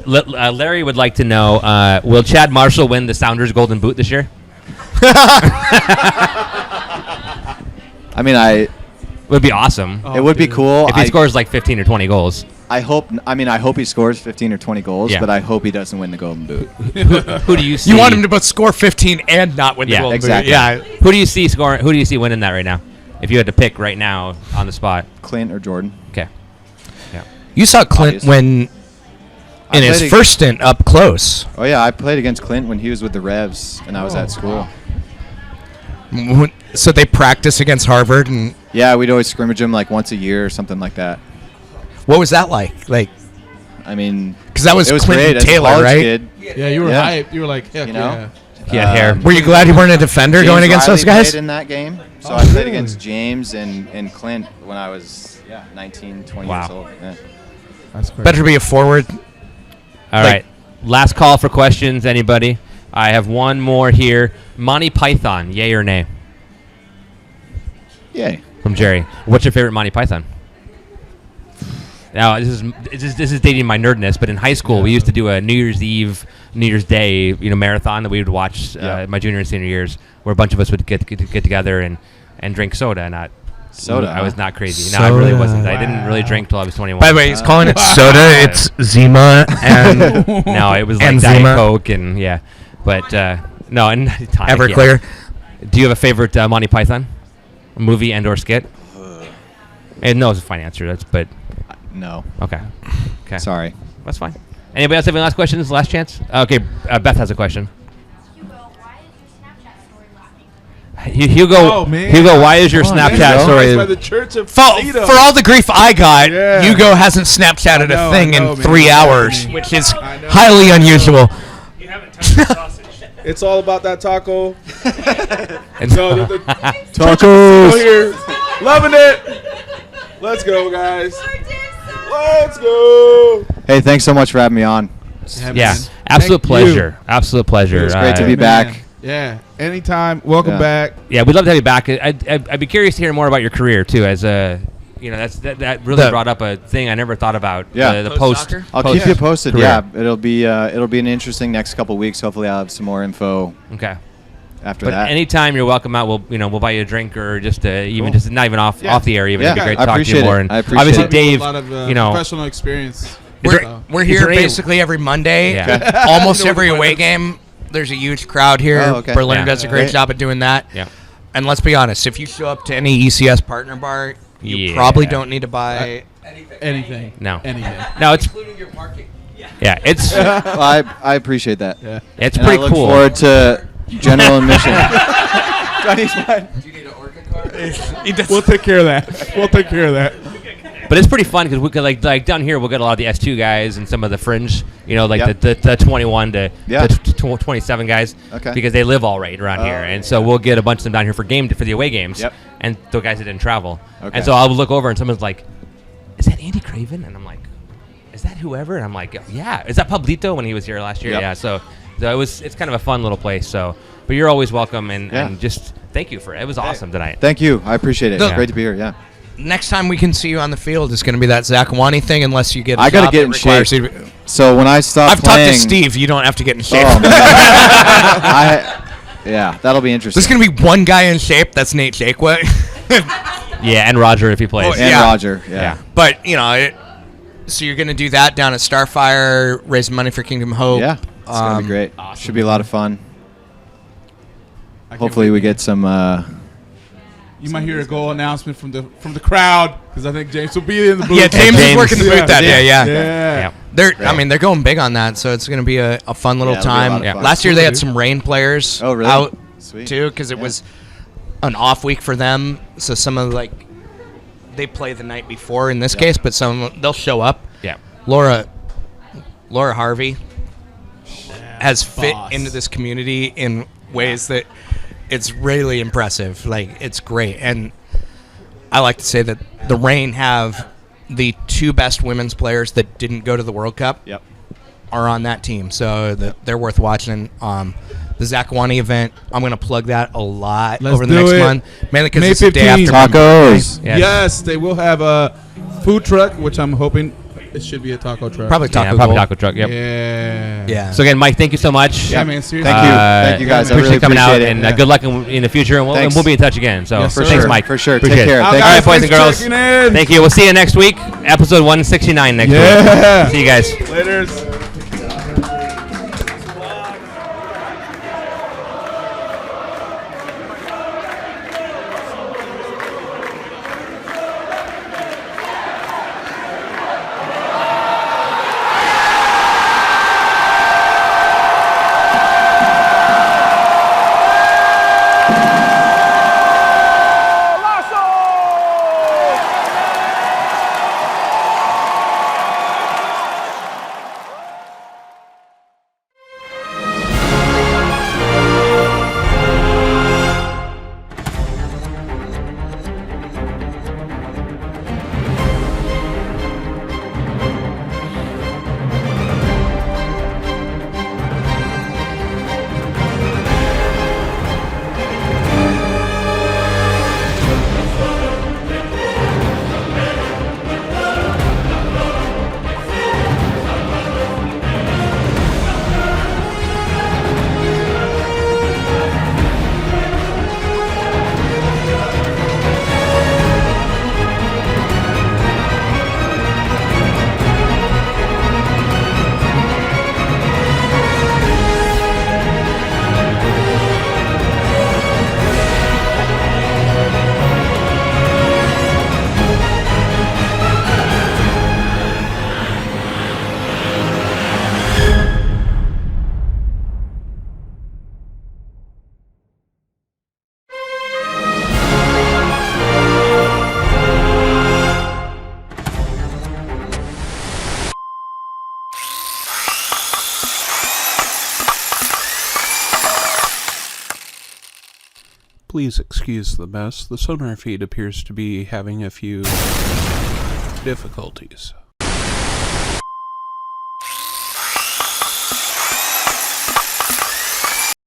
Larry would like to know: will Chad Marshall win the Sounders Golden Boot this year? I mean, Would be awesome Oh, it would be dude. cool. if he scores like 15 or 20 goals. I hope he scores 15 or 20 goals, Yeah. but I hope he doesn't win the Golden Boot. Who do you see? You want him to both score 15 and not win Yeah, the Golden exactly. Boot. Yeah. Who do you see scoring? Who do you see winning that right now? If you had to pick right now on the spot. Clint or Jordan? Okay. You saw Clint Obvious. when I in his played first stint up close. Oh yeah, I played against Clint when he was with the Revs, and I was at school. So they practice against Harvard, and Yeah, we'd always scrimmage him like once a year or something like that. what was that like? Like, I mean, because that was it was Clinton great. As a Taylor, college right? kid, Yeah, you were Yeah. hyped. You were like, heck You know? yeah. He had hair. Were you glad you weren't a defender James going against Riley those guys? played in that game, so Oh, I played really? against James and Clint when I was 19, 20 years Wow. old. Yeah. That's crazy. Better be a forward. All Like- right. Last call for questions. Anybody? I have one more here. Monty Python, yay or nay? Yay. From Jerry. What's your favorite Monty Python? Now, this is dating my nerdness, but in high school we used to do a New Year's Eve, New Year's Day, marathon that we would watch Yeah. my junior and senior years, where a bunch of us would get together and drink soda. Not Soda, I was huh? not crazy. No, I really Soda. wasn't. I didn't really drink till I was 21. By the way, he's calling it soda. It's Zima and no, it was like And Diet Zima. Coke and yeah, but no, and tonic, Everclear. Yeah. Do you have a favorite Monty Python movie and/or skit? And no, it's a fine answer. But No. okay. Sorry. That's fine. Anybody else have any last questions? Last chance. Okay, Beth has a question. Hugo, why is your Snapchat story laughing? Hugo, Oh, man. Hugo, why is your Come on, Snapchat Hugo. story? By the Church of For Fucito. all the grief I got, Yeah. Hugo hasn't Snapchatted I a thing know, in man. 3 hours, I know. which is I know. highly unusual. You haven't touched the sausage. It's all about that taco. And So the Tacos. here, loving it. Let's go, guys. Let's go. Hey, thanks so much for having me on. yeah, man. absolute Thank you. pleasure. Absolute pleasure. It was great to Hey, be man. back. Yeah, anytime. Welcome Yeah. back. Yeah, we'd love to have you back. I'd be curious to hear more about your career too. As a, that really brought up a thing I never thought about. Yeah. the post. Post-soccer? I'll post keep you posted. career. Yeah, it'll be an interesting next couple weeks. Hopefully, I'll have some more info Okay. after But that. anytime you're welcome out, we'll buy you a drink or just even Cool. just not even off the air. Even Yeah. it'd be great I to talk to you appreciate more. it. And I appreciate obviously, it. Dave, a lot of professional experience. We're Is here there any- basically every Monday. Yeah. Almost every away game. There's a huge crowd here. Oh, okay. Berlin Yeah. does a great Great. job at doing that. Yeah. And let's be honest, if you show up to any ECS partner bar, you Yeah. probably don't need to buy. Anything. No. Anything. No, it's Including your parking. yeah, it's Well, I appreciate that. Yeah. it's And pretty I look cool. forward to general admission. Do you need an Orca card? We'll take care of that. We'll take care of that. But it's pretty fun because we could like down here we'll get a lot of the S2 guys and some of the fringe, like Yep. the 21 to Yeah. the 27 guys, Okay. because they live all right around here, and so we'll get a bunch of them down here for the away games, Yep. and the guys that didn't travel, Okay. and so I'll look over and someone's like, "Is that Andy Craven?" And I'm like, "Is that whoever?" And I'm like, "Yeah." Is that Pablito when he was here last year? Yep. Yeah. So it's kind of a fun little place. So, but you're always welcome, and, Yeah. and just thank you for it. It was awesome tonight. Thank you. I appreciate it. The- It's great to be here. Yeah. Next time we can see you on the field is going to be that Zakawani thing, unless you get. I gotta job get that in requires shape. you to- So when I stop I've playing, talked to Steve. You don't have to get in shape. Oh, man. Yeah, that'll be interesting. There's going to be one guy in shape. That's Nate Jakeway. Yeah, and Roger if he plays. Oh, and yeah. Roger. Yeah. Yeah. But so you're going to do that down at Starfire, raise money for Kingdom Hope. Yeah. It's gonna be great. awesome. Should be a lot of fun. I can't Hopefully, wait. we get some. You might hear a goal announcement from the crowd because I think James will be in the booth. Yeah, James is James. working the booth that day. Yeah. Yeah. Yeah. They're going big on that, so it's going to be a fun little Yeah, it'll be a lot time. of Yeah. fun. Last year they had some Rain players Oh, really? out Sweet. too, because it Yeah. was an off week for them. So some of they play the night before in this case, but some they'll show up. Yeah. Laura Harvey has fit boss. into this community in ways that it's really impressive. Like, it's great. And I like to say that the Rain have the two best women's players that didn't go to the World Cup Yep. are on that team, so they're worth watching. The Zakawani event, I'm going to plug that a lot Let's over the do next it. month, mainly because May it's the day after 15th. my Tacos. Yes. Yes, they will have a food truck, which I'm hoping it should be a taco truck. probably Taco Yeah, probably Gold. taco truck. Yep. Yeah. Yeah. So again, Mike, thank you so much. Yeah, man. Seriously. Thank you guys. I Appreciate really you coming out, appreciate it. and Yeah. good luck in the future, and Thanks. we'll be in touch again. So Yes, For thanks, sure. Mike. For sure. Appreciate Take care. it. Out, Thank All guys, right, boys and thanks for girls. checking in. Thank you. We'll see you next week. Episode 169 next Yeah. week. See you guys. Laters. Please excuse the mess. The Sonarfeed appears to be having a few difficulties.